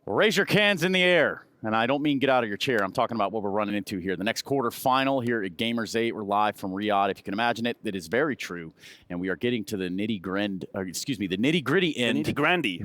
Raise your cans in the air. And I don't mean get out of your chair. I'm talking about what we're running into here. The next quarterfinal here at Gamers8. We're live from Riyadh. If you can imagine it, that is very true. And we are getting to the nitty-gritty end. The nitty-gritty.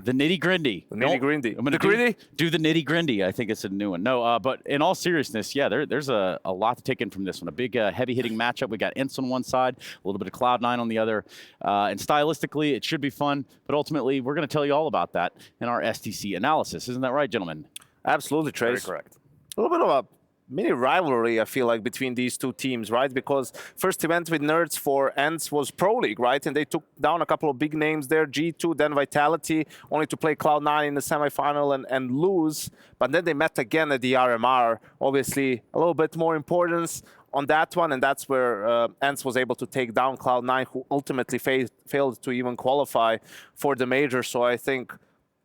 The nitty-gritty. The nitty-gritty. I'm going to do the nitty-gritty. I think it's a new one. No, but in all seriousness, yeah, there's a lot to take in from this one. A big heavy-hitting matchup. We got ENCE on one side, a little bit of Cloud9 on the other. And stylistically, it should be fun. But ultimately, we're going to tell you all about that in our STC analysis. Isn't that right, gentlemen? Absolutely, Trace. Very correct. A little bit of a mini rivalry, I feel like, between these two teams, right? Because first event with Nerds for ENTS was Pro League, right? And they took down a couple of big names there, G2, then Vitality, only to play Cloud9 in the semifinal and lose. But then they met again at the RMR. Obviously, a little bit more importance on that one, and that's where ENCE was able to take down Cloud9, who ultimately failed to even qualify for the major. So I think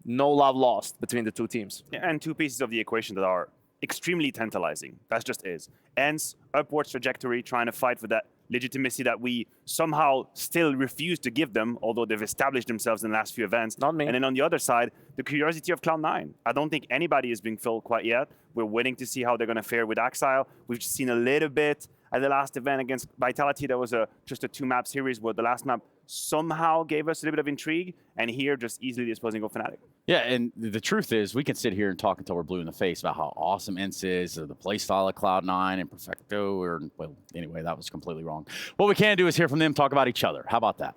no love lost between the two teams. Yeah, and two pieces of the equation that are extremely tantalizing. That just is. ENCE, upwards trajectory, trying to fight for that legitimacy that we somehow still refuse to give them, although they've established themselves in the last few events. Not me. And then on the other side, the curiosity of Cloud9. I don't think anybody is being filled quite yet. We're waiting to see how they're going to fare with Axile. We've just seen a little bit at the last event against Vitality. That was just a two-map series where the last map somehow gave us a little bit of intrigue, and here just easily disposing of Fnatic. Yeah, and the truth is, we can sit here and talk until we're blue in the face about how awesome ENCE is, or the playstyle of Cloud9 and Perfecto, or, well, anyway, that was completely wrong. What we can do is hear from them talk about each other. How about that?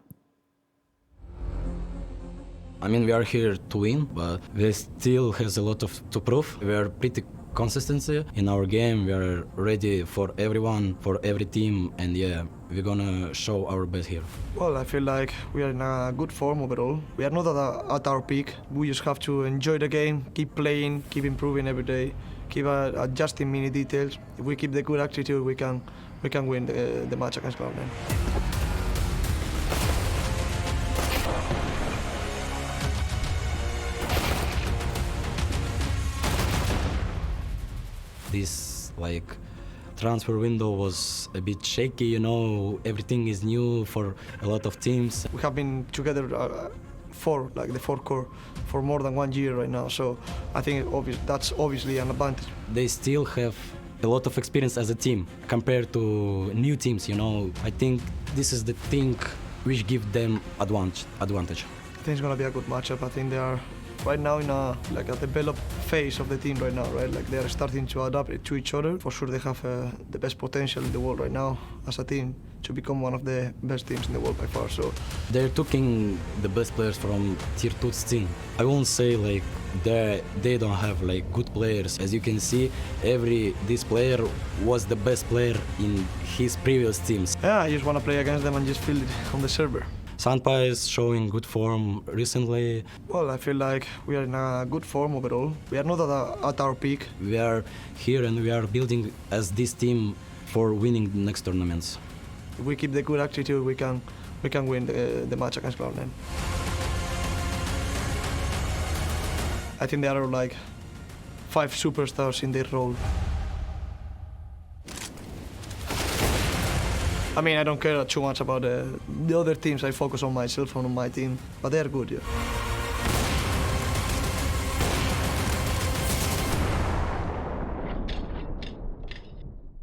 I mean, we are here to win, but we still has a lot to prove. We are pretty consistency in our game. We are ready for everyone, for every team, and yeah, we're gonna show our best here. Well, I feel like we are in a good form overall. We are not at our peak. We just have to enjoy the game, keep playing, keep improving every day, keep adjusting mini details. If we keep the good attitude, we can win the match against Cloud9. This transfer window was a bit shaky, you know, everything is new for a lot of teams. We have been together the four core, for more than 1 year right now, so I think that's obviously an advantage. They still have a lot of experience as a team compared to new teams, you know. I think this is the thing which give them advantage. I think it's gonna be a good matchup. I think they are right now in a developed phase of the team right now, right? Like they are starting to adapt to each other. For sure, they have the best potential in the world right now as a team to become one of the best teams in the world by far. So they're taking the best players from tier 2 team. I won't say they don't have good players. As you can see, this player was the best player in his previous teams. Yeah, I just want to play against them and just feel it on the server. Sanpa is showing good form recently. Well, I feel like we are in a good form overall. We are not at our peak. We are here and we are building as this team for winning the next tournaments. If we keep the good attitude, we can win the match against Cloud9. I think there are 5 superstars in their role. I mean, I don't care too much about the other teams. I focus on myself and on my team, but they are good, yeah.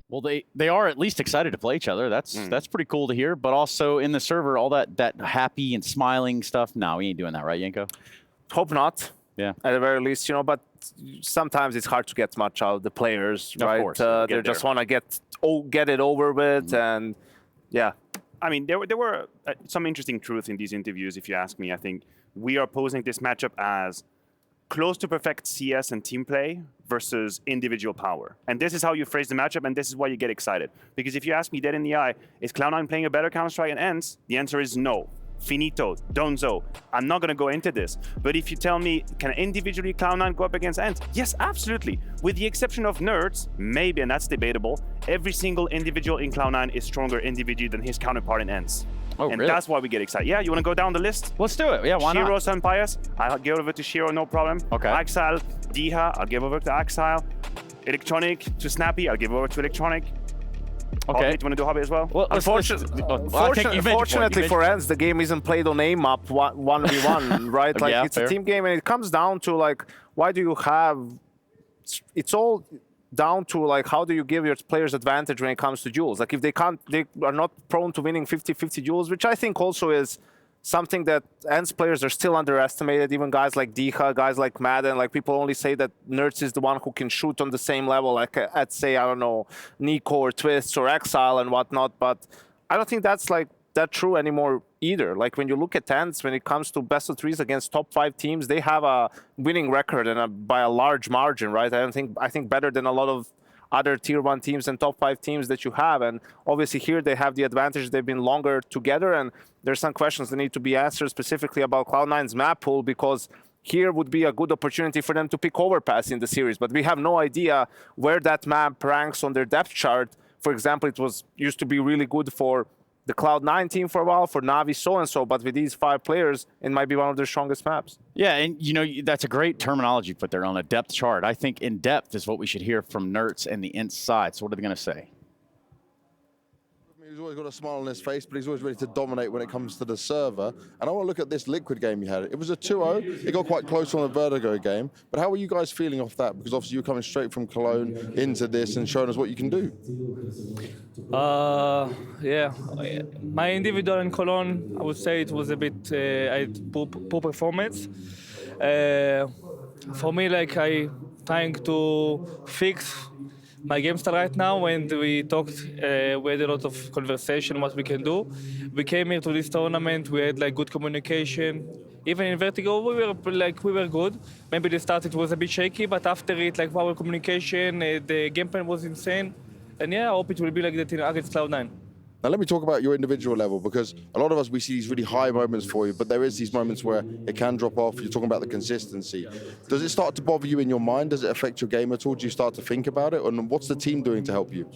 Well, they are at least excited to play each other. That's pretty cool to hear. But also in the server, all that happy and smiling stuff. No, we ain't doing that, right, Yanko? Hope not. Yeah. At the very least, you know. But sometimes it's hard to get much out of the players, right? Of course, they just want to get it over with, and yeah. I mean, there were some interesting truth in these interviews, if you ask me. I think we are posing this matchup as close to perfect CS and team play versus individual power. And this is how you phrase the matchup, and this is why you get excited. Because if you ask me dead in the eye, is Cloud9 playing a better counterstrike than ENCE? The answer is no. Finito, Donzo. I'm not going to go into this. But if you tell me, can individually Cloud9 go up against ENCE? Yes, absolutely. With the exception of Nerds, maybe, and that's debatable, every single individual in Cloud9 is stronger individually than his counterpart in ENCE. Oh, and really? that's why we get excited. Yeah, you want to go down the list? Let's do it. Yeah, why not? Shiro, Sanpayas, I'll give over to Shiro, no problem. Okay. Axile, Diha, I'll give over to Axile. Electronic to Snappy, I'll give over to Electronic. Okay. Hobby, do you want to do Hobby as well? Well, Fortunately for ENCE, the game isn't played on aim up 1v1, right? Like Yeah, it's fair. a team game, and it comes down to like, why do you have? It's all down to like, how do you give your players advantage when it comes to duels? Like if they are not prone to winning 50-50 duels, which I think also is something that ENCE players are still underestimated. Even guys like Diha, guys like Madden, like people only say that Nerds is the one who can shoot on the same level, like at say, I don't know, Nico or Twists or Exile and whatnot. But I don't think that's like that true anymore either. Like when you look at ENCE, when it comes to best of threes against top 5 teams, they have a winning record and by a large margin, right? I think better than a lot of other tier 1 teams and top 5 teams that you have. And obviously here they have the advantage, they've been longer together, and there's some questions that need to be answered specifically about Cloud9's map pool, because here would be a good opportunity for them to pick Overpass in the series, but we have no idea where that map ranks on their depth chart. For example, it used to be really good for the Cloud9 team for a while, for Navi, so and so, but with these 5 players, it might be one of their strongest maps. Yeah, and you know, that's a great terminology put there on a depth chart. I think in depth is what we should hear from Nerds and the ENCE side. So what are they going to say? He's always got a smile on his face, but he's always ready to dominate when it comes to the server. And I want to look at this Liquid game you had. It was a 2-0. It got quite close on a Vertigo game. But how were you guys feeling off that? Because obviously you're coming straight from Cologne into this and showing us what you can do. Yeah, my individual in Cologne, I would say it was a bit I had poor performance. For me, like I trying to fix my game style right now, and we talked, we had a lot of conversation what we can do. We came here to this tournament, we had like good communication. Even in Vertigo, we were good. Maybe the start it was a bit shaky, but after it, like our communication, the game plan was insane. And yeah, I hope it will be like that against Cloud9. Now let me talk about your individual level, because a lot of us, we see these really high moments for you, but there is these moments where it can drop off. You're talking about the consistency. Does it start to bother you in your mind? Does it affect your game at all? Do you start to think about it? And what's the team doing to help you?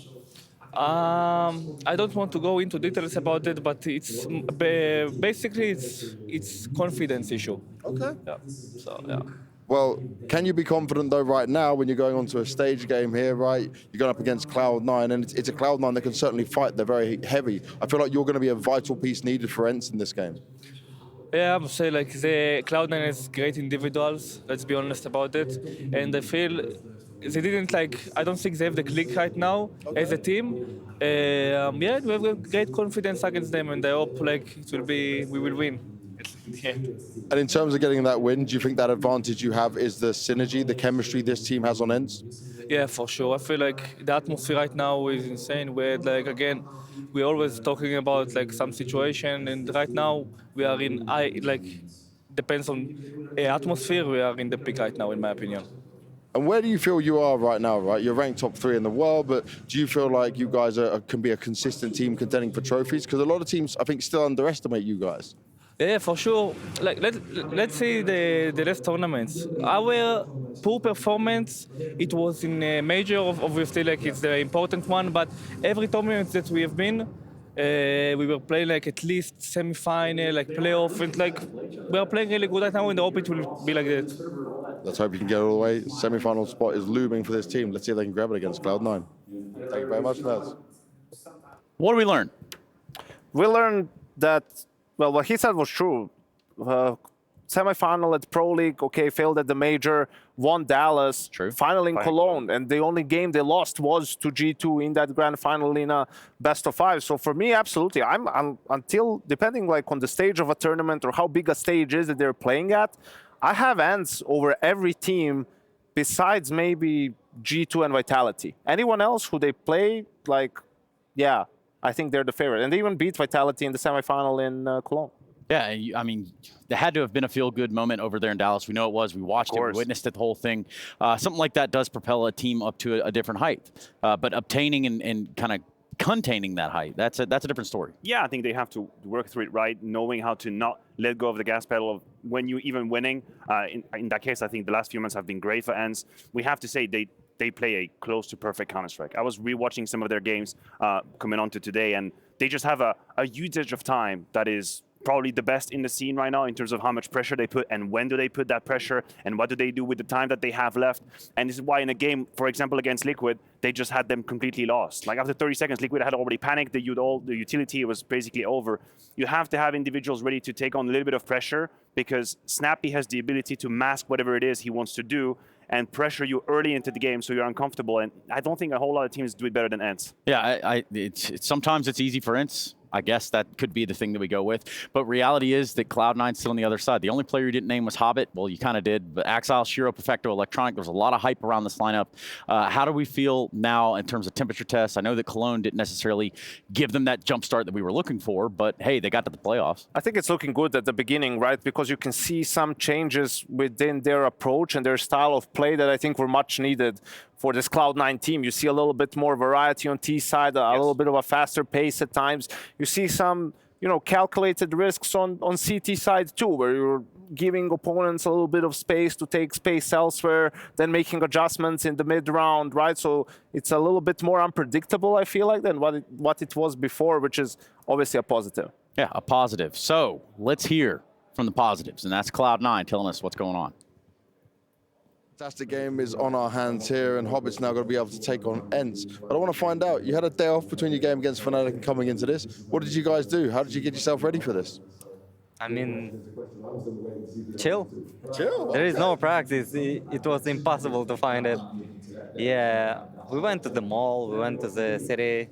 I don't want to go into details about it, but it's basically it's confidence issue. Okay. Yeah. So yeah. Well, can you be confident though right now when you're going onto a stage game here, right? You're going up against Cloud9, and it's a Cloud9 that can certainly fight. They're very heavy. I feel like you're going to be a vital piece needed for ENCE in this game. Yeah, I would say like the Cloud9 has great individuals. Let's be honest about it. And I feel they didn't I don't think they have the click right now as a team. Yeah, we have great confidence against them, and I hope we will win. Yeah. And in terms of getting that win, do you think that advantage you have is the synergy, the chemistry this team has on ENCE? Yeah, for sure. I feel like the atmosphere right now is insane. We're again, we're always talking about some situation, and right now we are in depends on atmosphere. We are in the peak right now, in my opinion. And where do you feel you are right now, right? You're ranked top 3 in the world, but do you feel like you guys can be a consistent team contending for trophies? Because a lot of teams, I think, still underestimate you guys. Yeah, for sure. Let's see the last tournaments. Our poor performance, it was in a major, obviously, it's the important one, but every tournament that we have been, we were playing at least semi-final, playoff, and we are playing really good right now, and I hope it will be like that. Let's hope you can get all the way. Semi-final spot is looming for this team. Let's see if they can grab it against Cloud9. Thank you very much, Naz. What did we learn? We learned that, well, what he said was true. Semi-final at Pro League, okay, failed at the major, won Dallas, True. final in Cologne, and the only game they lost was to G2 in that grand final in a best of 5. So for me, absolutely, I'm until, depending on the stage of a tournament or how big a stage is that they're playing at, I have ENCE over every team besides maybe G2 and Vitality. Anyone else who they play, yeah, I think they're the favorite. And they even beat Vitality in the semifinal in Cologne. Yeah, I mean, there had to have been a feel-good moment over there in Dallas. We know it was. We watched it. We witnessed it, the whole thing. Something like that does propel a team up to a different height. But obtaining and kind of containing that height, that's a different story. Yeah, I think they have to work through it right, knowing how to not let go of the gas pedal when you even winning. In that case, I think the last few months have been great for ENCE. We have to say they play a close to perfect counterstrike. I was rewatching some of their games coming on to today, and they just have a usage of time that is probably the best in the scene right now in terms of how much pressure they put and when do they put that pressure and what do they do with the time that they have left. And this is why in a game, for example, against Liquid, they just had them completely lost. Like after 30 seconds, Liquid had already panicked, the utility was basically over. You have to have individuals ready to take on a little bit of pressure because Snappy has the ability to mask whatever it is he wants to do and pressure you early into the game so you're uncomfortable. And I don't think a whole lot of teams do it better than ENCE. Yeah, sometimes it's easy for ENCE. I guess that could be the thing that we go with. But reality is that Cloud9's still on the other side. The only player you didn't name was Hobbit. Well, you kind of did. But Axile, Shiro, Perfecto, Electronic, there was a lot of hype around this lineup. How do we feel now in terms of temperature tests? I know that Cologne didn't necessarily give them that jump start that we were looking for, but hey, they got to the playoffs. I think it's looking good at the beginning, right? Because you can see some changes within their approach and their style of play that I think were much needed for this Cloud9 team. You see a little bit more variety on T side, a little bit of a faster pace at times. You see some, calculated risks on CT side too, where you're giving opponents a little bit of space to take space elsewhere, then making adjustments in the mid round, right? So it's a little bit more unpredictable, I feel like, than what it was before, which is obviously a positive. Yeah, a positive. So let's hear from the positives, and that's Cloud9 telling us what's going on. Fantastic game is on our hands here, and Hobbit's now going to be able to take on ENCE. But I want to find out, you had a day off between your game against Fnatic and coming into this. What did you guys do? How did you get yourself ready for this? I mean, chill. Chill. There is no practice. It was impossible to find it. Yeah, we went to the mall, we went to the city.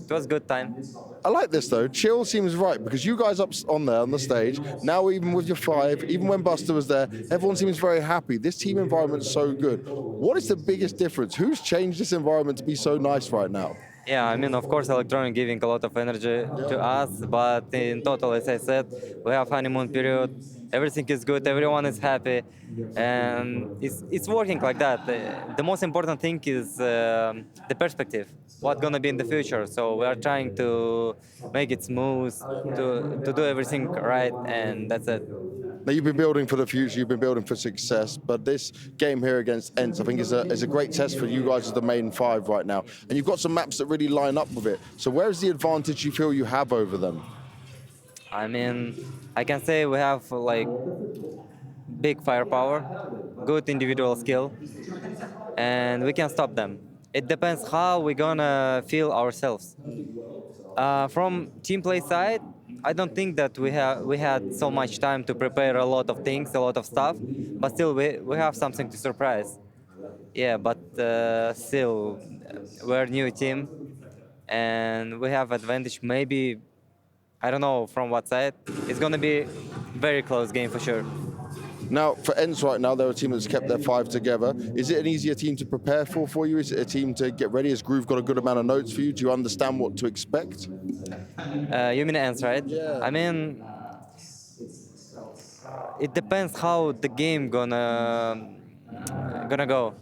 It was a good time. I like this though. Chill seems right because you guys up on there on the stage, now even with your 5, even when Buster was there, everyone seems very happy. This team environment's so good. What is the biggest difference? Who's changed this environment to be so nice right now? Yeah, I mean, of course, Electronic giving a lot of energy to us, but in total, as I said, we have honeymoon period. Everything is good, everyone is happy, and it's working like that. The most important thing is the perspective, what's gonna be in the future. So we are trying to make it smooth, to do everything right, and that's it. Now you've been building for the future, you've been building for success, but this game here against ENCE, I think is a great test for you guys as the main 5 right now. And you've got some maps that really line up with it. So where's the advantage you feel you have over them? I mean, I can say we have like big firepower, good individual skill, and we can stop them. It depends how we're gonna feel ourselves. From team play side, I don't think that we had so much time to prepare a lot of things, a lot of stuff, but still we have something to surprise. Yeah, but still, we're a new team, and we have advantage maybe, I don't know from what side. It's gonna be very close game for sure. Now, for ENCE right now, they're a team that's kept their 5 together. Is it an easier team to prepare for you? Is it a team to get ready? Has Groove got a good amount of notes for you? Do you understand what to expect? You mean ENCE, right? Yeah. I mean, it depends how the game gonna go,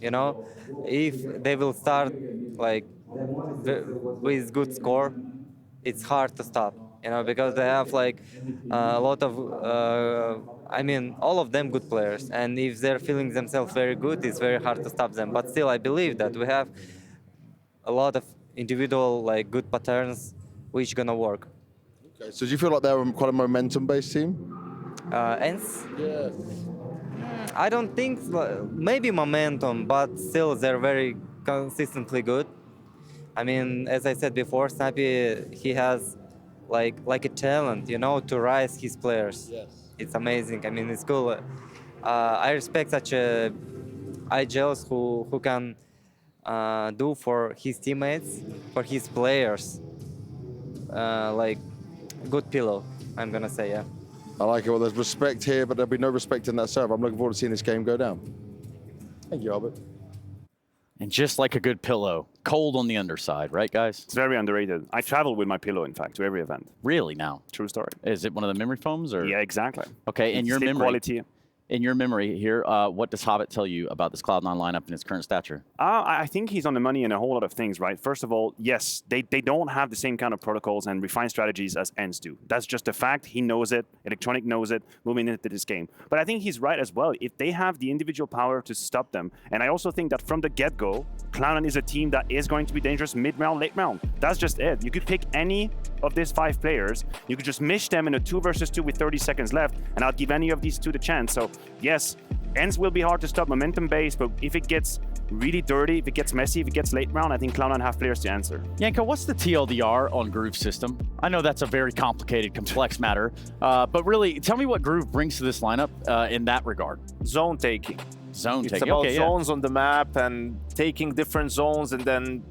If they will start like with good score, it's hard to stop, because they have like a lot of, all of them good players, and if they're feeling themselves very good, it's very hard to stop them. But still, I believe that we have a lot of individual like good patterns which gonna work. Okay, so do you feel like they're quite a momentum-based team? ENCE? Yeah. I don't think, maybe momentum, but still they're very consistently good. I mean, as I said before, Snappy, he has like a talent, to rise his players. Yes. It's amazing. I mean, it's cool. I respect such IGLs who can do for his teammates, for his players, like good pillow, I'm gonna say, yeah. I like it. Well, there's respect here, but there'll be no respect in that serve. I'm looking forward to seeing this game go down. Thank you, Albert. And just like a good pillow, cold on the underside, right, guys? It's very underrated. I travel with my pillow, in fact, to every event. Really now? True story. Is it one of the memory foams? Or? Yeah, exactly. Okay, in your Sleep memory. quality. In your memory here, what does Hobbit tell you about this Cloud9 lineup and its current stature? I think he's on the money in a whole lot of things, right? First of all, yes, they don't have the same kind of protocols and refined strategies as ENCE do. That's just a fact. He knows it. Electronic knows it moving into this game. But I think he's right as well. If they have the individual power to stop them, and I also think that from the get-go, Cloud9 is a team that is going to be dangerous mid-round, late round. That's just it. You could pick any of these 5 players, you could just mish them in a 2 versus 2 with 30 seconds left, and I'll give any of these 2 the chance. So yes, ENCE will be hard to stop momentum based, but if it gets really dirty, if it gets messy, if it gets late round, I think Cloud9 have players to answer. Yanko, what's the TLDR on Groove system? I know that's a very complicated, complex matter, but really, tell me what Groove brings to this lineup in that regard. Zone taking. Zone It's taking. about Okay, zones on the map and taking different zones and then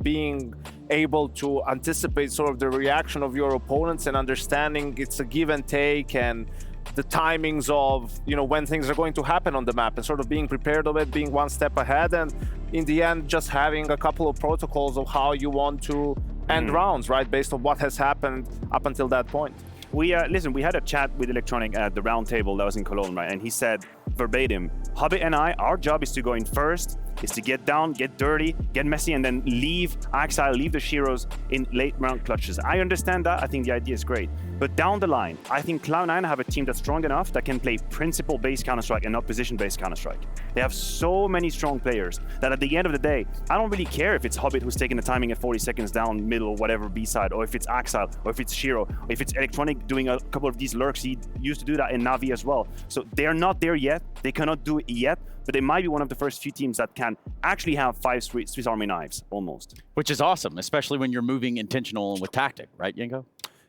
being able to anticipate sort of the reaction of your opponents and understanding it's a give and take and the timings of, you know, when things are going to happen on the map and sort of being prepared of it, being one step ahead, and in the end, just having a couple of protocols of how you want to end rounds, right? Based on what has happened up until that point. We listen, we had a chat with Electronic at the round table that was in Cologne, right? And he said verbatim, Hobbit and I, our job is to go in first, is to get down, get dirty, get messy, and then leave Axile, leave the Shiros in late round clutches. I understand that. I think the idea is great. But down the line, I think Cloud9 have a team that's strong enough that can play principle-based Counter-Strike and not position-based Counter-Strike. They have so many strong players that at the end of the day, I don't really care if it's Hobbit who's taking the timing at 40 seconds down, middle, whatever, B-side, or if it's Axile, or if it's Shiro, or if it's Electronic doing a couple of these lurks. He used to do that in Navi as well. So they're not there yet. They cannot do it yet, but they might be one of the first few teams that can actually have 5 Swiss Army knives, almost. Which is awesome, especially when you're moving intentional and with tactic, right, Yanko?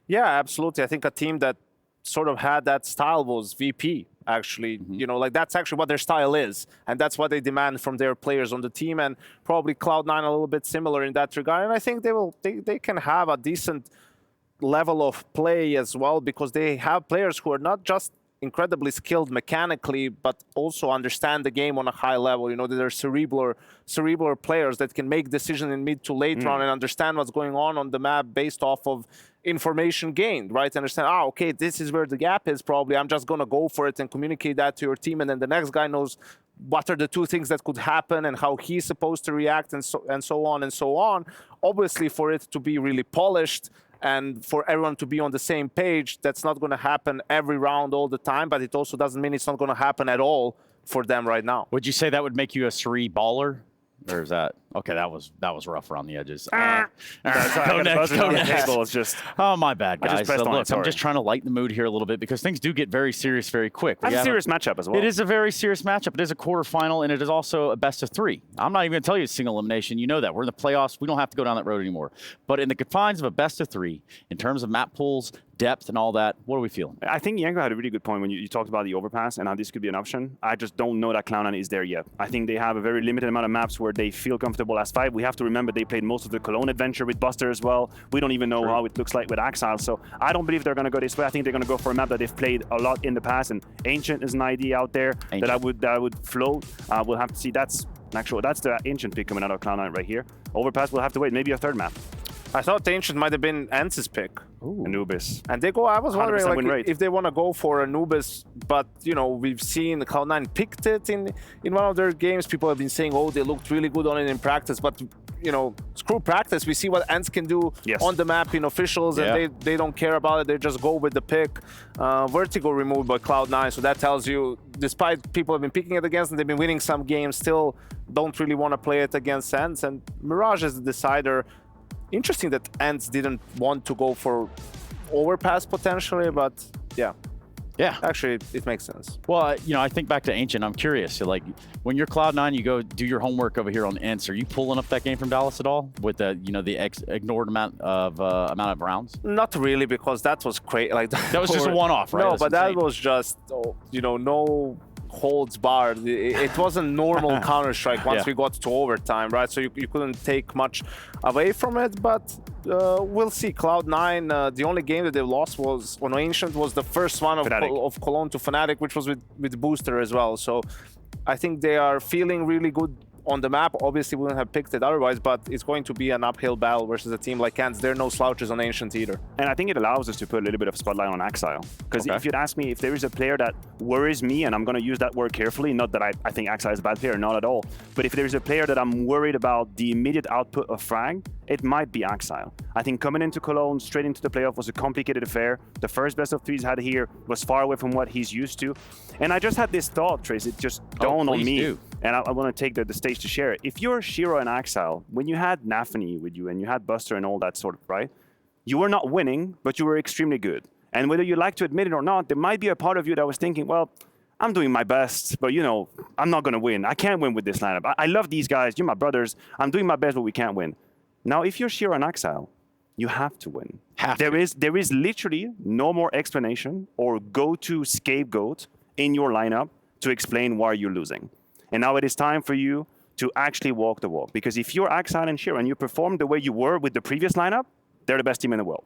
Yeah, absolutely. I think a team that sort of had that style was VP, actually. You know, like that's actually what their style is. And that's what they demand from their players on the team. And probably Cloud9 a little bit similar in that regard. And I think they can have a decent level of play as well, because they have players who are not just incredibly skilled mechanically, but also understand the game on a high level. You know, they're cerebral players that can make decisions in mid to late round and understand what's going on the map based off of information gained, right? Understand, okay, this is where the gap is probably. I'm just going to go for it and communicate that to your team. And then the next guy knows what are the 2 things that could happen and how he's supposed to react and so on and so on. Obviously, for it to be really polished, and for everyone to be on the same page, that's not going to happen every round all the time, but it also doesn't mean it's not going to happen at all for them right now. Would you say that would make you a Sri baller? Or is that okay? That was rough around the edges. Go next. It's just oh, my bad, guys. So look, I'm just trying to lighten the mood here a little bit because things do get very serious very quick. It's a serious matchup as well. It is a very serious matchup. It is a quarterfinal, and it is also a best of 3. I'm not even going to tell you a single elimination. You know that. We're in the playoffs. We don't have to go down that road anymore. But in the confines of a best of 3, in terms of map pools, depth, and all that, what are we feeling? I think Yanko had a really good point when you talked about the overpass and how this could be an option. I just don't know that Cloud9 is there yet. I think they have a very limited amount of maps where they feel comfortable as 5. We have to remember they played most of the Cologne adventure with Buster as well. We don't even know how it looks like with Axile. So I don't believe they're going to go this way. I think they're going to go for a map that they've played a lot in the past. And Ancient is an idea out there that I would float. We'll have to see. That's the Ancient pick coming out of Cloud9 right here. Overpass, we'll have to wait. Maybe a 3rd map. I thought Ancient might have been ENCE's pick. Ooh. Anubis. And they go, I was wondering like, if they want to go for Anubis, but you know, we've seen Cloud9 picked it in one of their games. People have been saying, oh, they looked really good on it in practice, but you know, screw practice. We see what ENCE can do on the map in officials, and they don't care about it. They just go with the pick. Vertigo removed by Cloud9, so that tells you, despite people have been picking it against them, they've been winning some games, still don't really want to play it against ENCE. And Mirage is the decider. Interesting that ENCE didn't want to go for overpass potentially, but yeah. Yeah. Actually, it makes sense. Well, you know, I think back to Ancient. I'm curious. So, like, when you're Cloud9, you go do your homework over here on ENCE. Are you pulling up that game from Dallas at all with the, you know, the ignored amount of rounds? Not really, because that was crazy. Like that was just a one-off, right? No, but that was just, you know, no holds barred. It wasn't normal Counter-Strike once we got to overtime, right? So you couldn't take much away from it, but we'll see. Cloud9, the only game that they lost was on Ancient, was the first one of Cologne to Fnatic, which was with Booster as well. So I think they are feeling really good on the map. Obviously, we wouldn't have picked it otherwise, but it's going to be an uphill battle versus a team like ENCE. There are no slouches on Ancient either. And I think it allows us to put a little bit of spotlight on Axile. Because if you'd ask me if there is a player that worries me, and I'm going to use that word carefully, not that I think Axile is a bad player, not at all, but if there's a player that I'm worried about the immediate output of frag, it might be Axile. I think coming into Cologne, straight into the playoff, was a complicated affair. The first best of 3 he's had here was far away from what he's used to. And I just had this thought, Trace, it just dawned on me. And I want to take the stage to share it. If you're Shiro and Axile, when you had Nafany with you and you had Buster and all that sort of, right? You were not winning, but you were extremely good. And whether you like to admit it or not, there might be a part of you that was thinking, well, I'm doing my best, but I'm not going to win. I can't win with this lineup. I love these guys. You're my brothers. I'm doing my best, but we can't win. Now, if you're Shiro and Axel, you have to win. There is literally no more explanation or go-to scapegoat in your lineup to explain why you're losing. And now it is time for you to actually walk the walk. Because if you're Axel and Shiro and you perform the way you were with the previous lineup, they're the best team in the world.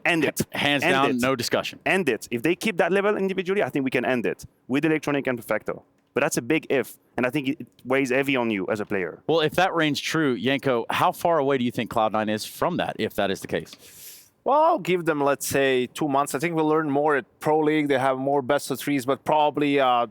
End it. Hands down, no discussion. End it. If they keep that level individually, I think we can end it with Electronic and Perfecto. But that's a big if, and I think it weighs heavy on you as a player. Well, if that reigns true, Yenko, how far away do you think Cloud9 is from that, if that is the case? Well, I'll give them, let's say, 2 months. I think we'll learn more at Pro League. They have more best of threes, but probably a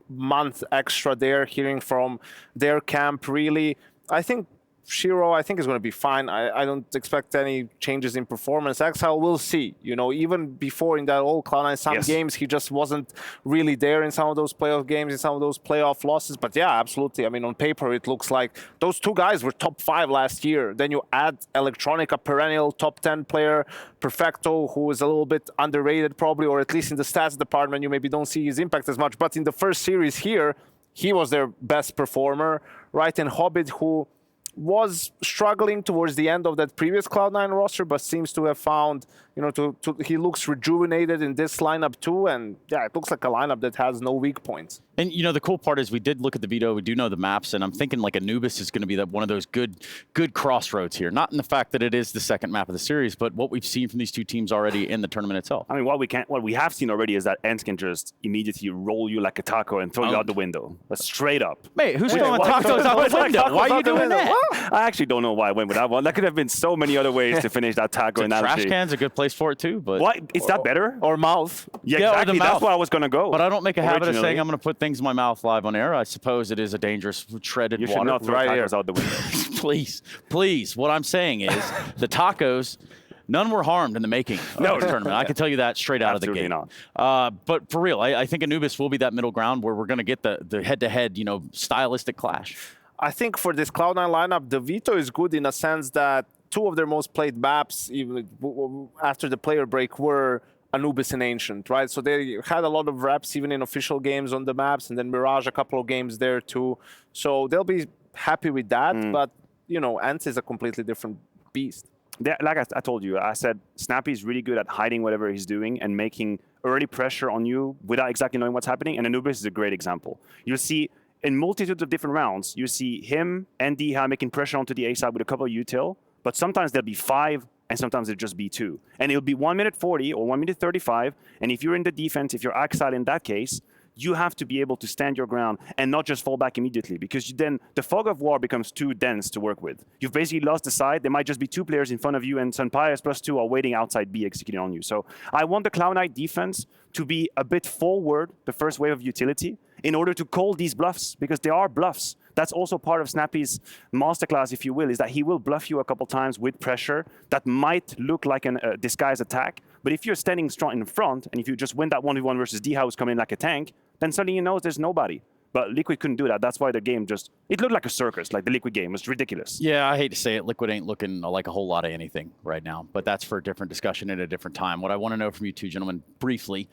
month extra there, hearing from their camp, really. I think Shiro, is going to be fine. I don't expect any changes in performance. Axel, we'll see. Even before in that old Cloud9 some games, he just wasn't really there in some of those playoff games, in some of those playoff losses. But yeah, absolutely. I mean, on paper, it looks like those two guys were top 5 last year. Then you add Electronic, a perennial top 10 player, Perfecto, who is a little bit underrated probably, or at least in the stats department, you maybe don't see his impact as much. But in the first series here, he was their best performer, right? And Hobbit, who was struggling towards the end of that previous Cloud9 roster, but seems to have found, he looks rejuvenated in this lineup too. And yeah, it looks like a lineup that has no weak points. And the cool part is we did look at the Veto, we do know the maps, and I'm thinking like Anubis is going to be one of those good crossroads here. Not in the fact that it is the second map of the series, but what we've seen from these two teams already in the tournament itself. I mean, what we have seen already is that ENCE can just immediately roll you like a taco and throw you out the window. But straight up. Mate, who's throwing tacos out the window? Why are you doing that? I actually don't know why I went with that one. That could have been so many other ways to finish that taco analogy. Trash can's a good place for it too, but what? Is that better? Or mouth? Yeah, exactly. Or the mouth. That's where I was gonna go. But I don't make a habit of saying I'm gonna put things in my mouth live on air. I suppose it is a dangerous treaded water. You should not throw tacos out the window. Please. What I'm saying is the tacos. None were harmed in the making of the tournament. I can tell you that straight out of the gate. Not. But for real, I think Anubis will be that middle ground where we're going to get the head-to-head, stylistic clash. I think for this Cloud9 lineup, the Veto is good in a sense that 2 of their most played maps, even after the player break, were Anubis and Ancient, right? So they had a lot of reps even in official games on the maps, and then Mirage a couple of games there too. So they'll be happy with that, but ENCE is a completely different beast. Like I told you, I said Snappy is really good at hiding whatever he's doing and making early pressure on you without exactly knowing what's happening, and Anubis is a great example. You'll see in multitudes of different rounds, you see him and Diha making pressure onto the A side with a couple of util, but sometimes there'll be 5 and sometimes it'll just be 2. And it'll be 1 minute 40 or 1 minute 35, and if you're in the defense, if you're Axel in that case, you have to be able to stand your ground and not just fall back immediately, because then the fog of war becomes too dense to work with. You've basically lost the side. There might just be 2 players in front of you, and Sunpias +2 are waiting outside B executing on you. So I want the Cloud9 defense to be a bit forward, the first wave of utility, in order to call these bluffs, because they are bluffs. That's also part of Snappy's masterclass, if you will, is that he will bluff you a couple times with pressure that might look like a disguised attack. But if you're standing strong in front, and if you just win that 1v1 versus D House coming in like a tank, then suddenly you know there's nobody. But Liquid couldn't do that. That's why the game it looked like a circus, like the Liquid game. It was ridiculous. Yeah, I hate to say it. Liquid ain't looking like a whole lot of anything right now. But that's for a different discussion at a different time. What I want to know from you two gentlemen briefly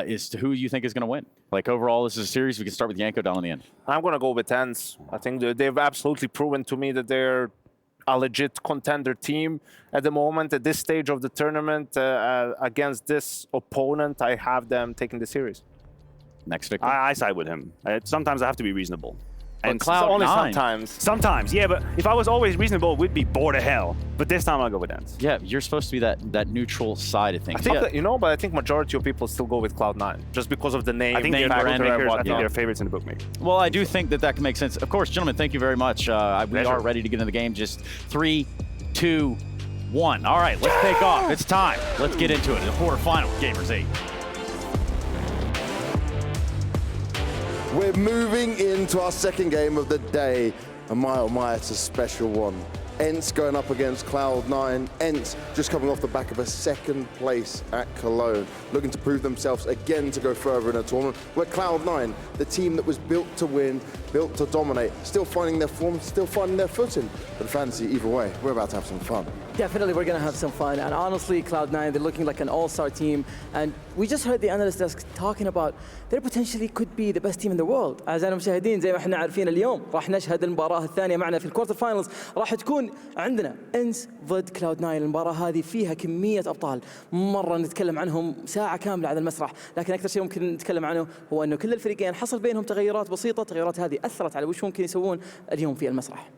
is to who you think is going to win. Like overall, this is a series. We can start with Yenko down on the end. I'm going to go with ENCE. I think they've absolutely proven to me that they're a legit contender team at the moment. At this stage of the tournament, against this opponent, I have them taking the series. Next victim. I side with him. Sometimes I have to be reasonable. And Cloud9. Only sometimes. Sometimes, yeah, but if I was always reasonable, we'd be bored of hell. But this time I'll go with ENCE. Yeah, you're supposed to be that neutral side of things. I think that, but I think majority of people still go with Cloud9 just because of the name. I think they're favorites in the bookmaker. Well, I do think that can make sense. Of course, gentlemen, thank you very much. We are ready to get into the game. Just 3, 2, 1. All right, let's take off. It's time. Let's get into it. The quarterfinal, Gamers8. We're moving into our second game of the day, and my oh my, it's a special one. ENCE going up against Cloud9. ENCE just coming off the back of a second place at Cologne, looking to prove themselves again to go further in a tournament, where Cloud9, the team that was built to win, built to dominate, still finding their form, still finding their footing. But fancy either way, we're about to have some fun. Definitely, we're going to have some fun. And honestly, Cloud9, they're looking like an all-star team. And we just heard the analyst desk talking about they potentially could be the best team in the world. أعزائنا المشاهدين زي ما احنا عارفين اليوم راح نشهد المباراة الثانية معنا في الكوارتر فاينلز راح تكون عندنا إنس ضد Cloud9. المباراة هذه فيها كمية أبطال مرة نتكلم عنهم ساعة كاملة على المسرح، لكن أكثر شيء ممكن نتكلم عنه هو أنه كل الفريقين حصل بينهم تغيرات بسيطة، التغيرات هذه أثرت على وش ممكن يسوون اليوم في المسرح.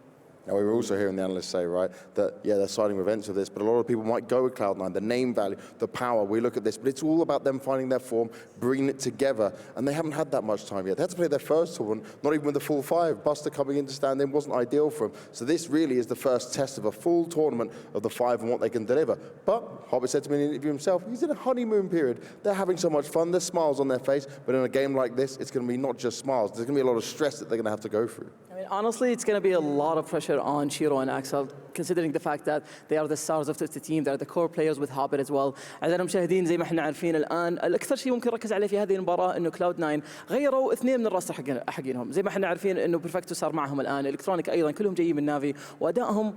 Now, we were also hearing the analysts say, right, that, yeah, they're siding with ENCE for this, but a lot of people might go with Cloud9, the name value, the power. We look at this, but it's all about them finding their form, bringing it together, and they haven't had that much time yet. They had to play their first tournament, not even with the full five. Buster coming in to stand in wasn't ideal for them. So this really is the first test of a full tournament of the five and what they can deliver. But Hobbit said to me in an interview himself, he's in a honeymoon period. They're having so much fun, there's smiles on their face, but in a game like this, it's going to be not just smiles. There's going to be a lot of stress that they're going to have to go through. I mean, honestly, it's going to be a lot of pressure on Shiro and Axel, considering the fact that they are the stars of the team, they're the core players with Hobbit as well. أعزائنا المشاهدين زي ما احنا عارفين الآن الأكثر شيء ممكن نركز عليه في هذه المباراة إنه Cloud9 غيروا اثنين من الراستر حقينهم، زي ما احنا عارفين إنه بيرفكتو صار معهم الآن، إلكترونيك أيضا كلهم جايين من نافي، وأدائهم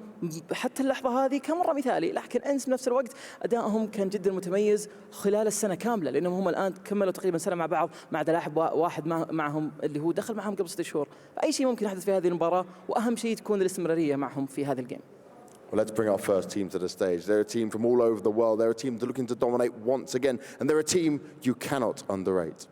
حتى اللحظة هذه كان مرة مثالي، لكن إنس بنفس الوقت أدائهم كان جدا متميز خلال السنة كاملة، لأنهم هم الآن كملوا تقريبا سنة مع بعض مع لاعب واحد معهم اللي هو دخل معهم قبل 6 شهور، فأي شيء ممكن يحدث في هذه المباراة، وأهم شيء تكون الاستمرارية معهم في هذا الجيم. Well, let's bring our first team to the stage. They're a team from all over the world. They're a team looking to dominate once again. And they're a team you cannot underrate.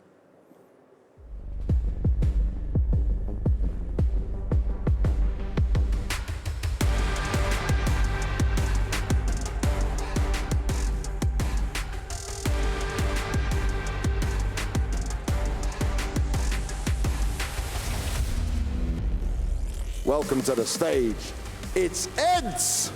Welcome to the stage. It's ENCE!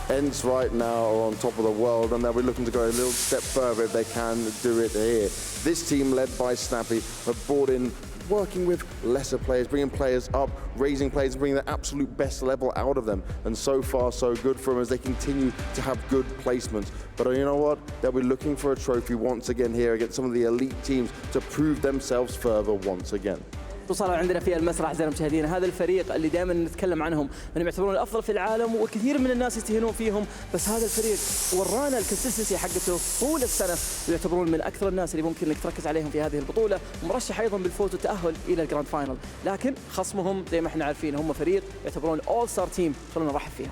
ENCE right now are on top of the world, and they'll be looking to go a little step further if they can do it here. This team, led by Snappy, have brought in working with lesser players, bringing players up, raising players, bringing the absolute best level out of them. And so far, so good for them as they continue to have good placements. But you know what? They'll be looking for a trophy once again here against some of the elite teams to prove themselves further once again. وصلوا عندنا في المسرح أعزائنا المشاهدين، هذا الفريق اللي دائما نتكلم عنهم انهم يعتبرون الافضل في العالم وكثير من الناس يستهينون فيهم، بس هذا الفريق ورانا الكونسستنسي حقته طول السنه ويعتبرون من اكثر الناس اللي ممكن انك تركز عليهم في هذه البطوله، مرشح ايضا بالفوز والتاهل الى الجراند فاينل، لكن خصمهم زي ما احنا عارفين هم فريق يعتبرون اول ستار تيم، خلونا نرحب فيهم.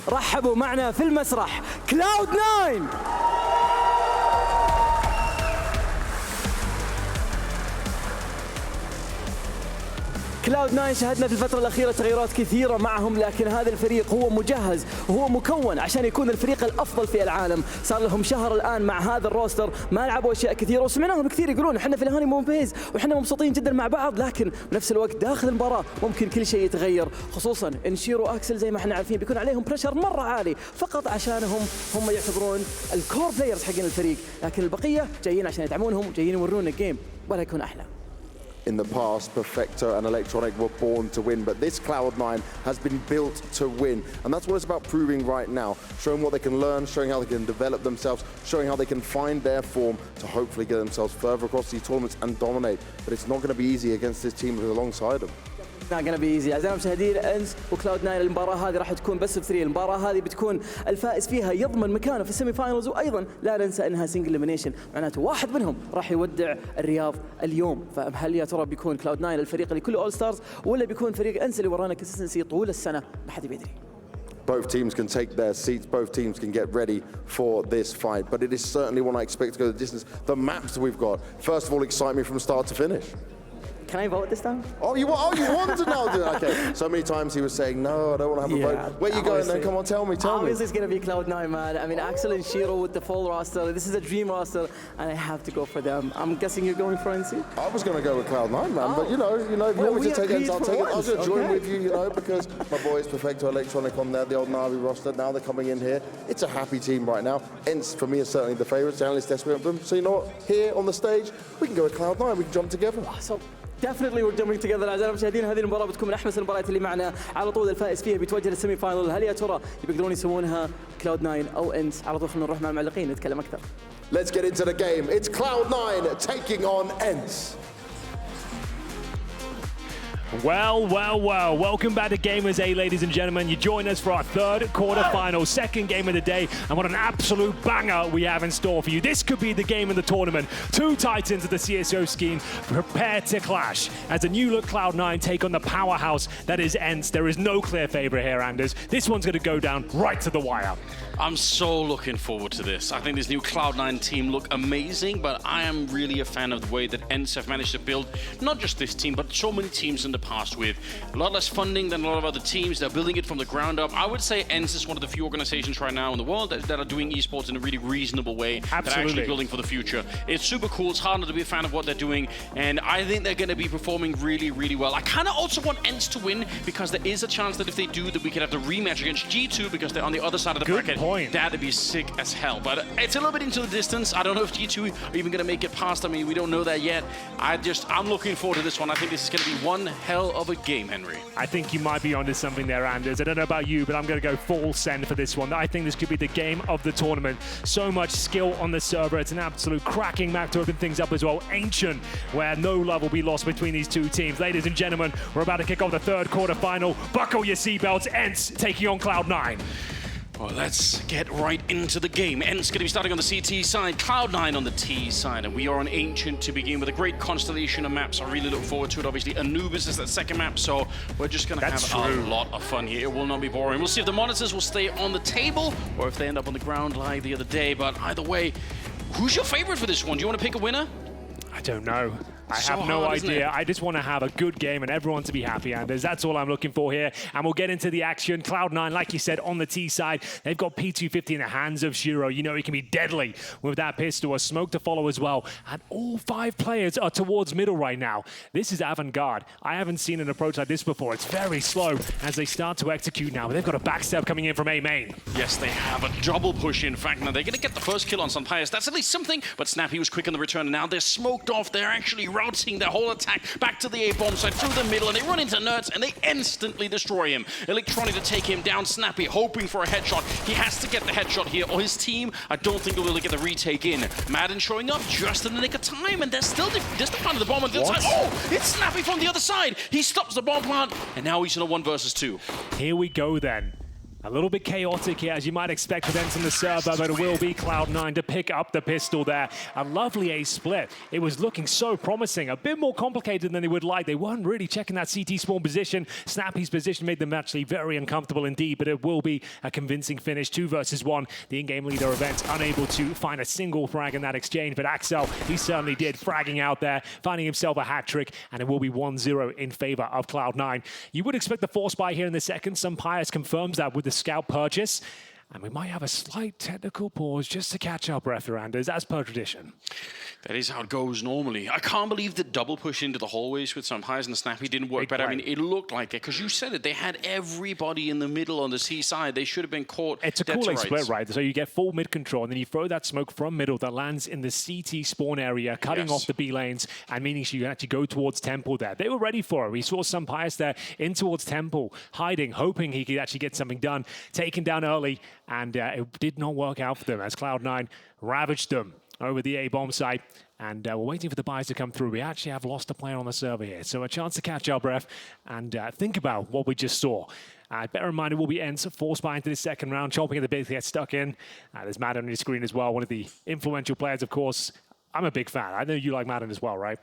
رحبوا معنا في المسرح Cloud9. Cloud9 شهدنا في الفترة الأخيرة تغيرات كثيرة معهم، لكن هذا الفريق هو مجهز وهو مكون عشان يكون الفريق الأفضل في العالم. صار لهم شهر الآن مع هذا الروستر، ما لعبوا أشياء كثيرة وسمعناهم كثير يقولون احنا في الهاني مون بيز واحنا مبسوطين جدا مع بعض، لكن بنفس الوقت داخل المباراة ممكن كل شيء يتغير، خصوصا إن شيرو وأكسل زي ما احنا عارفين بيكون عليهم بريشر مرة عالي فقط عشانهم هم يعتبرون الكور بلايرز حقين الفريق، لكن البقية جايين عشان يدعمونهم وجايين يورونا الجيم ولا يكون أحلى. In the past, Perfecto and Electronic were born to win, but this Cloud9 has been built to win. And that's what it's about proving right now, showing what they can learn, showing how they can develop themselves, showing how they can find their form to hopefully get themselves further across these tournaments and dominate. But it's not going to be easy against this team alongside them. not gonna be easy. أعزائنا المشاهدين إنس وكلاود9 المباراة هذه راح تكون بس ب3، المباراة هذه بتكون الفائز فيها يضمن مكانه في السيمي فاينلز، وأيضا لا ننسى إنها سنجل إليمينيشن، معناته واحد منهم راح يودع الرياض اليوم. فهل يا ترى بيكون كلاود9 الفريق اللي كله أول ستارز ولا بيكون فريق إنس اللي ورانا كونسستنسي طول السنة؟ ما حد بيدري. Both teams can take their seats, both teams can get ready for this fight, but it is certainly one I expect to go the distance. The maps we've got, first of all, excite me from start to finish. Can I vote this time? Oh, you want to now do it? Okay. So many times he was saying, no, I don't want to have a vote. Where you going then? Come on, tell me. Obviously, it's going to be Cloud9, man. I mean, Axel and Shiro with the full roster. This is a dream roster, and I have to go for them. I'm guessing you're going for ENCE? I was going to go with Cloud9, man. But, you know, if you want me to take it, I'll take it. I was going to join with you, you know, because my boys, Perfecto Electronic on there, the old Navi roster. Now they're coming in here. It's a happy team right now. ENCE, for me, is certainly the favourites. The analyst desperate for them. So, you know what? Here on the stage, we can go with Cloud9. We can jump together. So definitely we're jumping together. اعزائنا المشاهدين هذه المباراه بتكون من احمس المباريات اللي معنا على طول. الفائز فيها بيتوجه للسيمي فاينل. هل يا ترى يقدرون يسوونها Cloud9 او ENCE؟ على طول خلينا نروح مع المعلقين نتكلم اكثر. Let's get into the game. It's Cloud9 taking on ENCE. Well, welcome back to Gamers8, ladies and gentlemen. You join us for our third quarterfinal, second game of the day, and what an absolute banger we have in store for you. This could be the game of the tournament. Two titans of the CSGO scheme prepare to clash as a new look Cloud9 take on the powerhouse that is ENCE. There is no clear favorite here, Anders. This one's going to go down right to the wire. I'm so looking forward to this. I think this new Cloud9 team look amazing, but I am really a fan of the way that ENCE have managed to build not just this team, but so many teams in the past with a lot less funding than a lot of other teams. They're building it from the ground up. I would say ENCE is one of the few organizations right now in the world that are doing esports in a really reasonable way. Absolutely. That are actually building for the future. It's super cool. It's hard not to be a fan of what they're doing, and I think they're going to be performing really, really well. I kind of also want ENCE to win because there is a chance that if they do, that we could have the rematch against G2 because they're on the other side of the bracket. Point. That'd be sick as hell. But it's a little bit into the distance. I don't know if G2 are even going to make it past. I mean, we don't know that yet. I'm looking forward to this one. I think this is going to be one hell of a game, Henry. I think you might be onto something there, Anders. I don't know about you, but I'm going to go full send for this one. I think this could be the game of the tournament. So much skill on the server. It's an absolute cracking map to open things up as well. Ancient, where no love will be lost between these two teams. Ladies and gentlemen, we're about to kick off the third quarterfinal. Buckle your seatbelts. ENCE taking on Cloud9. Well, let's get right into the game. ENCE going to be starting on the CT side, Cloud9 on the T side, and we are on Ancient to begin with a great constellation of maps. I really look forward to it. Obviously, Anubis is that second map, so we're just going to have a lot of fun here. It will not be boring. We'll see if the monitors will stay on the table or if they end up on the ground like the other day, but either way, who's your favorite for this one? Do you want to pick a winner? I don't know. I have no idea. I just want to have a good game and everyone to be happy, Anders. That's all I'm looking for here. And we'll get into the action. Cloud9, like you said, on the T side. They've got P250 in the hands of Shiro. You know he can be deadly with that pistol. A smoke to follow as well. And all 5 players are towards middle right now. This is avant-garde. I haven't seen an approach like this before. It's very slow as they start to execute now. But they've got a backstep coming in from A main. Yes, they have a double push, in fact. Now, they're going to get the first kill on Sunpius. That's at least something. But Snappy was quick on the return. And now they're smoked off. They're actually routing their whole attack back to the A-bomb side through the middle, and they run into Nerds and they instantly destroy him. Electronic to take him down. Snappy hoping for a headshot. He has to get the headshot here, or his team, I don't think they'll be able to get the retake in. Madden showing up just in the nick of time, and they're still just the front of the bomb on the other side. Oh, it's Snappy from the other side. He stops the bomb plant, and now he's in a 1 versus 2. Here we go then. A little bit chaotic here, as you might expect with ENCE on the server, but it will be Cloud9 to pick up the pistol there. A lovely ace split. It was looking so promising, a bit more complicated than they would like. They weren't really checking that CT spawn position. Snappy's position made them actually very uncomfortable indeed, but it will be a convincing finish. 2 versus 1. The in-game leader of ENCE unable to find a single frag in that exchange, but Axel, he certainly did, fragging out there, finding himself a hat trick, and it will be 1-0 in favor of Cloud9. You would expect the force buy here in the second. Sunpius confirms that with the scout purchase, and we might have a slight technical pause just to catch our breath, Anders, as per tradition. That is how it goes normally. I can't believe the double push into the hallways with some highs and the Snappy didn't work better. I mean, it looked like it, because you said it. They had everybody in the middle on the C side. They should have been caught. It's a cool split, right? So you get full mid control, and then you throw that smoke from middle that lands in the CT spawn area, cutting off the B lanes, and meaning you can actually go towards Temple there. They were ready for it. We saw some Pius there in towards Temple, hiding, hoping he could actually get something done. Taken down early, and it did not work out for them as Cloud9 ravaged them over the A-bomb site. And we're waiting for the buys to come through. We actually have lost a player on the server here, so a chance to catch our breath and think about what we just saw. Bear in mind, it will be ENCE forced buy into the second round, chomping at the bit to get stuck in. There's Madden on your screen as well, one of the influential players, of course. I'm a big fan. I know you like Madden as well, right?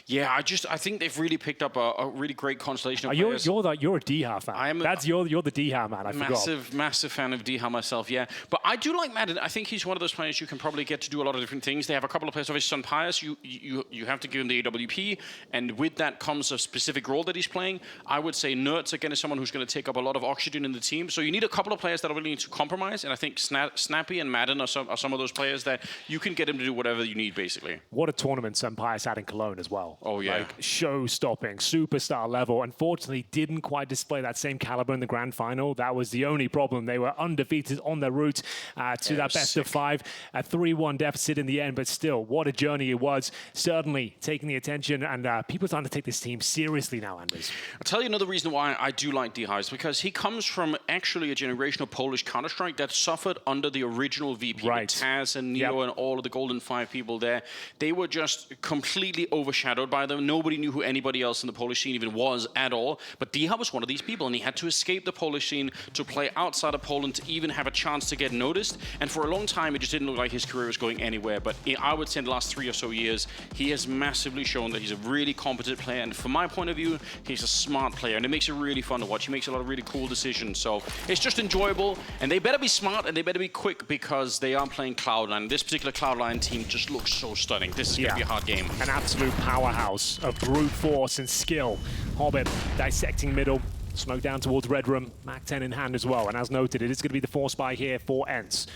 Yeah, I think they've really picked up a really great constellation of players. You're a DH fan. You're the DH man. I forgot. Massive fan of DH myself. Yeah, but I do like Madden. I think he's one of those players you can probably get to do a lot of different things. They have a couple of players, obviously on Pius. You have to give him the AWP, and with that comes a specific role that he's playing. I would say ENTS again is someone who's going to take up a lot of oxygen in the team. So you need a couple of players that are willing to compromise, and I think Snappy and Madden are some of those players that you can get him to do whatever you need, basically. What a tournament Pius had in Cologne as well. Oh yeah, like show-stopping, superstar level. Unfortunately, didn't quite display that same caliber in the grand final. That was the only problem. They were undefeated on their route to that best of 5, a 3-1 deficit in the end. But still, what a journey it was. Certainly taking the attention, and people are starting to take this team seriously now, Anders. I'll tell you another reason why I do like DH is because he comes from actually a generation of Polish counterstrike that suffered under the original VP, with Taz and Neo and all of the Golden 5 people there. They were just completely overshadowed by them. Nobody knew who anybody else in the Polish scene even was at all. But DH was one of these people, and he had to escape the Polish scene to play outside of Poland to even have a chance to get noticed. And for a long time, it just didn't look like his career was going anywhere. But I would say in the last 3 or so years, he has massively shown that he's a really competent player. And from my point of view, he's a smart player, and it makes it really fun to watch. He makes a lot of really cool decisions. So it's just enjoyable, and they better be smart and they better be quick because they are playing Cloud9. This particular Cloud9 team just looks so stunning. This is going to be a hard game. An absolute powerhouse of brute force and skill. Hobbit dissecting middle. Smoke down towards Red Room. Mac-10 in hand as well. And as noted, it is going to be the force buy here for ENCE.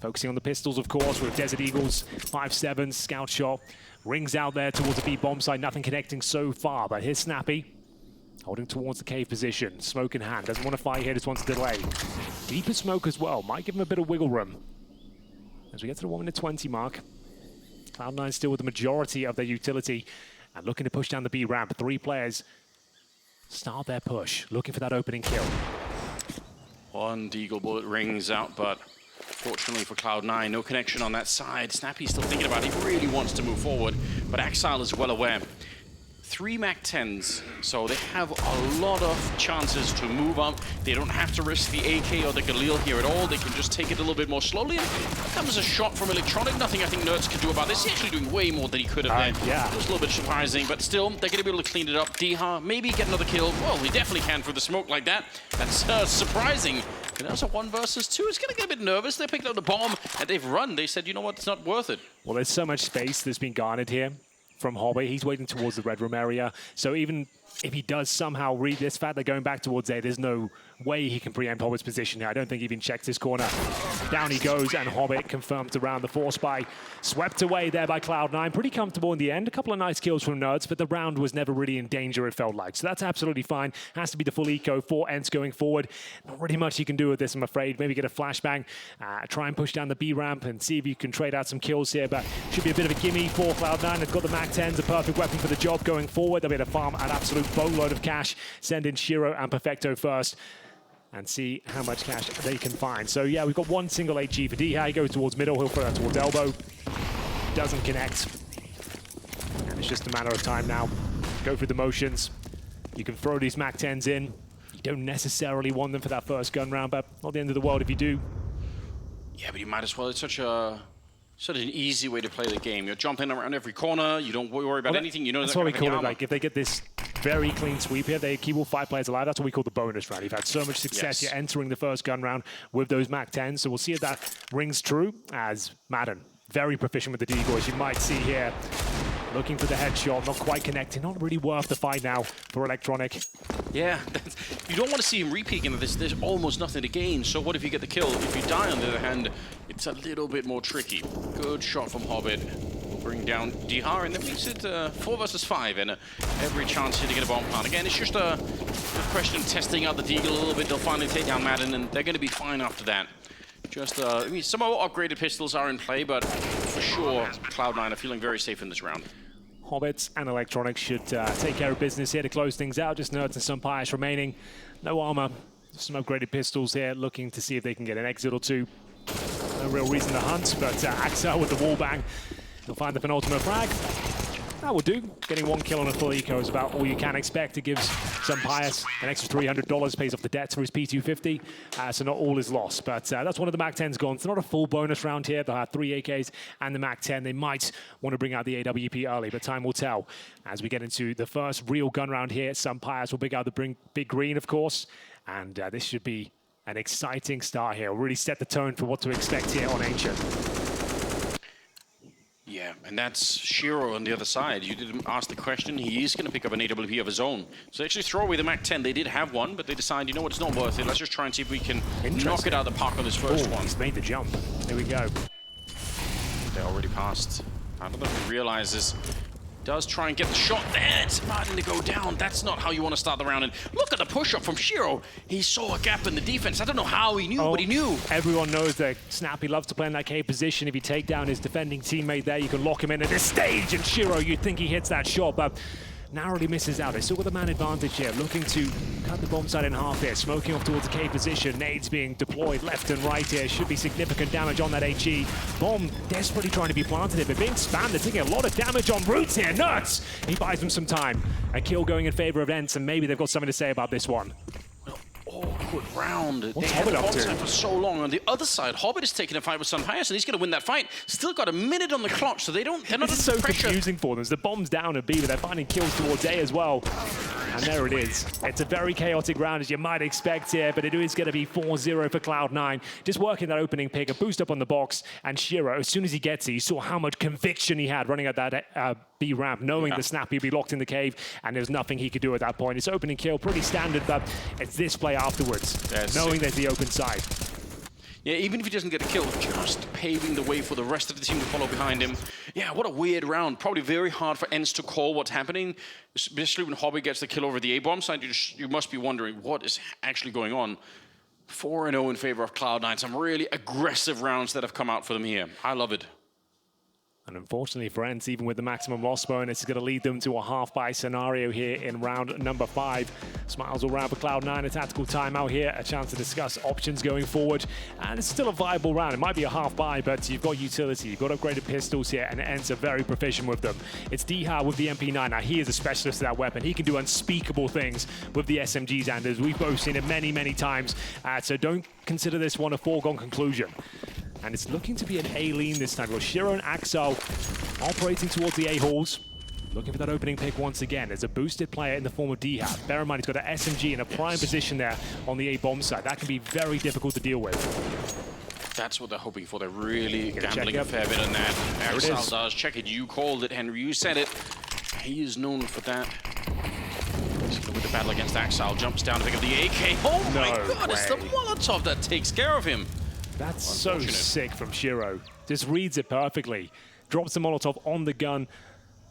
Focusing on the pistols, of course, with Desert Eagles, 5.7, scout shot. Rings out there towards the B bomb site. Nothing connecting so far, but here's Snappy. Holding towards the cave position. Smoke in hand. Doesn't want to fight here, just wants to delay. Deeper smoke as well. Might give him a bit of wiggle room. As we get to the 1 minute 20 mark. Cloud9 still with the majority of their utility. And looking to push down the B ramp. 3 players start their push. Looking for that opening kill. One Deagle bullet rings out, but fortunately for Cloud9, no connection on that side. Snappy's still thinking about it. He really wants to move forward, but Axile is well aware. 3 Mac-10s, so they have a lot of chances to move up. They don't have to risk the AK or the Galil here at all. They can just take it a little bit more slowly. And here comes a shot from Electronic. Nothing I think ENTS can do about this. He's actually doing way more than he could have there. Yeah. It was a little bit surprising, but still, they're going to be able to clean it up. DH, maybe get another kill. Well, he definitely can through the smoke like that. That's surprising. And that's a 1 versus 2. It's going to get a bit nervous. They picked up the bomb, and they've run. They said, you know what, it's not worth it. Well, there's so much space that's been garnered here from Hobby. He's waiting towards the Red Room area. So even if he does somehow read this fact, they're going back towards A, there's no way he can preempt Hobbit's position here. I don't think he even checks his corner. Down he goes, and Hobbit confirmed around the force by. Swept away there by Cloud9. Pretty comfortable in the end. A couple of nice kills from ENTS, but the round was never really in danger, it felt like. So that's absolutely fine. Has to be the full eco for ENTS going forward. Not really much you can do with this, I'm afraid. Maybe get a flashbang, try and push down the B ramp and see if you can trade out some kills here, but should be a bit of a gimme for Cloud9. They've got the Mac-10s, a perfect weapon for the job going forward. They'll be able to farm an absolute boatload of cash. Send in Shiro and Perfecto first and see how much cash they can find. So yeah, we've got 1 single HG for DH. He goes towards middle, he'll throw that towards elbow. Doesn't connect. And it's just a matter of time now. Go through the motions. You can throw these Mac-10s in. You don't necessarily want them for that first gun round, but not the end of the world if you do. Yeah, but you might as well. It's such an easy way to play the game. You're jumping around every corner. You don't worry about anything. You know that's what we call it. Like if they get this very clean sweep here, they keep all 5 players alive. That's what we call the bonus round. You've had so much success. You're entering the first gun round with those Mac-10s. So we'll see if that rings true as Madden, very proficient with the decoys. You might see here, looking for the headshot, not quite connecting. Not really worth the fight now for Electronic. Yeah, you don't want to see him re-peeking. There's almost nothing to gain. So what if you get the kill? If you die, on the other hand, it's a little bit more tricky. Good shot from Hobbit. Bring down DH, and that makes it 4 versus 5, and every chance here to get a bomb plant. Again, it's just a question of testing out the Deagle a little bit. They'll finally take down Madden, and they're going to be fine after that. Just, I mean, some of our upgraded pistols are in play, but for sure, Cloud9 are feeling very safe in this round. Hobbits and Electronics should take care of business here to close things out. Just ENTS and some Pius remaining. No armor, some upgraded pistols here, looking to see if they can get an exit or two. No real reason to hunt, but Axel with the wall bang. He'll find the penultimate frag. That will do. Getting 1 kill on a full eco is about all you can expect. It gives Some Pius, an extra $300 pays off the debts for his P250, so not all is lost. But that's one of the MAC-10s gone. It's not a full bonus round here. They'll have 3 AKs and the MAC-10. They might want to bring out the AWP early, but time will tell. As we get into the first real gun round here, Some Pius will pick out the big green, of course, and this should be an exciting start here. We'll really set the tone for what to expect here on Ancient. Yeah, and that's Shiro on the other side. You didn't ask the question. He is going to pick up an AWP of his own. So they actually throw away the MAC-10. They did have one, but they decide, you know what, it's not worth it. Let's just try and see if we can knock it out of the park on this first one. He's made the jump. There we go. They already passed. I don't know if he realizes. Does try and get the shot there. It's starting to go down. That's not how you want to start the round. And look at the push-up from Shiro. He saw a gap in the defense. I don't know how he knew, but he knew. Everyone knows that Snappy loves to play in that K position. If you take down his defending teammate there, you can lock him in at this stage. And Shiro, you'd think he hits that shot, but narrowly misses out. They still got the man advantage here, looking to cut the bomb side in half here, smoking off towards the K position. Nades being deployed left and right here. Should be significant damage on that HE. Bomb desperately trying to be planted here, but being spammed. They're taking a lot of damage on Roots here. Nuts! He buys them some time. A kill going in favor of ENCE, and maybe they've got something to say about this one. Awkward round. What's they had the Hobbit up bomb to? side for so long. On the other side, Hobbit is taking a fight with Sun Pius, and he's going to win that fight. Still got a minute on the clock, so they're not This is under so pressure. confusing for them. The bomb's down at B, but they're finding kills towards A as well. And there it is. It's a very chaotic round, as you might expect here, but it is going to be 4-0 for Cloud9. Just working that opening pick, a boost up on the box, and Shiro, as soon as he gets it, you saw how much conviction he had running at that B ramp, knowing the snap he'd be locked in the cave, and there's nothing he could do at that point. It's opening kill, pretty standard, but it's this play afterwards, knowing there's the open side. Yeah, even if he doesn't get a kill, just paving the way for the rest of the team to follow behind him. Yeah, what a weird round. Probably very hard for ENCE to call what's happening, especially when Hobby gets the kill over the A-bomb side. You must be wondering what is actually going on. 4-0 in favor of Cloud9. Some really aggressive rounds that have come out for them here. I love it. And unfortunately for ENCE, even with the maximum loss bonus, it's going to lead them to a half-buy scenario here in round number 5. Smiles all round for Cloud9, a tactical timeout here, a chance to discuss options going forward. And it's still a viable round. It might be a half-buy, but you've got utility, you've got upgraded pistols here, and ENCE are very proficient with them. It's Diha with the MP9. Now, he is a specialist of that weapon. He can do unspeakable things with the SMGs, and as we've both seen it many, many times. So don't consider this one a foregone conclusion. And it's looking to be an A-lean this time. We've got Shiro and Axel operating towards the A-halls. Looking for that opening pick once again. There's a boosted player in the form of Dihab. Bear in mind, he's got an SMG in a prime position there on the A-bomb side. That can be very difficult to deal with. That's what they're hoping for. They're really gambling a fair bit on that. Axel does. Check it. You called it, Henry. You said it. He is known for that. With the battle against Axel, jumps down to pick up the AK. Oh my God, it's the Molotov that takes care of him. That's so sick from Shiro. Just reads it perfectly. Drops the Molotov on the gun,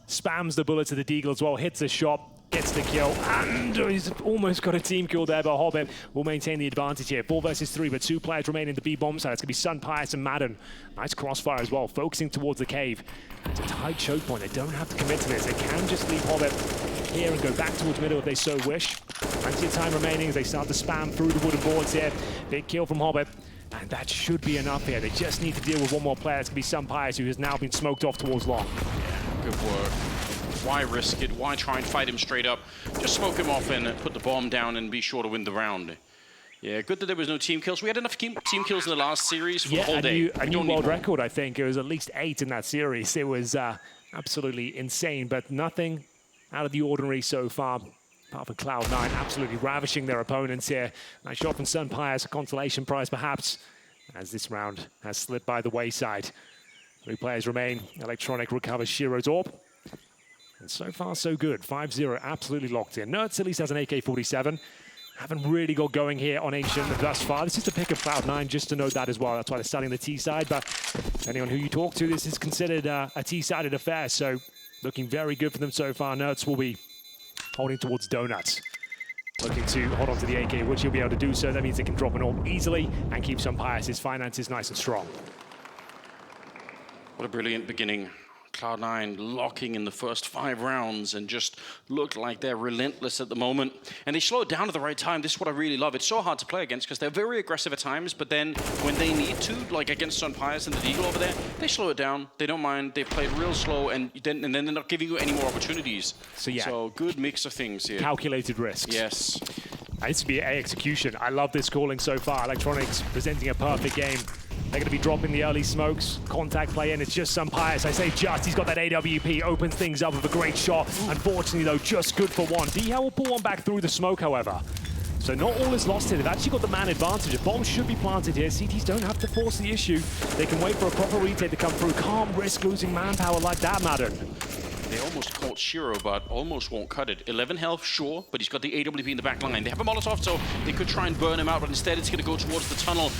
spams the bullet to the Deagle as well, hits a shot, gets the kill, and he's almost got a team kill there, but Hobbit will maintain the advantage here. 4 versus 3, but 2 players remain in the B bomb side. It's going to be Sun Pius and Madden. Nice crossfire as well, focusing towards the cave. It's a tight choke point. They don't have to commit to this. They can just leave Hobbit here and go back towards middle if they so wish. Plenty of time remaining as they start to spam through the wooden boards here. Big kill from Hobbit. And that should be enough here. They just need to deal with one more player. It's going to be Sun Pius, who has now been smoked off towards long. Good work. Why risk it? Why try and fight him straight up? Just smoke him off and put the bomb down and be sure to win the round. Yeah, good that there was no team kills. We had enough team kills in the last series for the whole day. A new world record, I think. It was at least 8 in that series. It was absolutely insane, but nothing out of the ordinary so far. Apart from Cloud9, absolutely ravishing their opponents here. Nice shot from Sun Pius, a consolation prize perhaps, as this round has slipped by the wayside. 3 players remain. Electronic recovers Shiro's AWP. And so far, so good. 5-0, absolutely locked in. ENTS at least has an AK-47. Haven't really got going here on Ancient thus far. This is the pick of Cloud9, just to note that as well. That's why they're starting the T side, but depending on who you talk to, this is considered a T-sided affair, so looking very good for them so far. ENTS will be holding towards Donuts. Looking to hold on to the AK, which he'll be able to do so. That means they can drop an AWP easily and keep Sun Pius' finances nice and strong. What a brilliant beginning. Cloud9 locking in the first 5 rounds and just look like they're relentless at the moment. And they slow it down at the right time. This is what I really love. It's so hard to play against because they're very aggressive at times, but then when they need to, like against Sunpires and the Deagle over there, they slow it down. They don't mind. They've played real slow, and then they're not giving you any more opportunities. So yeah. So good mix of things here. Calculated risks. Yes. It's to be execution. I love this calling so far. Electronics presenting a perfect game. They're going to be dropping the early smokes, contact play in. It's just Sunpires. I say just. He's got that AWP, opens things up with a great shot. Unfortunately, though, just good for one. DHL will pull one back through the smoke, however. So not all is lost here. They've actually got the man advantage. A bomb should be planted here. CTs don't have to force the issue. They can wait for a proper retake to come through. Can't risk losing manpower like that, Madden. They almost caught Shiro, but almost won't cut it. 11 health, sure, but he's got the AWP in the back line. They have a Molotov, so they could try and burn him out, but instead it's going to go towards the tunnel.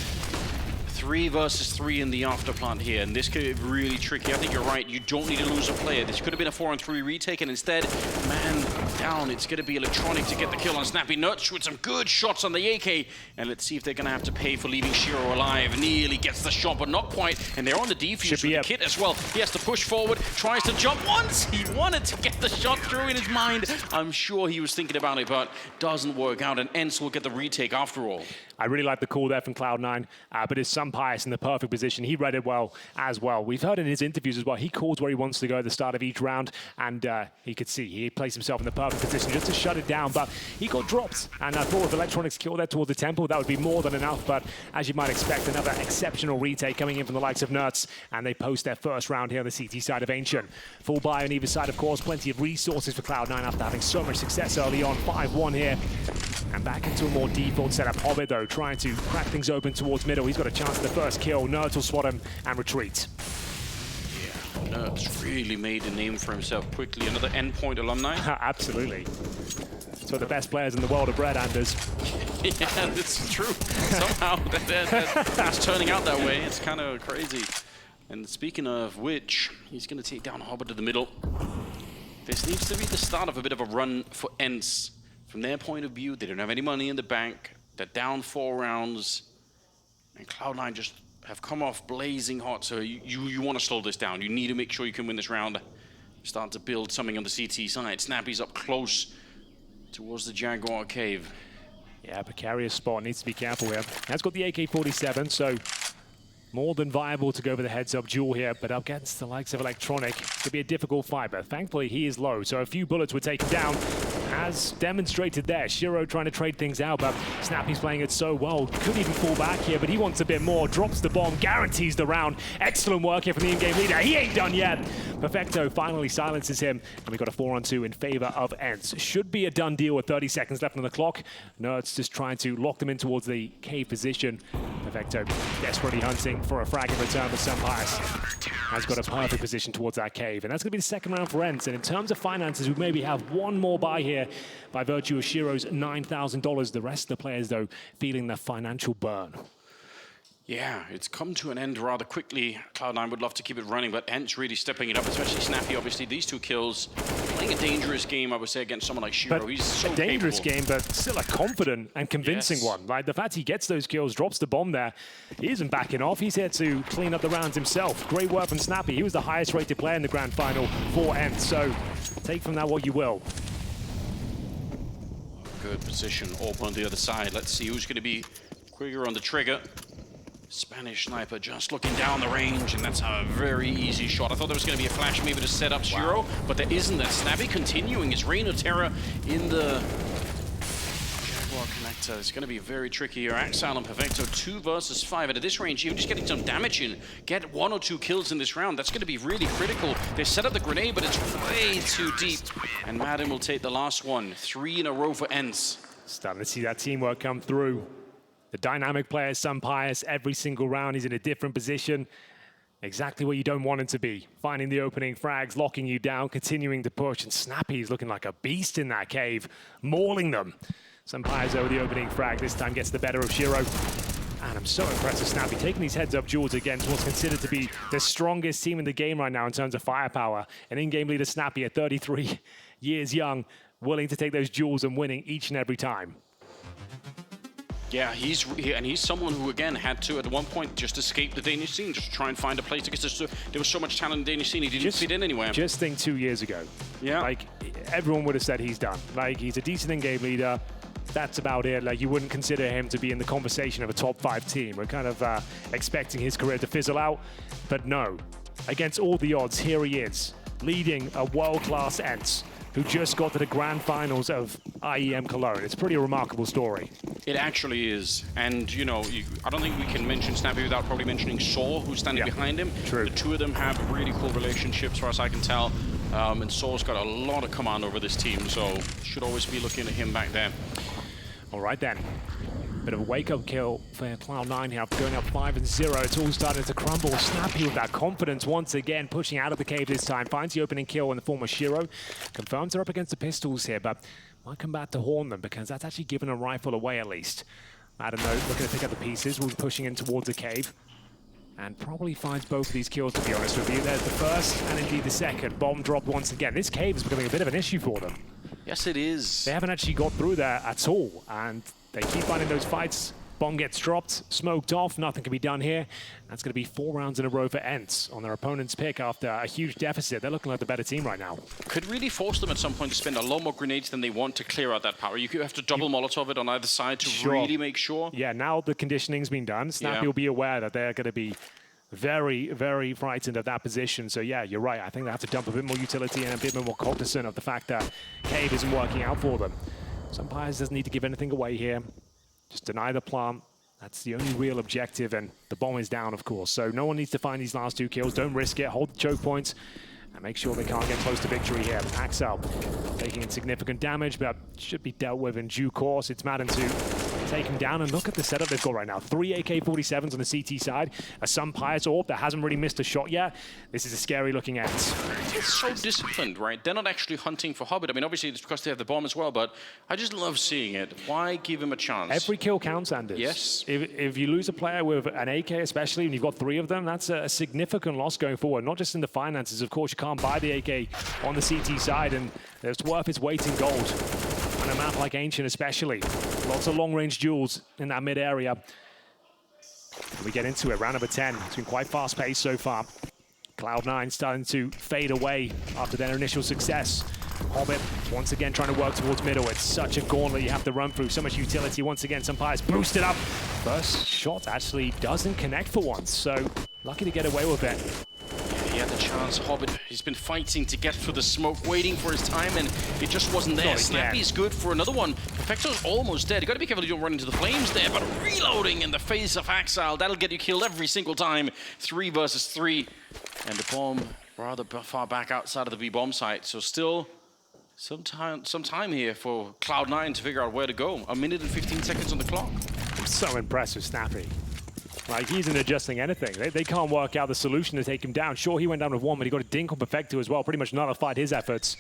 3 versus 3 in the afterplant here, and this could be really tricky. I think you're right. You don't need to lose a player. This could have been a 4-on-3 retake, and instead, man down. It's going to be Electronic to get the kill on Snappy Nuts with some good shots on the AK. And let's see if they're going to have to pay for leaving Shiro alive. Nearly gets the shot, but not quite. And they're on the defuse with the kit as well. He has to push forward, tries to jump once. He wanted to get the shot through in his mind. I'm sure he was thinking about it, but doesn't work out. And ENCE will get the retake after all. I really like the call there from Cloud9, but it's Sunpires in the perfect position. He read it well as well. We've heard in his interviews as well, he calls where he wants to go at the start of each round, and he could see he placed himself in the perfect position just to shut it down, but he got dropped. And I thought if Electronics killed there towards the temple, that would be more than enough, but as you might expect, another exceptional retake coming in from the likes of Nerds, and they post their first round here on the CT side of Ancient. Full buy on either side, of course, plenty of resources for Cloud9 after having so much success early on. 5-1 here. And back into a more default setup. Hobbit, though, trying to crack things open towards middle. He's got a chance at the first kill. Nerds will swat him and retreat. Yeah, Nerds really made a name for himself quickly. Another endpoint alumni. Absolutely. So the best players in the world are bred, Anders. Yeah, it's true. Somehow it's turning out that way. It's kind of crazy. And speaking of which, he's going to take down Hobbit to the middle. This needs to be the start of a bit of a run for ENCE. From their point of view, they don't have any money in the bank. They're down 4 rounds. And Cloud9 just have come off blazing hot. So you want to slow this down. You need to make sure you can win this round. Start to build something on the CT side. Snappy's up close towards the Jaguar cave. Yeah, precarious spot. Needs to be careful here. Has got the AK-47, so more than viable to go for the heads-up duel here, but up against the likes of Electronic, could be a difficult fight, but thankfully he is low, so a few bullets were taken down, as demonstrated there. Shiro trying to trade things out, but Snappy's playing it so well. Could even fall back here, but he wants a bit more. Drops the bomb, guarantees the round. Excellent work here from the in-game leader. He ain't done yet. Perfecto finally silences him, and we got a 4-on-2 in favor of ENCE. Should be a done deal with 30 seconds left on the clock. Nerds just trying to lock them in towards the cave position. Perfecto desperately hunting for a frag in return, but Sunpires has got a perfect position towards that cave. And that's going to be the second round for ENCE. And in terms of finances, we maybe have one more buy here by virtue of Shiro's $9,000. The rest of the players, though, feeling the financial burn. Yeah, it's come to an end rather quickly. Cloud9 would love to keep it running, but ENCE really stepping it up, especially Snappy, obviously. These 2 kills, playing a dangerous game, I would say, against someone like Shiro. But he's so a dangerous capable. game, but still a confident and convincing one. Like, the fact he gets those kills, drops the bomb there, he isn't backing off. He's here to clean up the rounds himself. Great work from Snappy. He was the highest rated player in the grand final for ENCE, so take from that what you will. Good position open on the other side. Let's see who's going to be quicker on the trigger. Spanish sniper just looking down the range, and that's a very easy shot. I thought there was going to be a flash maybe to set up Shiro, but there isn't. That Snappy continuing his reign of terror in the Jaguar connector. It's going to be very tricky here. Axile and Perfecto 2 versus 5, and at this range, even just getting some damage in, get 1 or 2 kills in this round, that's going to be really critical. They set up the grenade, but it's way too deep, and Madden will take the last one. 3 in a row for ENCE. Starting to see that teamwork come through. The dynamic player, Sunpires, every single round he's in a different position. Exactly where you don't want him to be. Finding the opening frags, locking you down, continuing to push, and Snappy's looking like a beast in that cave, mauling them. Sunpires over the opening frag, this time gets the better of Shiro. And I'm so impressed with Snappy, taking these heads-up duels against what's considered to be the strongest team in the game right now in terms of firepower. An in-game leader, Snappy, at 33 years young, willing to take those duels and winning each and every time. Yeah, he's someone who again had to at one point just escape the Danish scene, just try and find a place because there was so much talent in the Danish scene, he didn't fit in anywhere. Just think 2 years ago. Yeah. Like, everyone would have said he's done. Like, he's a decent in-game leader. That's about it. Like, you wouldn't consider him to be in the conversation of a top 5 team. We're kind of expecting his career to fizzle out. But no, against all the odds, here he is, leading a world-class ENCE, who just got to the grand finals of IEM Cologne. It's a pretty remarkable story. It actually is. And, you know, I don't think we can mention Snappy without probably mentioning Saw, who's standing behind him. True. The two of them have really cool relationships, as far as I can tell. And Saw's got a lot of command over this team, so should always be looking at him back there. All right, then. Bit of a wake-up kill for Cloud9 here, going up 5-0. It's all starting to crumble. Snappy with that confidence once again, pushing out of the cave this time. Finds the opening kill in the form of Shiro. Confirms they're up against the pistols here, but might come back to horn them because that's actually given a rifle away at least. Madden, though, looking to pick up the pieces. We'll be pushing in towards the cave. And probably finds both of these kills, to be honest with you. There's the first and indeed the second. Bomb dropped once again. This cave is becoming a bit of an issue for them. Yes, it is. They haven't actually got through there at all, and they keep finding those fights. Bomb gets dropped, smoked off, nothing can be done here. That's going to be 4 rounds in a row for ENCE on their opponent's pick after a huge deficit. They're looking like the better team right now. Could really force them at some point to spend a lot more grenades than they want to clear out that power. You could have to double Molotov it on either side to really make sure. Yeah, now the conditioning's been done. Snappy will be aware that they're going to be very, very frightened of that position. So yeah, you're right. I think they have to dump a bit more utility and a bit more cognizant of the fact that cave isn't working out for them. Sumpires doesn't need to give anything away here. Just deny the plant. That's the only real objective, and the bomb is down, of course. So no one needs to find these last 2 kills. Don't risk it. Hold the choke points and make sure they can't get close to victory here. Axel taking in significant damage, but should be dealt with in due course. It's Madden to take him down, and look at the setup they've got right now. 3 AK-47s on the CT side, a Sumpires AWP that hasn't really missed a shot yet. This is a scary looking ENCE. It's so disciplined, right? They're not actually hunting for Hobbit. I mean, obviously it's because they have the bomb as well, but I just love seeing it. Why give him a chance? Every kill counts, Anders. Yes. If you lose a player with an AK, especially when you've got 3 of them, that's a significant loss going forward. Not just in the finances, of course, you can't buy the AK on the CT side, and it's worth its weight in gold. On a map like Ancient especially. Lots of long-range duels in that mid-area. We get into it, round number 10. It's been quite fast-paced so far. Cloud9 starting to fade away after their initial success. Hobbit once again trying to work towards middle. It's such a gauntlet you have to run through. So much utility once again. Sumpires boosted up. First shot actually doesn't connect for once. So lucky to get away with it. He had the chance. Hobbit, he's been fighting to get through the smoke, waiting for his time, and it just wasn't there. Snappy's good for another one. Perfecto's almost dead. You got to be careful you don't run into the flames there, but reloading in the face of Axel, that'll get you killed every single time. 3 versus 3, and the bomb rather far back outside of the B-bomb site. So still some time here for Cloud9 to figure out where to go. 1 minute and 15 seconds on the clock. I'm so impressed with Snappy. Like, he isn't adjusting anything. They can't work out the solution to take him down. Sure, he went down with 1, but he got a dink on Perfecto as well. Pretty much nullified his efforts.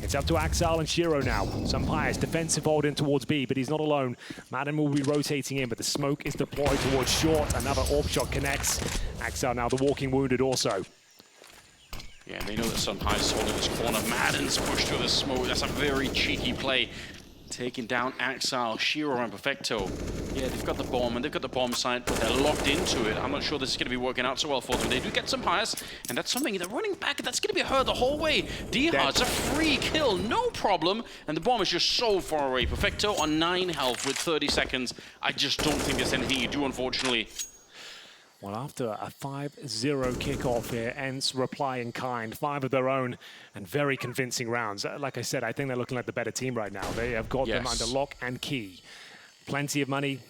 It's up to Axel and Shiro now. Sumpires defensive hold in towards B, but he's not alone. Madden will be rotating in, but the smoke is deployed towards short. Another AWP shot connects. Axel now the walking wounded also. Yeah, they know that Sumpires is holding this corner. Madden's pushed through the smoke. That's a very cheeky play. Taking down Axel, Shiro, and Perfecto. Yeah, they've got the bomb, and they've got the bomb site, but they're locked into it. I'm not sure this is going to be working out so well for them. They do get Sumpires, and that's something. They're running back. That's going to be heard the whole way. Dihard's a free kill, no problem. And the bomb is just so far away. Perfecto on 9 health with 30 seconds. I just don't think there's anything you do, unfortunately. Well, after a 5-0 kickoff here, ENCE reply in kind, 5 of their own, and very convincing rounds. Like I said, I think they're looking like the better team right now. They have got them under lock and key. Plenty of money,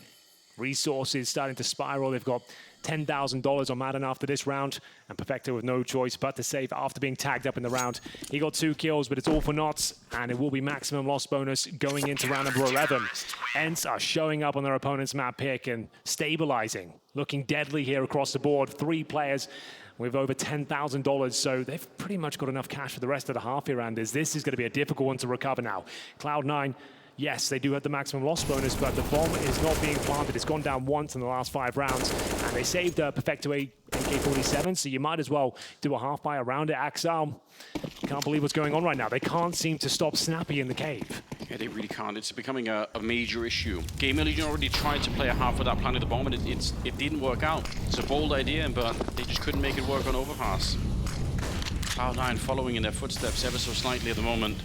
resources starting to spiral. They've got $10,000 on Madden after this round, and Perfecto with no choice but to save after being tagged up in the round. He got 2 kills, but it's all for naught, and it will be maximum loss bonus going into round number 11. ENCE are showing up on their opponent's map pick and stabilizing, looking deadly here across the board. 3 players with over $10,000, so they've pretty much got enough cash for the rest of the half here, Anders. This is going to be a difficult one to recover now. Cloud9, yes, they do have the maximum loss bonus, but the bomb is not being planted. It's gone down once in the last 5 rounds, and they saved Perfecto AK-47, so you might as well do a half buy around it. Axel, can't believe what's going on right now. They can't seem to stop Snappy in the cave. Yeah, they really can't. It's becoming a major issue. Gamer Legion already tried to play a half without planting the bomb, and it didn't work out. It's a bold idea, but they just couldn't make it work on overpass. Cloud9 following in their footsteps ever so slightly at the moment.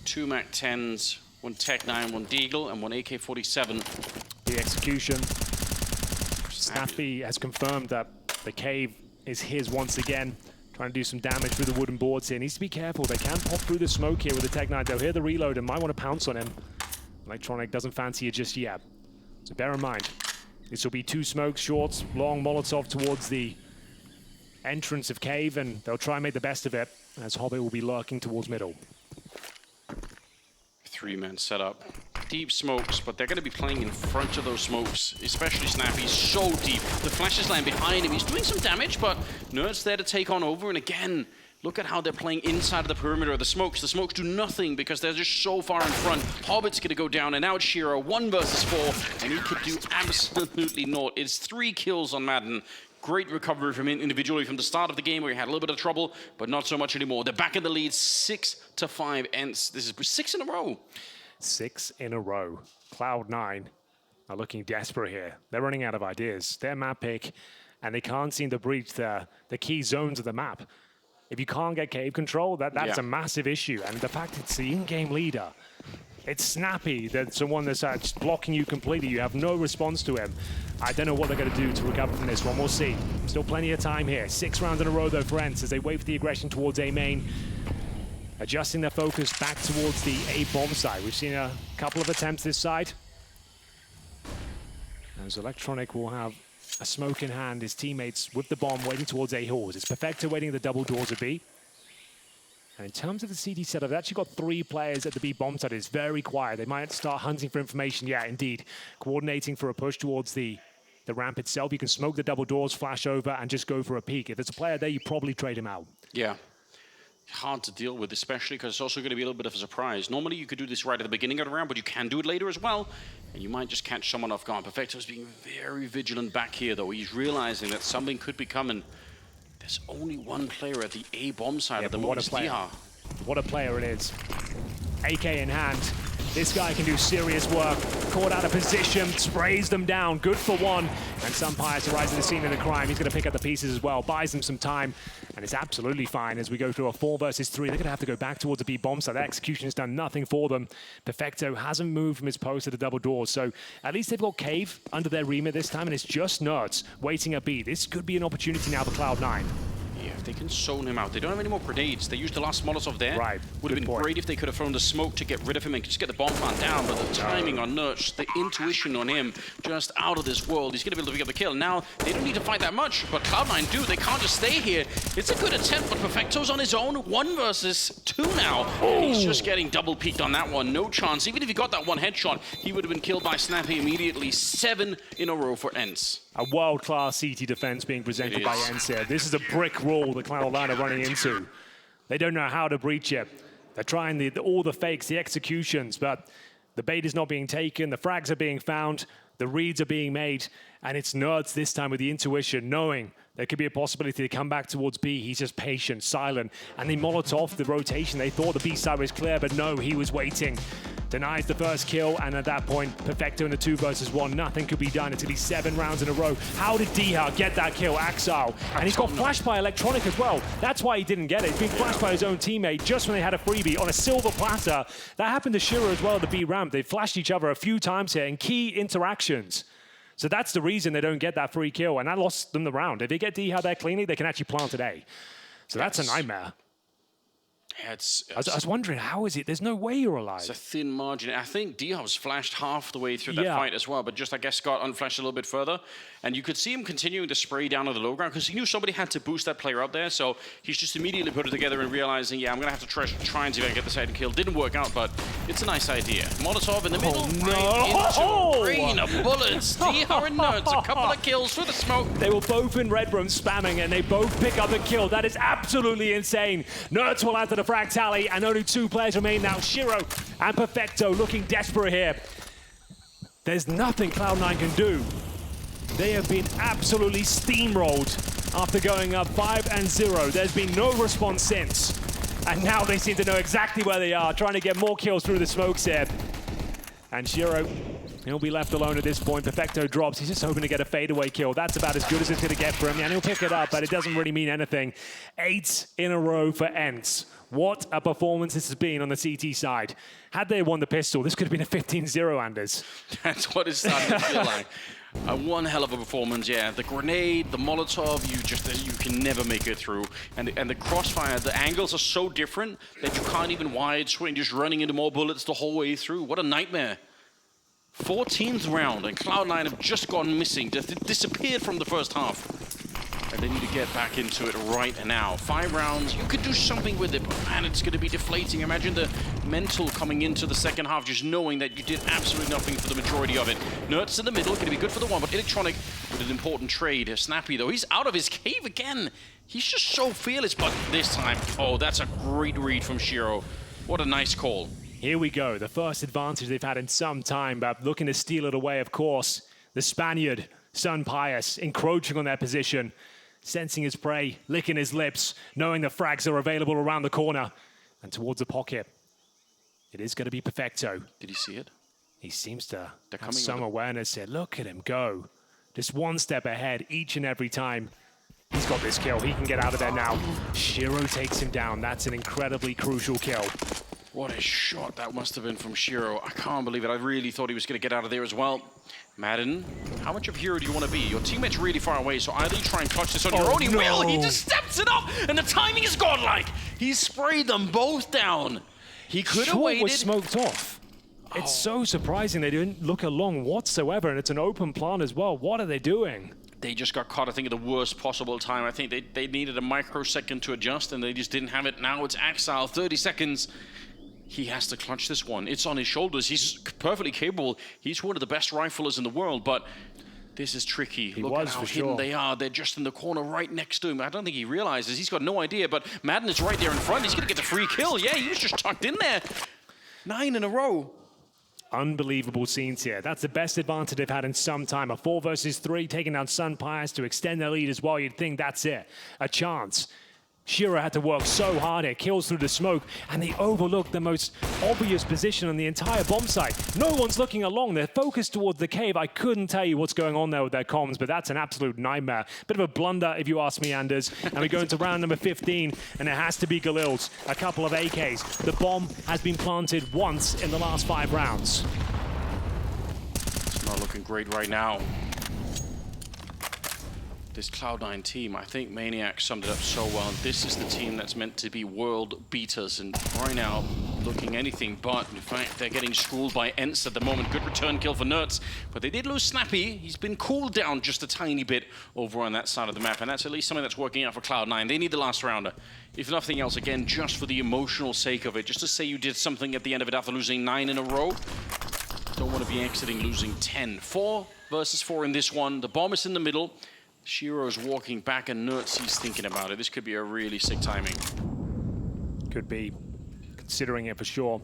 2 MAC-10s, 1 Tech-9, 1 Deagle, and 1 AK-47. The execution. Snappy has confirmed that the cave is his once again. Trying to do some damage through the wooden boards here. Needs to be careful. They can pop through the smoke here with the Tech-9. They'll hear the reload and might want to pounce on him. Electronic doesn't fancy it just yet. So bear in mind, this will be 2 smokes, shorts, long Molotov towards the entrance of cave, and they'll try and make the best of it as Hobbit will be lurking towards middle. 3-man setup. Deep smokes, but they're going to be playing in front of those smokes, especially Snappy. So deep. The flashes land behind him. He's doing some damage, but Nerd's there to take on over. And again, look at how they're playing inside of the perimeter of the smokes. The smokes do nothing because they're just so far in front. Hobbit's going to go down, and now it's Shiro, 1 versus 4, and he could do absolutely naught. It's 3 kills on Madden. Great recovery from him individually from the start of the game where he had a little bit of trouble, but not so much anymore. They're back in the lead, 6-5 ENTS. This is 6 in a row. 6 in a row. Cloud9 are looking desperate here. They're running out of ideas. Their map pick, and they can't seem to breach the key zones of the map. If you can't get cave control, that's a massive issue. And the fact it's the in-game leader, it's Snappy, that's the one that's just blocking you completely. You have no response to him. I don't know what they're going to do to recover from this one. We'll see. Still plenty of time here. 6 rounds in a row, though, for ENCE as they wait for the aggression towards A main. Adjusting their focus back towards the A bomb side. We've seen a couple of attempts this side. As Electronic will have a smoke in hand, his teammates with the bomb waiting towards A halls. It's Perfecto waiting at the double doors of B. And in terms of the CD setup, they've actually got 3 players at the B bomb side. It's very quiet. They might start hunting for information. Yeah, indeed. Coordinating for a push towards the ramp itself. You can smoke the double doors, flash over, and just go for a peek. If there's a player there, you probably trade him out. Yeah. Hard to deal with, especially because it's also going to be a little bit of a surprise. Normally, you could do this right at the beginning of the round, but you can do it later as well, and you might just catch someone off guard. Perfecto's being very vigilant back here, though. He's realizing that something could be coming. There's only 1 player at the A bomb side at the moment. What a player it is. AK in hand. This guy can do serious work. Caught out of position, sprays them down. Good for 1. And Sunpire's to rise to the scene of the crime. He's going to pick up the pieces as well. Buys them some time. And it's absolutely fine as we go through a 4 versus 3. They're going to have to go back towards the B bomb side. That execution has done nothing for them. Perfecto hasn't moved from his post at the double doors. So at least they've got Cave under their remit this time. And it's just Nerds waiting at B. This could be an opportunity now for Cloud9. Yeah, if they can zone him out. They don't have any more grenades. They used the last Molotov there. Right. Would have been great if they could have thrown the smoke to get rid of him and just get the bomb plant down. But the timing on Nurch, the intuition on him, just out of this world. He's going to be able to pick up the kill. Now, they don't need to fight that much, but Cloud9 do. They can't just stay here. It's a good attempt, but Perfecto's on his own. 1 versus 2 now. And he's just getting double peaked on that one. No chance. Even if he got that 1 headshot, he would have been killed by Snappy immediately. 7 in a row for ENCE. A world-class CT defense being presented by ENCE here. This is a brick wall that Cloud9 are running into. They don't know how to breach it. They're trying all the fakes, the executions, but the bait is not being taken, the frags are being found, the reads are being made, and it's Nerds this time with the intuition, knowing there could be a possibility to come back towards B. He's just patient, silent, and they Molotov the rotation. They thought the B side was clear, but no, he was waiting. Denies the first kill, and at that point, Perfecto in a 2 versus 1. Nothing could be done. It's going to be 7 rounds in a row. How did Diha get that kill? Axile. And he's got flashed by Electronic as well. That's why he didn't get it. He's been flashed by his own teammate just when they had a freebie on a silver platter. That happened to Shiro as well at the B ramp. They flashed each other a few times here in key interactions. So that's the reason they don't get that free kill, and that lost them the round. If they get Diha there cleanly, they can actually plant it A. So that's a nightmare. Yeah, I was wondering, how is it? There's no way you're alive. It's a thin margin. I think Diha was flashed half the way through that fight as well, but just, I guess, got unflashed a little bit further. And you could see him continuing to spray down on the low ground because he knew somebody had to boost that player up there, so he's just immediately put it together and realizing, yeah, I'm going to have to try and see if I can get the second kill. Didn't work out, but it's a nice idea. Molotov in the middle, right into a rain of bullets. Diha and Nerds, a couple of kills through the smoke. They were both in red room spamming, and they both pick up the kill. That is absolutely insane. Nerds will add to the frag tally, and only 2 players remain now. Shiro and Perfecto looking desperate here. There's nothing Cloud9 can do. They have been absolutely steamrolled after going up 5-0. There's been no response since. And now they seem to know exactly where they are, trying to get more kills through the smokes here. And Shiro, he'll be left alone at this point. Perfecto drops. He's just hoping to get a fadeaway kill. That's about as good as it's going to get for him. And he'll pick it up, but it doesn't really mean anything. 8 in a row for ENCE. What a performance this has been on the CT side. Had they won the pistol, this could have been a 15-0, Anders. That's what it's starting to feel like. One hell of a performance, yeah. The grenade, the Molotov, you can never make it through. And the crossfire, the angles are so different that you can't even wide swing, just running into more bullets the whole way through. What a nightmare. 14th round, and Cloud9 have just gone missing, just disappeared from the first half. And they need to get back into it right now. 5 rounds, you could do something with it, but man, it's going to be deflating. Imagine the mental coming into the second half, just knowing that you did absolutely nothing for the majority of it. Nerds in the middle, going to be good for the one, but Electronic with an important trade. Snappy, though, he's out of his cave again. He's just so fearless, but this time, oh, that's a great read from Shiro. What a nice call. Here we go, the first advantage they've had in some time, but looking to steal it away, of course. The Spaniard, Sun Pius, encroaching on their position. Sensing his prey, licking his lips, knowing the frags are available around the corner and towards the pocket. It is going to be Perfecto. Did he see it? He seems to have some awareness here. Look at him go. Just one step ahead each and every time. He's got this kill. He can get out of there now. Shiro takes him down. That's an incredibly crucial kill. What a shot that must have been from Shiro. I can't believe it. I really thought he was going to get out of there as well. Madden, how much of a hero do you want to be? Your teammate's really far away, so either you try and clutch this on your own, he will! He just steps it up, and the timing is godlike! He sprayed them both down. He could have waited. Was smoked off. It's so surprising they didn't look along whatsoever, and it's an open plant as well. What are they doing? They just got caught, I think, at the worst possible time. I think they needed a microsecond to adjust, and they just didn't have it. Now it's Axile, 30 seconds. He has to clutch this one. It's on his shoulders. He's perfectly capable. He's one of the best riflers in the world, but this is tricky. Look at how hidden they are. They're just in the corner right next to him. I don't think he realizes. He's got no idea, but Madden is right there in front. He's going to get the free kill. Yeah, he was just tucked in there. 9 in a row. Unbelievable scenes here. That's the best advantage they've had in some time. A 4 versus 3, taking down Sun Pius to extend their lead as well. You'd think that's it. A chance. Shiro had to work so hard here, kills through the smoke, and they overlook the most obvious position on the entire bomb site. No one's looking along. They're focused towards the cave. I couldn't tell you what's going on there with their comms, but that's an absolute nightmare. Bit of a blunder, if you ask me, Anders. And we go into round number 15, and it has to be Galil's. A couple of AKs. The bomb has been planted once in the last 5 rounds. It's not looking great right now. This Cloud9 team, I think Maniac summed it up so well. This is the team that's meant to be world beaters, and right now, looking anything but. In fact, they're getting schooled by ENCE at the moment. Good return kill for Nerds, but they did lose Snappy. He's been cooled down just a tiny bit over on that side of the map, and that's at least something that's working out for Cloud9. They need the last rounder. If nothing else, again, just for the emotional sake of it, just to say you did something at the end of it after losing 9 in a row. Don't want to be exiting losing 10. 4 versus 4 in this one. The bomb is in the middle. Shiro's walking back, and Nerds, he's thinking about it. This could be a really sick timing. Could be, considering it for sure.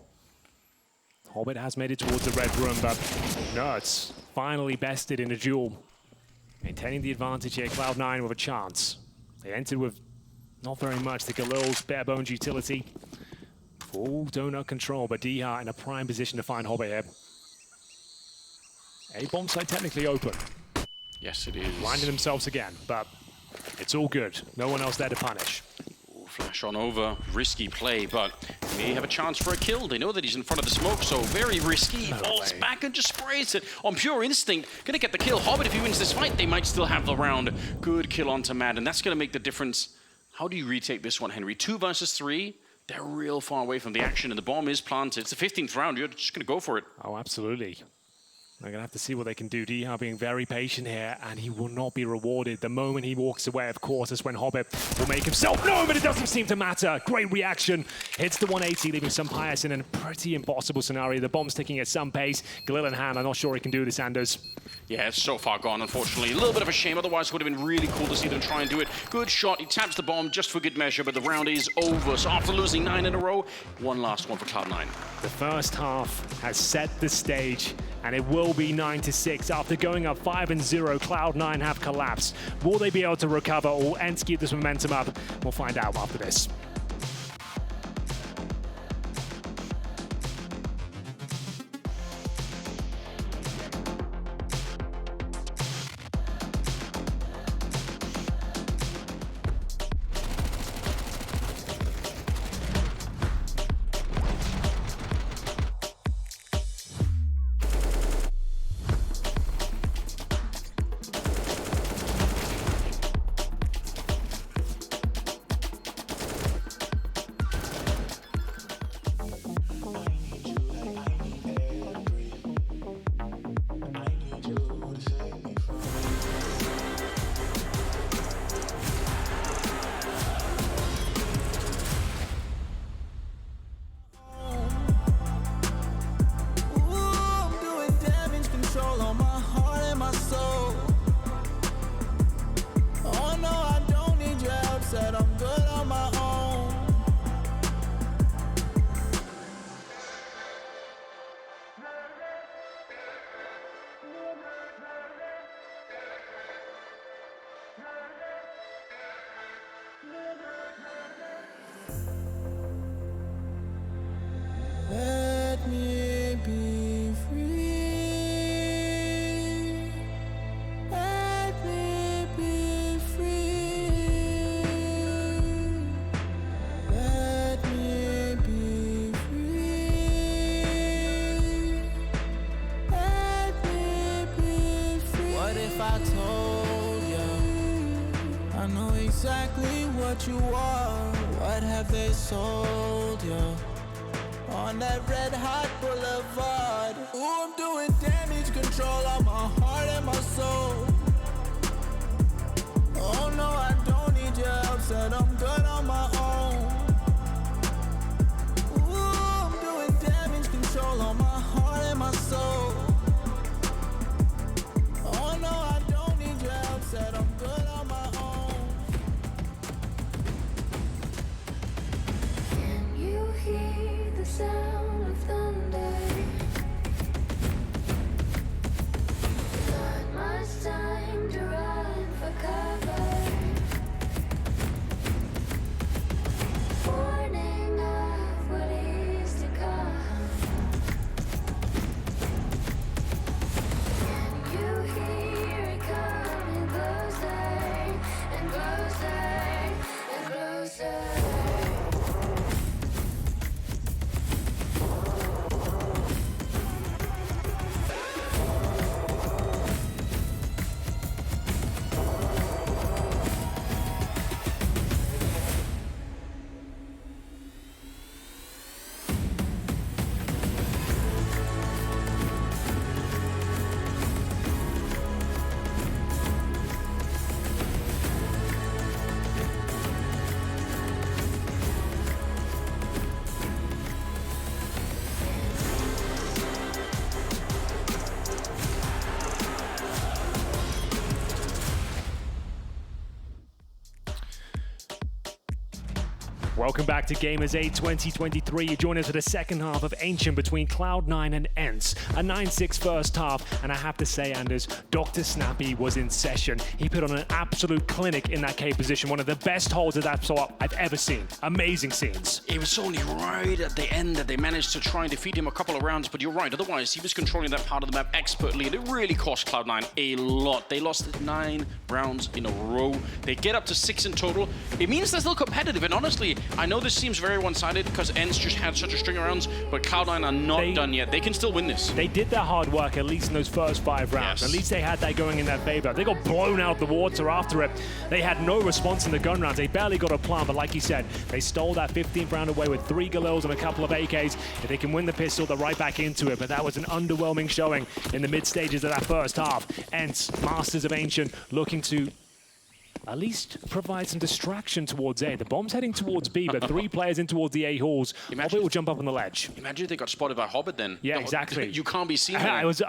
Hobbit has made it towards the red room, but Nerds finally bested in a duel. Maintaining the advantage here, Cloud9 with a chance. They entered with not very much. The Galil's bare bones utility. Full donut control, but Diha in a prime position to find Hobbit here. A bomb site technically open. Yes, it is. Blinding themselves again, but it's all good. No one else there to punish. Ooh, flash on over. Risky play, but may have a chance for a kill. They know that he's in front of the smoke, so very risky. He falls back and just sprays it on pure instinct. Gonna get the kill. Hobbit, if he wins this fight, they might still have the round. Good kill onto Madden. That's gonna make the difference. How do you retake this one, Henry? 2 versus 3. They're real far away from the action, and the bomb is planted. It's the 15th round. You're just gonna go for it. Oh, absolutely. They're going to have to see what they can do. Diha being very patient here, and he will not be rewarded. The moment he walks away, of course, is when Hobbit will make himself known, but it doesn't seem to matter. Great reaction. Hits the 180, leaving Sun Pius in a pretty impossible scenario. The bomb's ticking at some pace. Galil in hand. I'm not sure he can do this, Anders. Yeah, it's so far gone, unfortunately. A little bit of a shame. Otherwise, it would have been really cool to see them try and do it. Good shot. He taps the bomb just for good measure, but the round is over. So after losing 9 in a row, one last one for Cloud9. The first half has set the stage, and it will be 9-6. After going up 5-0, Cloud9 have collapsed. Will they be able to recover, or ENCE keep this momentum up? We'll find out after this. exactly what you are. What have they sold you? On that red hot boulevard. Ooh, I'm doing damage control on my heart and my soul. Oh no, I don't need your help, said I'm good on my own. Ooh, I'm doing damage control on my heart and my soul. Oh no, I don't need your help, said I'm good on my own. Can you hear the sound of thunder? Not much time to run for cover. Warning of what is to come. Can you hear it coming closer and closer and closer? Welcome back to Gamers8 2023. You join us for the second half of Ancient between Cloud9 and ENCE. A 9-6 first half, and I have to say, Anders, Dr. Snappy was in session. He put on an absolute clinic in that K position, one of the best holds of that spot I've ever seen. Amazing scenes. It was only right at the end that they managed to try and defeat him a couple of rounds, but you're right, otherwise he was controlling that part of the map expertly, and it really cost Cloud9 a lot. They lost 9 rounds in a row. They get up to 6 in total. It means they're still competitive, and honestly, I know this seems very one-sided because ENCE just had such a string of rounds, but Cloud9 are not done yet. They can still win this. They did their hard work, at least in those first 5 rounds. Yes. At least they had that going in their favor. They got blown out the water after it. They had no response in the gun rounds. They barely got a plan, but like you said, they stole that 15th round away with 3 Galils and a couple of AKs. If they can win the pistol, they're right back into it, but that was an underwhelming showing in the mid-stages of that first half. ENCE, Masters of Ancient, looking to at least provide some distraction towards A. The bomb's heading towards B, but 3 players in towards the A halls. Hobbit will jump up on the ledge. Imagine if they got spotted by Hobbit then. Yeah, exactly. You can't be seen. I was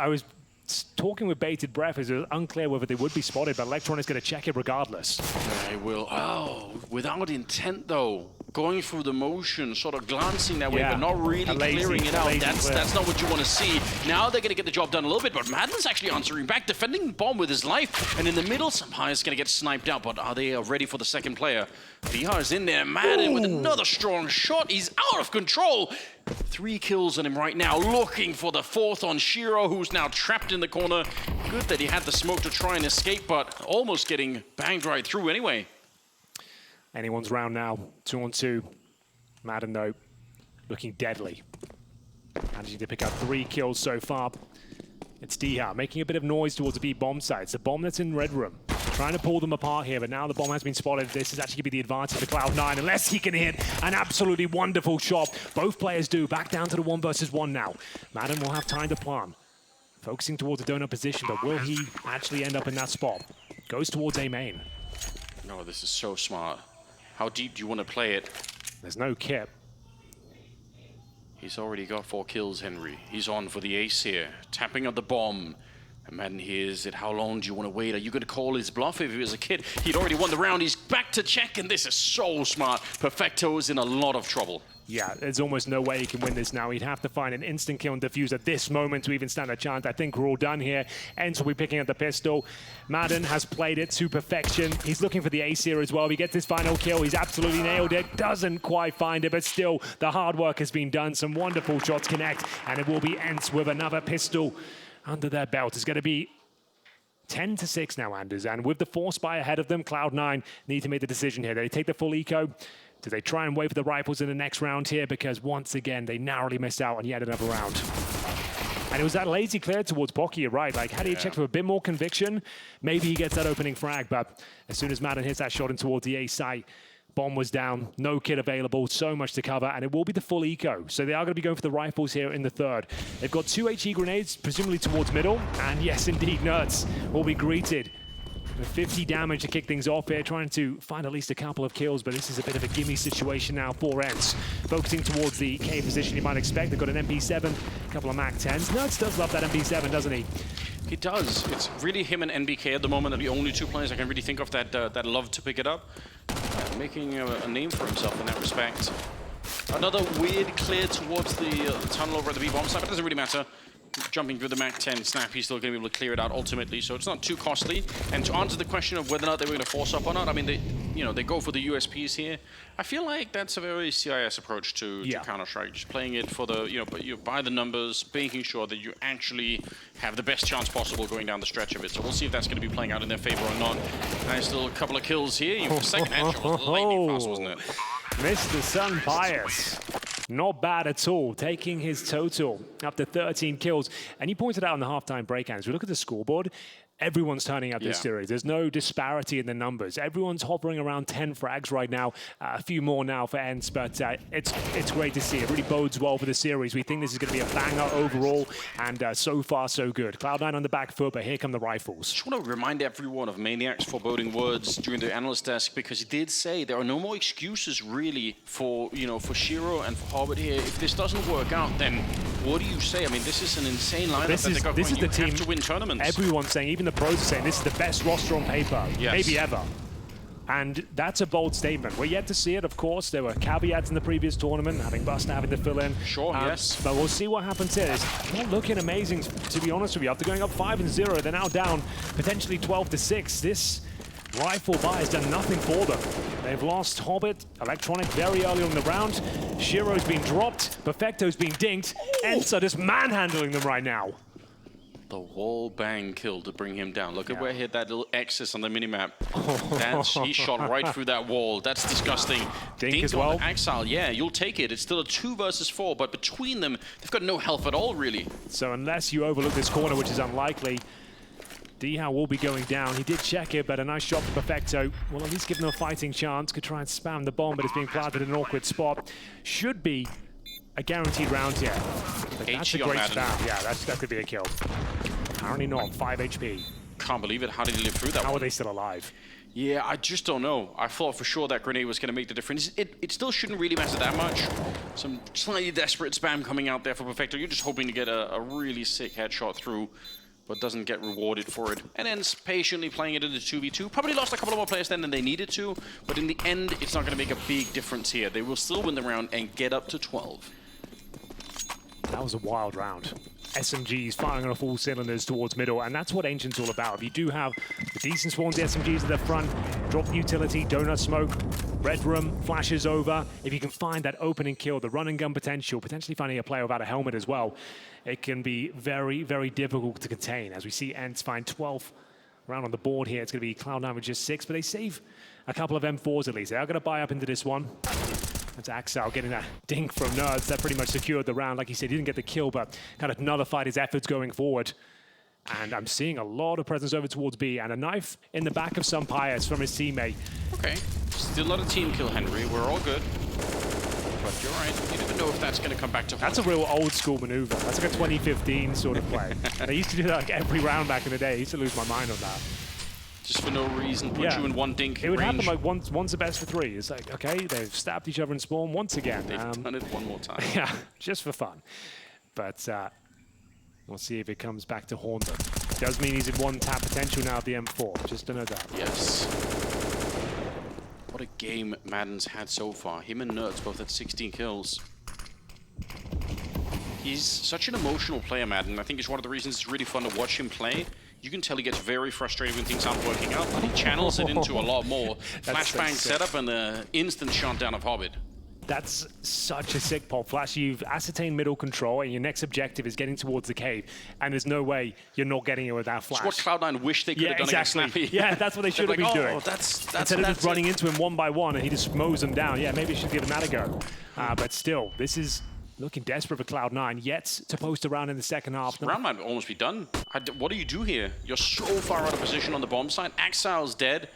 talking with bated breath. It was unclear whether they would be spotted, but Electron is going to check it regardless. They will. Oh, without intent though. Going through the motion, sort of glancing that way, but not really clearing it out. That's not what you want to see. Now they're going to get the job done a little bit, but Madden's actually answering back, defending the bomb with his life. And in the middle, Sampaio's going to get sniped out, but are they ready for the second player? VR's in there. Madden with another strong shot. He's out of control. 3 kills on him right now, looking for the 4th on Shiro, who's now trapped in the corner. Good that he had the smoke to try and escape, but almost getting banged right through anyway. Anyone's round now, 2-on-2. Madden, though, looking deadly. Managing to pick up 3 kills so far. It's Diha making a bit of noise towards the B bomb side. It's the bomb that's in Red Room. Trying to pull them apart here, but now the bomb has been spotted. This is actually going to be the advantage for Cloud9, unless he can hit an absolutely wonderful shot. Both players do. Back down to the 1 versus 1 now. Madden will have time to plan. Focusing towards the donut position, but will he actually end up in that spot? Goes towards A main. No, this is so smart. How deep do you want to play it? There's no kip. He's already got 4 kills, Henry. He's on for the ace here. Tapping on the bomb. And Madden hears it. How long do you want to wait? Are you going to call his bluff? If he was a kid, he'd already won the round. He's back to check, and this is so smart. Perfecto is in a lot of trouble. Yeah, there's almost no way he can win this now. He'd have to find an instant kill and defuse at this moment to even stand a chance. I think we're all done here. ENCE will be picking up the pistol. Madden has played it to perfection. He's looking for the ace here as well. He gets his final kill. He's absolutely nailed it. Doesn't quite find it, but still, the hard work has been done. Some wonderful shots connect, and it will be ENCE with another pistol under their belt. It's going to be 10-6 now, Anders. And with the 4 spy ahead of them, Cloud9 need to make the decision here. Do they take the full eco? Do they try and wait for the rifles in the next round here? Because once again, they narrowly missed out on yet another round. And it was that lazy clear towards Pocky, you're right. Like, had he checked for a bit more conviction, maybe he gets that opening frag. But as soon as Madden hits that shot in towards the A site, bomb was down, no kit available, so much to cover, and it will be the full eco. So they are going to be going for the rifles here in the third. They've got 2 HE grenades, presumably towards middle, and yes, indeed, Nerds will be greeted with 50 damage to kick things off here, trying to find at least a couple of kills, but this is a bit of a gimme situation now for ENCE. Focusing towards the K position you might expect. They've got an MP7, a couple of MAC-10s. Nerds does love that MP7, doesn't he? He does. It's really him and NBK at the moment are the only 2 players I can really think of that love to pick it up. Making a name for himself in that respect. Another weird clear towards the tunnel over at the B-bomb side, but it doesn't really matter. Jumping through the MAC-10, Snappy's still going to be able to clear it out ultimately, so it's not too costly. And to answer the question of whether or not they were going to force up or not, I mean, they go for the USPs here. I feel like that's a very CIS approach to Counter-Strike, just playing it for the, but you by the numbers, making sure that you actually have the best chance possible going down the stretch of it. So we'll see if that's going to be playing out in their favor or not. Nice little couple of kills here. Your second headshot was lightning fast, wasn't it? Mr. Sun Pius. Not bad at all, taking his total up to 13 kills. And he pointed out in the halftime break, as we look at the scoreboard, everyone's turning up this series. There's no disparity in the numbers. Everyone's hovering around 10 frags right now. A few more now for ENCE, but it's great to see. It really bodes well for the series. We think this is going to be a banger overall, and so far so good. Cloud9 on the back foot, but here come the rifles. Just want to remind everyone of Maniac's foreboding words during the analyst desk, because he did say there are no more excuses really for for Shiro and for Hobbit here. If this doesn't work out, then what do you say? I mean, this is an insane lineup that they got going. You have to win tournaments. Everyone's saying, even the pros are saying, this is the best roster on paper, maybe ever. And that's a bold statement. We're yet to see it, of course. There were caveats in the previous tournament, having Buster having to fill in. Sure, yes. But we'll see what happens here. It's not looking amazing, to be honest with you. After going up 5-0, they're now down potentially 12-6. This rifle buy has done nothing for them. They've lost Hobbit, Electronic very early on in the round. Shiro's been dropped, Perfecto's been dinked. ENCE are just manhandling them right now. The wall bang kill to bring him down. Look at where he hit that little X on the minimap. He shot right through that wall. That's disgusting. Dink as well. Axile, yeah, you'll take it. It's still a 2 versus 4, but between them, they've got no health at all, really. So unless you overlook this corner, which is unlikely, Dhow will be going down. He did check it, but a nice shot for Perfecto. Well, at least give them a fighting chance. Could try and spam the bomb, but it's being planted in an awkward spot. Should be a guaranteed round here. But that's a great spam. Yeah, that could be a kill. Apparently not. 5 HP. Can't believe it. How did he live through that How are they still alive? Yeah, I just don't know. I thought for sure that grenade was going to make the difference. It still shouldn't really matter that much. Some slightly desperate spam coming out there for Perfecto. You're just hoping to get a really sick headshot through, but doesn't get rewarded for it. And ends patiently playing it in the 2v2. Probably lost a couple of more players then than they needed to, but in the end, it's not going to make a big difference here. They will still win the round and get up to 12. That was a wild round. SMGs firing on all cylinders towards middle, and that's what Ancient's all about. If you do have the decent spawns, the SMGs at the front, drop the utility, donut smoke, red room, flashes over. If you can find that opening kill, the run and gun potential, potentially finding a player without a helmet as well, it can be very, very difficult to contain. As we see ENCE find 12th round on the board here. It's going to be Cloud9 with just 6, but they save a couple of M4s at least. They are going to buy up into this one. That's Axel getting that dink from Nerds. That pretty much secured the round. Like he said, he didn't get the kill, but kind of nullified his efforts going forward. And I'm seeing a lot of presence over towards B, and a knife in the back of some Pius from his teammate. Okay, still not a team kill, Henry. We're all good. But you're right. You never know if that's going to come back to haunt. That's a real old school maneuver. That's like a 2015 sort of play. They used to do that like every round back in the day. I used to lose my mind on that. Just for no reason, put you in one dink It would range. happen like once a best for 3. It's like, okay, they've stabbed each other in spawn once again. They've done it one more time. Yeah, just for fun. But we'll see if it comes back to haunt them. Does mean he's in 1 tap potential now of the M4, just to know that. Yes. What a game Madden's had so far. Him and Nerds both had 16 kills. He's such an emotional player, Madden. I think it's one of the reasons it's really fun to watch him play. You can tell he gets very frustrated when things aren't working out, but he channels it into a lot more. Flashbang setup and the instant shutdown of Hobbit. That's such a sick pop. Flash, you've ascertained middle control, and your next objective is getting towards the cave, and there's no way you're not getting it without Flash. It's what Cloud9 wish they could have done against Snappy. Yeah, that's what they should have been doing. Instead of just running into him 1 by 1, and he just mows them down. Yeah, maybe you should give him that a go. But still, this is looking desperate for Cloud9, yet to post around in the second half. Round might almost be done. What do you do here? You're so far out of position on the bomb side. Axile's dead.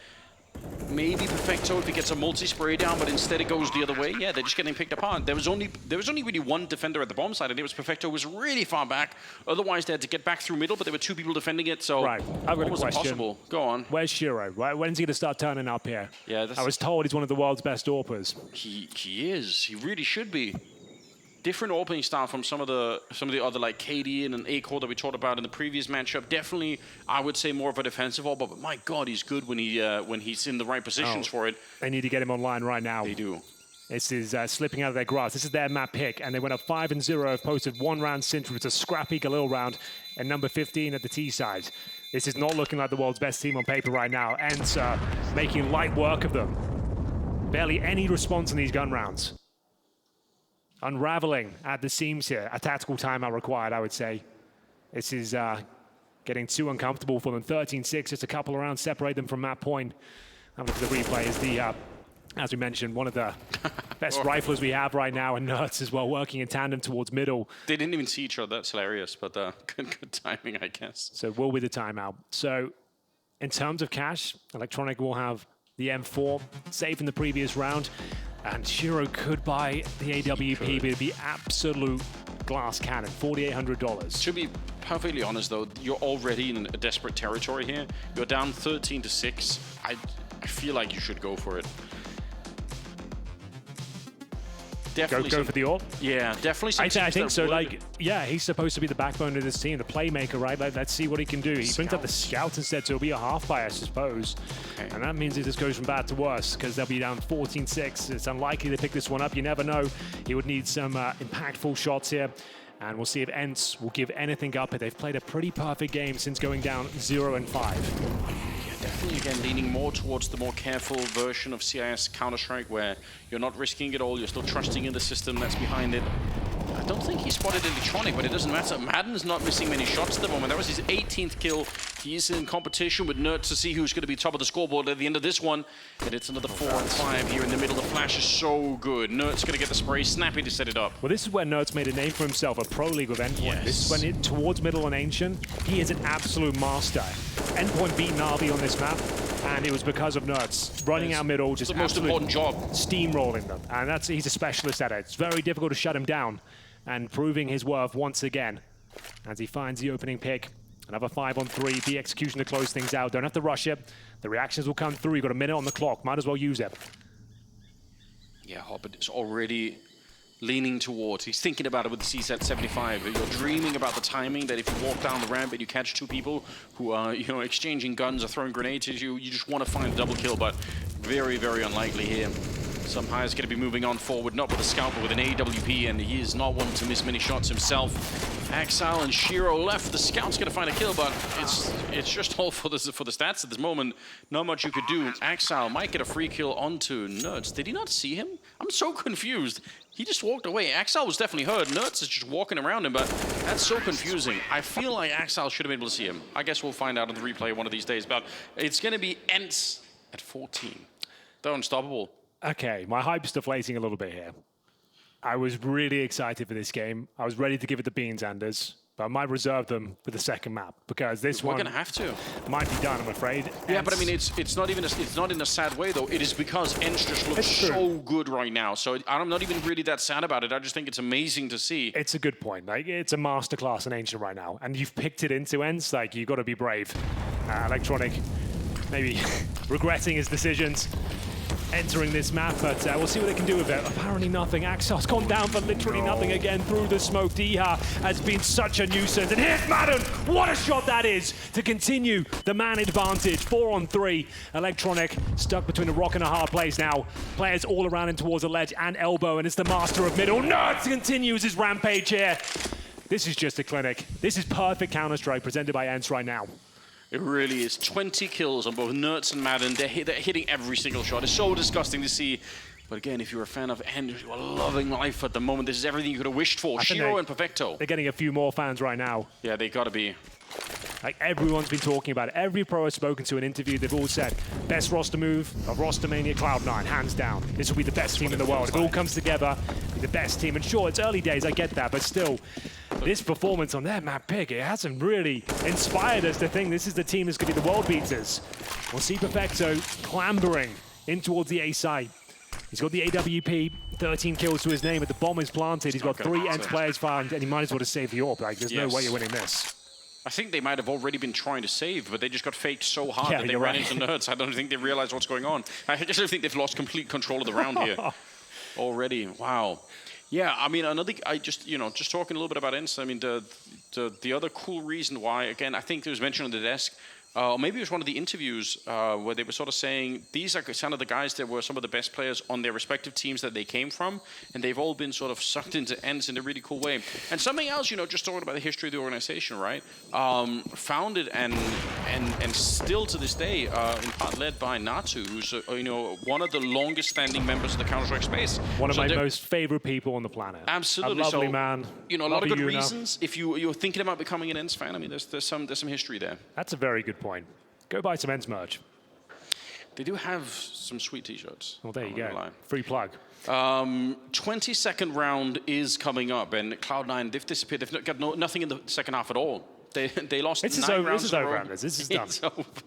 Maybe Perfecto if he gets a multi-spray down, but instead it goes the other way. Yeah, they're just getting picked apart. There was only really one defender at the bomb side, and it was Perfecto, who was really far back. Otherwise, they had to get back through middle, but there were two people defending it, so right. I've got a almost question. impossible. Go on. Where's Shiro? Right? When's he going to start turning up here? Yeah, I was told he's one of the world's best AWPers. He is. He really should be. Different opening style from some of the other like KD and A-Core that we talked about in the previous matchup. Definitely, I would say more of a defensive AWP, but my God, he's good when he's in the right positions for it. They need to get him online right now. They do. This is slipping out of their grasp. This is their map pick, and they went up 5-0. Have posted one round since. It's a scrappy Galil round, and number 15 at the T side. This is not looking like the world's best team on paper right now. ENCE making light work of them. Barely any response in these gun rounds. Unraveling at the seams here. A tactical timeout required, I would say. This is getting too uncomfortable for them. 13-6, just a couple of rounds separate them from map point. Have a look at the replay. Is the, as we mentioned, one of the best riflers we have right now, and ENTS as well, working in tandem towards middle. They didn't even see each other. That's hilarious, but good timing, I guess. So we'll with the timeout. So in terms of cash, Electronic will have the M4 safe in the previous round. And Shiro could buy the AWP, but it'd be absolute glass cannon, $4,800. To be perfectly honest, though, you're already in a desperate territory here. You're down 13-6. I feel like you should go for it. Definitely go for the AWP? Yeah, definitely. I think so. Like, yeah, he's supposed to be the backbone of this team, the playmaker, right? Like, let's see what he can do. He brings up the scouts instead, so it'll be a half buy, I suppose. Okay. And that means it just goes from bad to worse, because they'll be down 14-6. It's unlikely they pick this one up. You never know. He would need some impactful shots here. And we'll see if ENCE will give anything up. They've played a pretty perfect game since going down 0-5. Definitely, again, leaning more towards the more careful version of CIS Counter-Strike, where you're not risking it all, you're still trusting in the system that's behind it. I don't think he spotted Electronic, but it doesn't matter. Madden's not missing many shots at the moment. That was his 18th kill. He's in competition with ENTS to see who's going to be top of the scoreboard at the end of this one. And it's another 4-5 here in the middle. The flash is so good. ENTS going to get the spray. Snappy to set it up. Well, this is where ENTS made a name for himself, a pro league with Endpoint. Yes. This is when towards middle and ancient, he is an absolute master. Endpoint beat Navi on this map, and it was because of ENTS running out middle, just the most important job, steamrolling them. And he's a specialist at it. It's very difficult to shut him down, and proving his worth once again as he finds the opening pick. Another 5-on-3, the execution to close things out. Don't have to rush it. The reactions will come through. You've got a minute on the clock. Might as well use it. Yeah, Hobbit is already leaning towards. He's thinking about it with the CSAT 75. You're dreaming about the timing that if you walk down the ramp and you catch two people who are, exchanging guns or throwing grenades at you, you just want to find a double kill, but very, very unlikely here. Somehow he's going to be moving on forward, not with a scout, but with an AWP, and he is not one to miss many shots himself. Axel and Shiro left. The scout's going to find a kill, but it's just all for the stats at this moment. Not much you could do. Axel might get a free kill onto ENTS. Did he not see him? I'm so confused. He just walked away. Axel was definitely hurt. ENTS is just walking around him, but that's so confusing. I feel like Axel should have been able to see him. I guess we'll find out on the replay one of these days, but it's going to be ENTS at 14. They're unstoppable. Okay, my hype's deflating a little bit here. I was really excited for this game. I was ready to give it the beans, Anders, but I might reserve them for the second map because this one we're gonna have to. Might be done, I'm afraid. Yeah, but I mean, it's not even it's not in a sad way though. It is because ENCE just looks so good right now. So I'm not even really that sad about it. I just think it's amazing to see. It's a good point. Like, it's a masterclass in Ancient right now, and you've picked it into ENCE. Like, you've got to be brave. Electronic, maybe regretting his decisions entering this map, but we'll see what they can do with it. Apparently nothing. Axel's gone down for literally nothing again through the smoke. Diha has been such a nuisance. And here's Madden. What a shot that is to continue the man advantage. 4-on-3. Electronic stuck between a rock and a hard place now. Players all around him towards the ledge and elbow, and it's the master of middle. ENTS continues his rampage here. This is just a clinic. This is perfect Counter-Strike presented by ENCE right now. It really is. 20 kills on both ENTS and Madden. They're hitting every single shot. It's so disgusting to see. But again, if you're a fan of ENCE, you are loving life at the moment. This is everything you could have wished for. Shiro and Perfecto. They're getting a few more fans right now. Yeah, they got to be. Like, everyone's been talking about it. Every pro I've spoken to in interview, they've all said, best roster move of roster mania Cloud9, hands down. This will be the best team in the world. If it all comes together, be the best team. And sure, it's early days, I get that, but still, this performance on their map pick, it hasn't really inspired us to think this is the team that's going to be the world beaters. We'll see Perfecto clambering in towards the A side. He's got the AWP, 13 kills to his name, but the bomb is planted. He's got 3 ENTS players found, and he might as well just save the AWP. Like, there's no way you're winning this. I think they might have already been trying to save, but they just got faked so hard that they ran into nerds. I don't think they realized what's going on. I just don't think they've lost complete control of the round here already. Wow. Yeah, I mean, just talking a little bit about ENCE, I mean, the other cool reason why, again, I think it was mentioned on the desk, or maybe it was one of the interviews where they were sort of saying these are kind of the guys that were some of the best players on their respective teams that they came from, and they've all been sort of sucked into ENCE in a really cool way. And something else, just talking about the history of the organization, right? Founded and still to this day, in part led by Natu, who's one of the longest standing members of the Counter-Strike space. One of my most favorite people on the planet. Absolutely, a lovely man. A lot of good reasons. If you're thinking about becoming an ENCE fan, I mean, there's some history there. That's a very good point. Go buy some ENCE merch. They do have some sweet t-shirts. Well, there you go. Free plug. 22nd round is coming up, and Cloud9, they've disappeared. They've got nothing in the second half at all. They lost 9 rounds. This is over, Anders. This is done.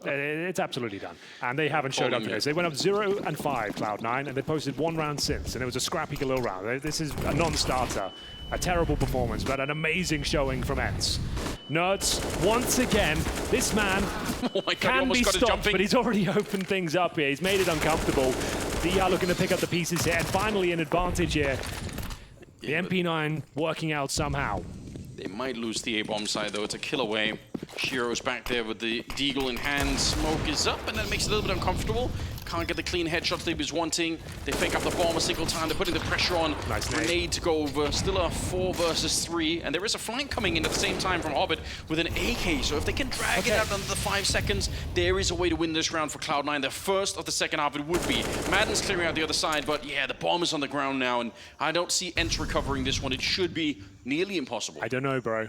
It's absolutely done. And they haven't showed up today. So they went up 0-5, Cloud9, and they posted 1 round since, and it was a scrappy little round. This is a non-starter. A terrible performance, but an amazing showing from ENCE. Nerds, once again, this man can be stopped, but he's already opened things up here. He's made it uncomfortable. DR looking to pick up the pieces here, and finally an advantage here. The MP9 working out somehow. They might lose the A-bomb side, though. It's a kill away. Shiro's back there with the deagle in hand. Smoke is up, and that makes it a little bit uncomfortable. Can't get the clean headshots they was wanting. They fake up the bomb a single time. They're putting the pressure on. Nice grenade to go over. Still a 4 versus 3. And there is a flank coming in at the same time from Hobbit with an AK. So if they can drag it out under the 5 seconds, there is a way to win this round for Cloud9. The first of the second half it would be. Madden's clearing out the other side, but yeah, the bomb is on the ground now. And I don't see ENCE recovering this one. It should be nearly impossible. I don't know, bro.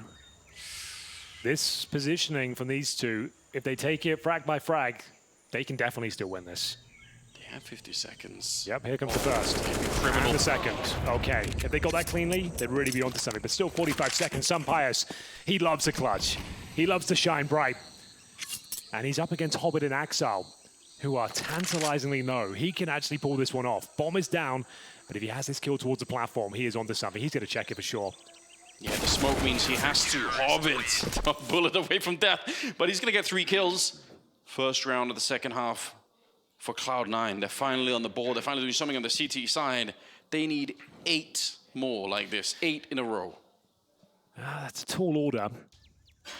This positioning from these two, if they take it frag by frag, they can definitely still win this. They have 50 seconds. Yep, here comes the first. And the second. Okay, if they got that cleanly, they'd really be onto something. But still 45 seconds. Pius, he loves a clutch. He loves to shine bright. And he's up against Hobbit and Axel, who are tantalizingly low. He can actually pull this one off. Bomb is down, but if he has this kill towards the platform, he is onto something. He's going to check it for sure. Yeah, the smoke means he has to. Hobbit, a bullet away from death, but he's going to get 3 kills. First round of the second half for Cloud9. They're finally on the board. They're finally doing something on the CT side. They need 8 more like this, 8 in a row. That's a tall order,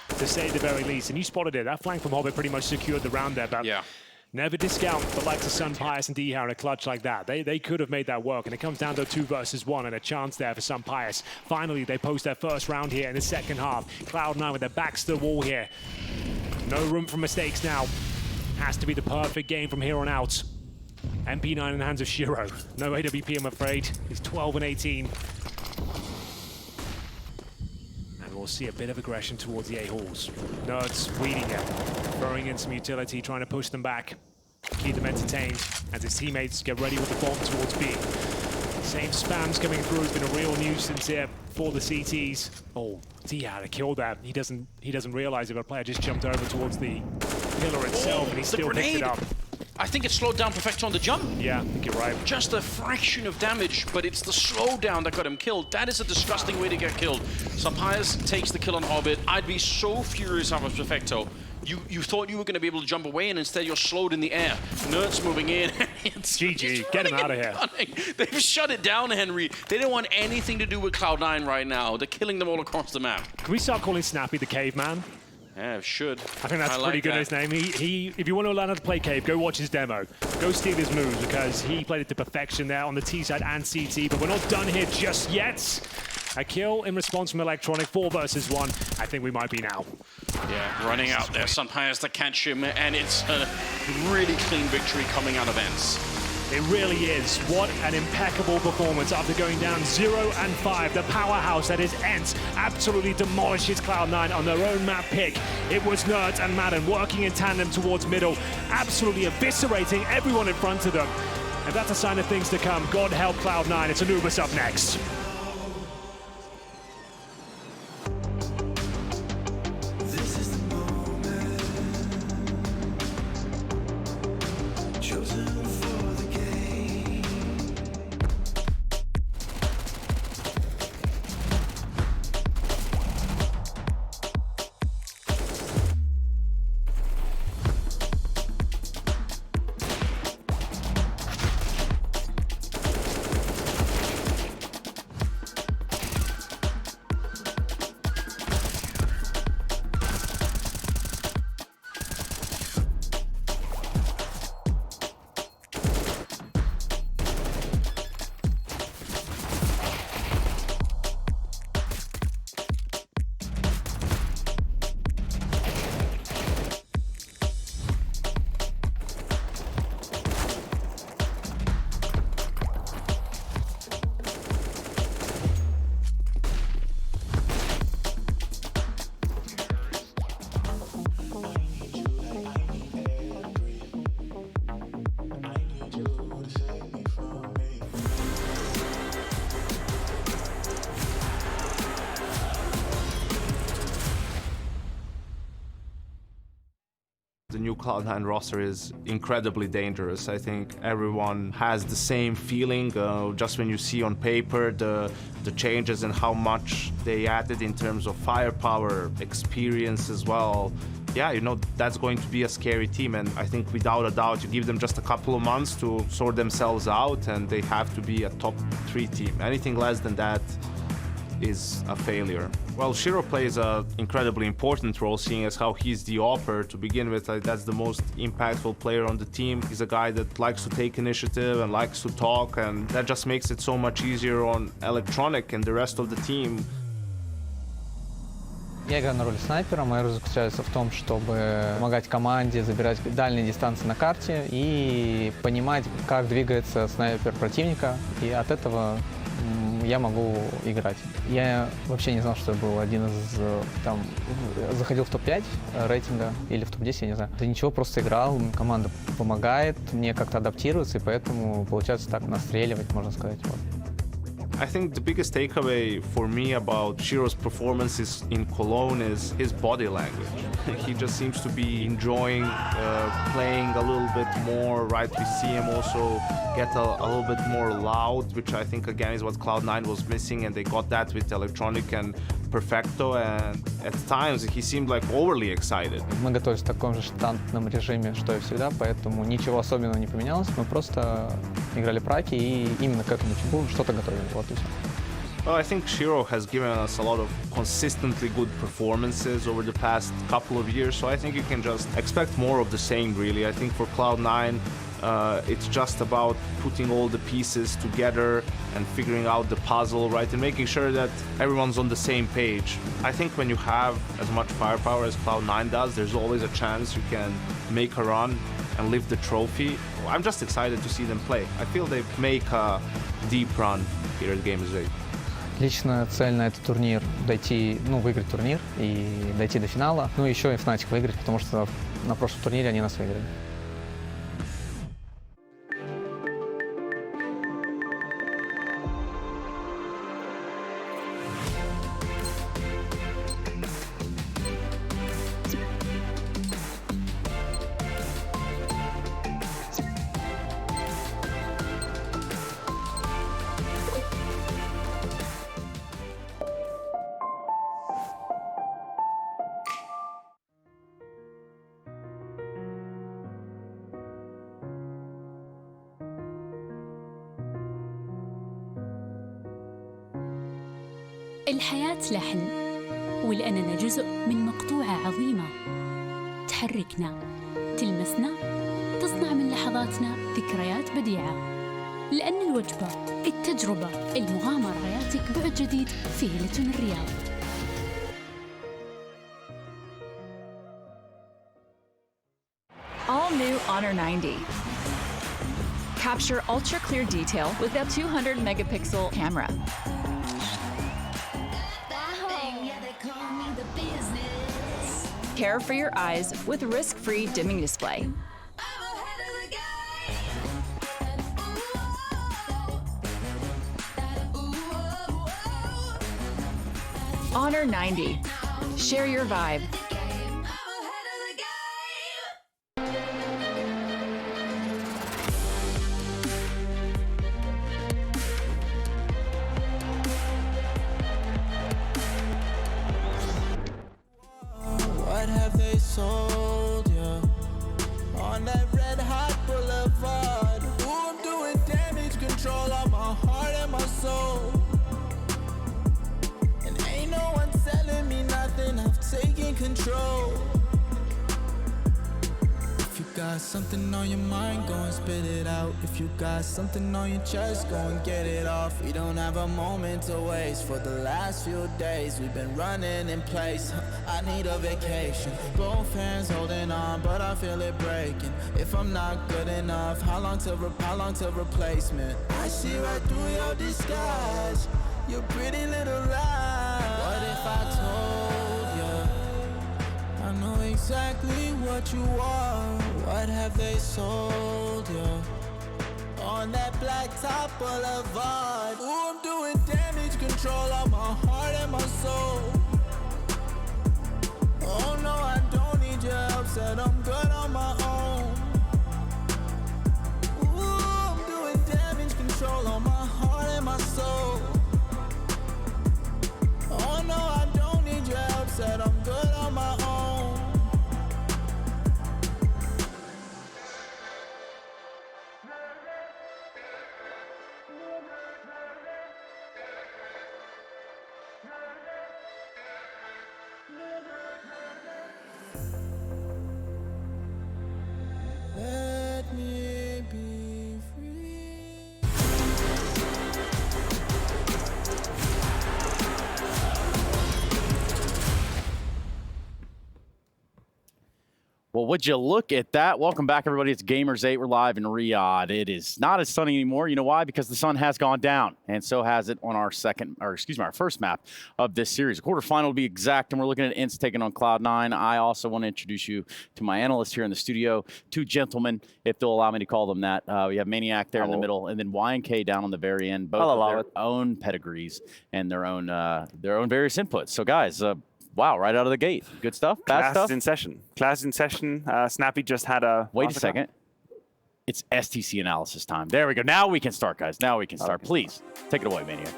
to say at the very least. And you spotted it. That flank from Hobbit pretty much secured the round there. But yeah. Never discount the likes of Pius and D-Har in a clutch like that. They could have made that work, and it comes down to 2 versus 1 and a chance there for Pius. Finally, they post their first round here in the second half. Cloud9 with their backs to the wall here. No room for mistakes now. Has to be the perfect game from here on out. MP9 in the hands of Shiro. No AWP, I'm afraid. He's 12 and 18. And we'll see a bit of aggression towards the A-halls. Nerds reading it, throwing in some utility, trying to push them back, keep them entertained as his teammates get ready with the bomb towards B. Same spams coming through has been a real nuisance here for the CTs. Oh, D-Har to kill that. He doesn't realize if a player just jumped over towards the pillar itself, and he still picked it up. I think it slowed down Perfecto on the jump. Yeah, I think you're right. Just a fraction of damage, but it's the slowdown that got him killed. That is a disgusting way to get killed. Pius takes the kill on Hobbit. I'd be so furious if I was Perfecto. You thought you were going to be able to jump away, and instead you're slowed in the air. Nerds moving in. It's GG, get him out of here. They've shut it down, Henry. They don't want anything to do with Cloud9 right now. They're killing them all across the map. Can we start calling Snappy the caveman? Yeah, should. I think that's pretty good in his name. If you want to learn how to play Cave, go watch his demo. Go steal his moves, because he played it to perfection there on the T side and CT, but we're not done here just yet. A kill in response from Electronic, 4 versus 1. I think we might be now. Yeah, running out there. Pius to catch him, and it's a really clean victory coming out of ENCE. It really is. What an impeccable performance after going down 0-5. The powerhouse that is ENCE absolutely demolishes Cloud9 on their own map pick. It was Nerd and Madden working in tandem towards middle, absolutely eviscerating everyone in front of them. And that's a sign of things to come. God help Cloud9. It's Anubis up next. The new Cloud9 roster is incredibly dangerous. I think everyone has the same feeling. Just when you see on paper the changes and how much they added in terms of firepower, experience as well. Yeah, you know, that's going to be a scary team, and I think without a doubt you give them just a couple of months to sort themselves out and they have to be a top 3 team. Anything less than that is a failure. Well, Shiro plays an incredibly important role, seeing as how he's the AWPer to begin with. That's the most impactful player on the team. He's a guy that likes to take initiative and likes to talk, and that just makes it so much easier on Electronic and the rest of the team. Я играю на роли снайпера. Моя роль заключается в том, чтобы помогать команде забирать дальние дистанции на карте и понимать, как двигается снайпер противника, и от этого я могу играть. Я вообще не знал, что я был один из, там, заходил в топ-5 рейтинга или в топ-10, я не знаю. Да ничего, просто играл, команда помогает мне как-то адаптироваться, и поэтому получается так настреливать, можно сказать. Вот. I think the biggest takeaway for me about Shiro's performances in Cologne is his body language. He just seems to be enjoying playing a little bit more, right? We see him also get a little bit more loud, which I think again is what Cloud9 was missing, and they got that with Electronic and Perfecto, and at times he seemed like overly excited. Мы готовились в таком же штатном режиме, что и всегда, поэтому ничего особенного не поменялось. Мы просто играли праки и именно к этому типу что-то готовили. Вот и все. Well, I think Shiro has given us a lot of consistently good performances over the past couple of years, so I think you can just expect more of the same, really. I think for Cloud9, it's just about putting all the pieces together and figuring out the puzzle, right, and making sure that everyone's on the same page. I think when you have as much firepower as Cloud9 does, there's always a chance you can make a run and lift the trophy. I'm just excited to see them play. I feel they make a deep run here at Gamers8. Личная цель на этот турнир – дойти, выиграть турнир и дойти до финала. Ну, еще и Fnatic выиграть, потому что на прошлом турнире они нас выиграли. الحياة لحن، ولأننا جزء من مقطوعة عظيمة تحركنا، تلمسنا، تصنع من لحظاتنا ذكريات بديعة. لأن الوجبة، التجربة، المغامرة، حياتك بعد جديد في هيلتون الرياض. All new Honor 90. Capture ultra clear detail with a 200 megapixel camera. Care for your eyes with risk-free dimming display. Honor 90. Share your vibe. What have they sold ya on that red hot boulevard? Ooh, I'm doing damage control on my heart and my soul. And ain't no one telling me nothing, I've taken control. If you got something on your mind, go and spit it out. If you got something on your chest, go and get it off. We don't have a moment to waste. For the last few days, we've been running in place. I need a vacation. Both hands holding on, but I feel it breaking. If I'm not good enough, how long till replacement? I see right through your disguise, your pretty little lie. What if I told you I know exactly what you are? What have they sold you on that blacktop boulevard? Ooh, I'm doing damage control on my heart and my soul. Oh no, I don't need your help, said I'm good on my own. Ooh, I'm doing damage control on my heart and my soul. Oh no, I don't need your help, said I'm good on my own. Let me be free. Well, would you look at that? Welcome back, everybody. It's Gamers8. We're live in Riyadh. It is not as sunny anymore. You know why? Because the sun has gone down, and so has it on our our first map of this series. Quarterfinal to be exact, and we're looking at ENCE taking on Cloud9. I also want to introduce you to my analysts here in the studio, two gentlemen, if they'll allow me to call them that. We have Maniac there in the middle, and then YNK down on the very end, both of their own pedigrees and their own various inputs. So, guys, wow, right out of the gate. Good stuff, bad stuff? in session. Class in session. Snappy just had a... Wait a second. It's STC analysis time. There we go. Now we can start, guys. Now we can start. Please, take it away, Maniac.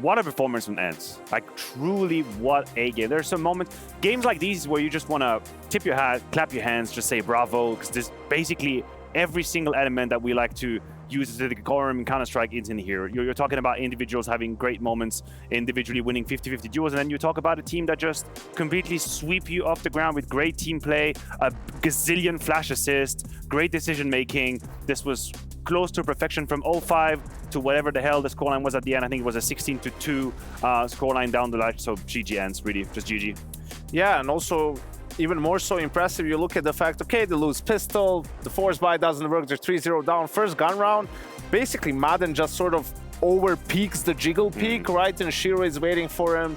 What a performance from ENCE. Like, truly, what a game. There's some moments, games like these where you just want to tip your hat, clap your hands, just say bravo, because there's basically every single element that we like to use the decorum and counterstrike is in here. You're talking about individuals having great moments, individually winning 50-50 duels, and then you talk about a team that just completely sweep you off the ground with great team play, a gazillion flash assists, great decision making. This was close to perfection from 0-5 to whatever the hell the scoreline was at the end. I think it was a 16-2 scoreline down the line. So GG ENCE, really, just GG. Yeah, and also even more so impressive, you look at the fact, okay, they lose pistol, the force buy doesn't work, they're 3-0 down. First gun round, basically Madden just sort of over peaks the jiggle peak, right? And Shiro is waiting for him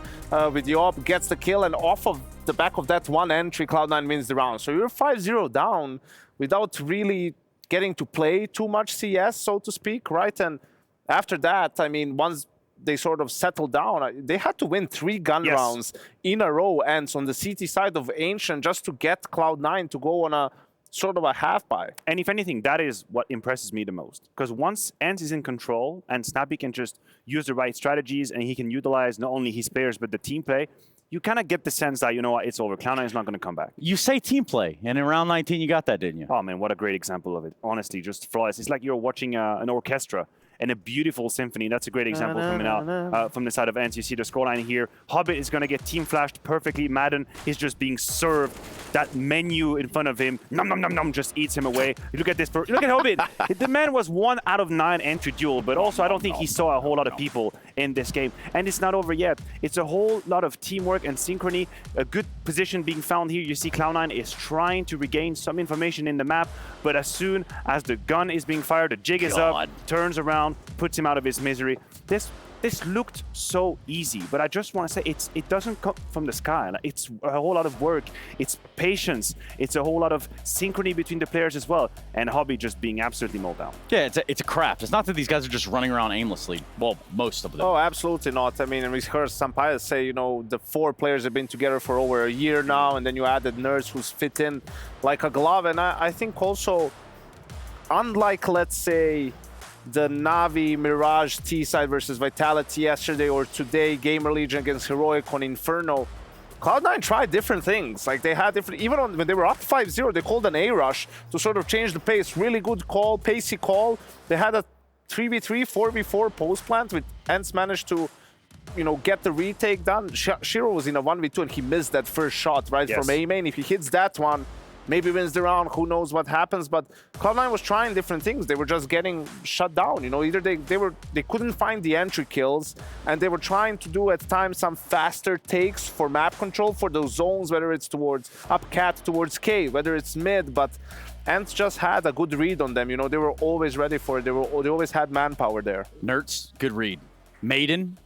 with Yop, gets the kill, and off of the back of that one entry, Cloud9 wins the round. So you're 5-0 down without really getting to play too much CS, so to speak, right? And after that, I mean, once they sort of settled down, they had to win 3 gun rounds in a row, and on the CT side of Ancient, just to get Cloud9 to go on a sort of a half buy. And if anything, that is what impresses me the most. Because once ENCE is in control and Snappy can just use the right strategies and he can utilize not only his players but the team play, you kind of get the sense that, you know what, it's over. Cloud9 is not going to come back. You say team play, and in round 19 you got that, didn't you? Oh man, what a great example of it. Honestly, just flawless. It's like you're watching an orchestra and a beautiful symphony. That's a great example coming out from the side of ENCE. You see the scoreline here. Hobbit is going to get team flashed perfectly. Madden is just being served. That menu in front of him, nom nom nom nom, just eats him away. Look at this. Look at Hobbit. The man was 1 out of 9 entry duel, but also I don't think he saw a whole lot of people in this game. And it's not over yet. It's a whole lot of teamwork and synchrony. A good position being found here. You see Cloud9 is trying to regain some information in the map, but as soon as the gun is being fired, the jig is up, turns around, puts him out of his misery. This looked so easy, but I just want to say it doesn't come from the sky. It's a whole lot of work. It's patience. It's a whole lot of synchrony between the players as well. And Hobby just being absolutely mowed down. Yeah, it's a craft. It's not that these guys are just running around aimlessly. Well, most of them. Oh, absolutely not. I mean, and we heard some players say, you know, the 4 players have been together for over a year now, and then you added Nerds who's fit in like a glove. And I think also, unlike, let's say, the Navi Mirage T side versus Vitality yesterday, or today Gamer Legion against Heroic on Inferno, Cloud9 tried different things. Like they had different, even when they were up 5-0, they called an A rush to sort of change the pace. Really good call, pacey call. They had a 3v3, 4v4 post plant with ENCE managed to, you know, get the retake done. Shiro was in a 1v2 and he missed that first shot, right, from A main. If he hits that one, maybe wins the round, who knows what happens, but Cloud9 was trying different things. They were just getting shut down, you know, either they couldn't find the entry kills, and they were trying to do at times some faster takes for map control for those zones, whether it's towards up cat, towards K, whether it's mid, but ENCE just had a good read on them, you know, they were always ready for it, they always had manpower there. Nerds, good read. Maiden,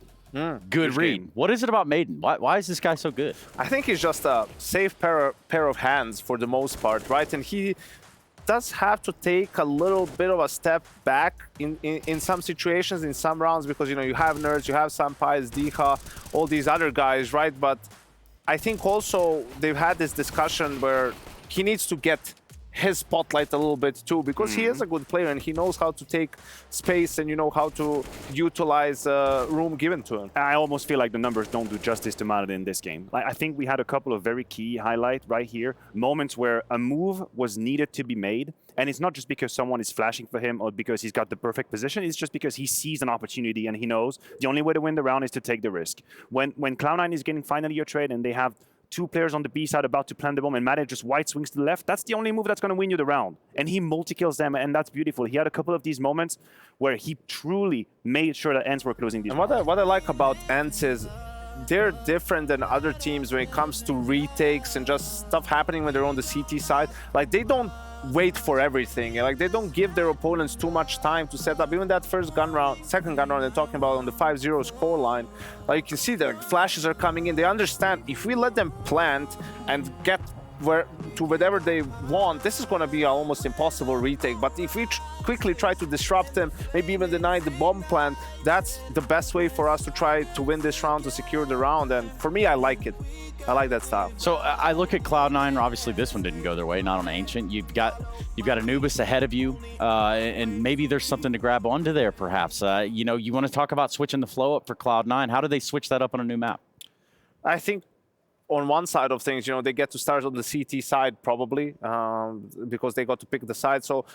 good read. What is it about Maiden? Why is this guy so good? I think he's just a safe pair of hands for the most part, right? And he does have to take a little bit of a step back in some situations, in some rounds, because, you know, you have Nerds, you have Sampais, Diha, all these other guys, right? But I think also they've had this discussion where he needs to get his spotlight a little bit too, because he is a good player and he knows how to take space and, you know, how to utilize room given to him. I almost feel like the numbers don't do justice to Malad in this game. Like, I think we had a couple of very key highlights right here, moments where a move was needed to be made, and it's not just because someone is flashing for him or because he's got the perfect position, it's just because he sees an opportunity and he knows the only way to win the round is to take the risk. When Cloud9 is getting finally a trade and they have 2 players on the B side about to plant the bomb and Matic just white swings to the left, that's the only move that's going to win you the round. And he multi-kills them, and that's beautiful. He had a couple of these moments where he truly made sure that ENCE were closing these. And what I like about ENCE is they're different than other teams when it comes to retakes and just stuff happening when they're on the CT side. Like, they don't wait for everything. Like, they don't give their opponents too much time to set up. Even that first gun round, second gun round they're talking about on the 5-0 score line, like, you can see the flashes are coming in. They understand if we let them plant and get to whatever they want, this is going to be an almost impossible retake. But if we quickly try to disrupt them, maybe even deny the bomb plant, that's the best way for us to try to win this round, to secure the round. And for me, I like it. I like that style. So I look at Cloud9. Obviously, this one didn't go their way. Not on Ancient. You've got Anubis ahead of you, and maybe there's something to grab onto there. Perhaps you know, you want to talk about switching the flow up for Cloud9. How do they switch that up on a new map? I think on one side of things, you know, they get to start on the CT side probably because they got to pick the side. So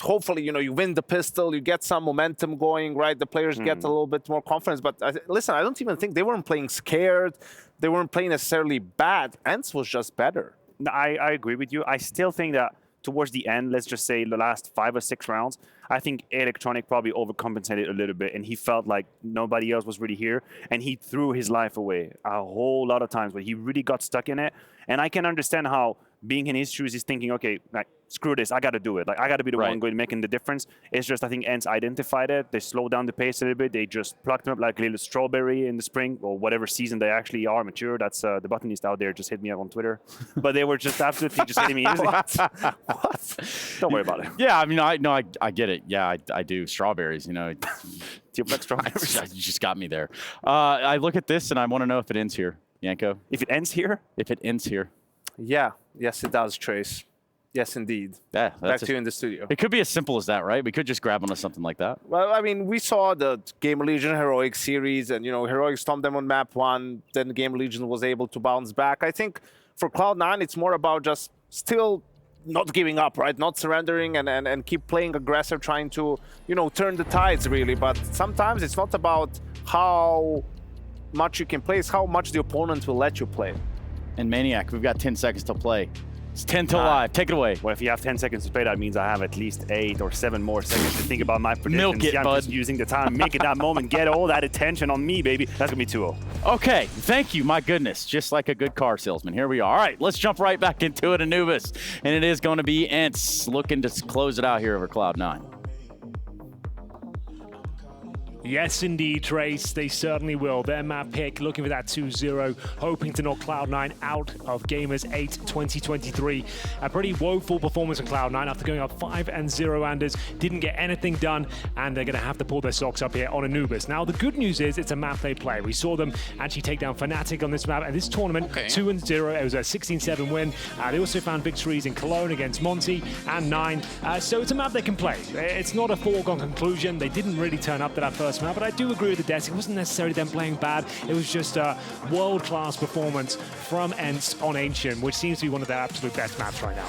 hopefully, you know, you win the pistol, you get some momentum going, right? The players get a little bit more confidence. But listen, I don't even think they weren't playing scared. They weren't playing necessarily bad. ENCE was just better. I agree with you. I still think that towards the end, let's just say the last 5 or 6 rounds, I think Electronic probably overcompensated a little bit, and he felt like nobody else was really here, and he threw his life away a whole lot of times, but he really got stuck in it. And I can understand how, being in his shoes, he's thinking, okay, like, screw this, I got to do it. Like, I got to be the one going making the difference. It's just, I think ENCE identified it. They slowed down the pace a little bit. They just plucked him up like a little strawberry in the spring, or whatever season they actually are mature. That's the botanist out there just hit me up on Twitter. But they were just absolutely just hitting me easily. What? Don't worry about it. Yeah, I mean, I get it. Yeah, I do. Strawberries, you know. You just got me there. I look at this and I want to know if it ends here, Yanko. If it ends here? If it ends here. Yeah. Yes, it does, Trace. Yes, indeed. Yeah, back to you in the studio. It could be as simple as that, right? We could just grab onto something like that. Well, I mean, we saw the Gamer Legion Heroic series, and, you know, Heroic stomped them on map 1. Then Gamer Legion was able to bounce back. I think for Cloud9, it's more about just still not giving up, right? Not surrendering and keep playing aggressive, trying to, you know, turn the tides really. But sometimes it's not about how much you can play, it's how much the opponent will let you play. And Maniac, we've got 10 seconds to play. It's 10 till live. Take it away. Well, if you have 10 seconds to play, that means I have at least 8 or 7 more seconds to think about my predictions. Milk it, I'm bud. just using the time, making that moment, get all that attention on me, baby. That's going to be 2-0. Okay, thank you. My goodness, just like a good car salesman. Here we are. All right, let's jump right back into it, Anubis. And it is going to be ENCE looking to close it out here over Cloud9. Yes, indeed, Trace. They certainly will. Their map pick, looking for that 2-0, hoping to knock Cloud9 out of Gamers8 2023. A pretty woeful performance on Cloud9 after going up 5-0 Anders. Didn't get anything done, and they're going to have to pull their socks up here on Anubis. Now, the good news is it's a map they play. We saw them actually take down Fnatic on this map, and this tournament, 2-0. It was a 16-7 win. They also found victories in Cologne against Monty and 9. So it's a map they can play. It's not a foregone conclusion. They didn't really turn up to that first map, but I do agree with the desk. It wasn't necessarily them playing bad. It was just a world-class performance from ENCE on Ancient, which seems to be one of their absolute best maps right now.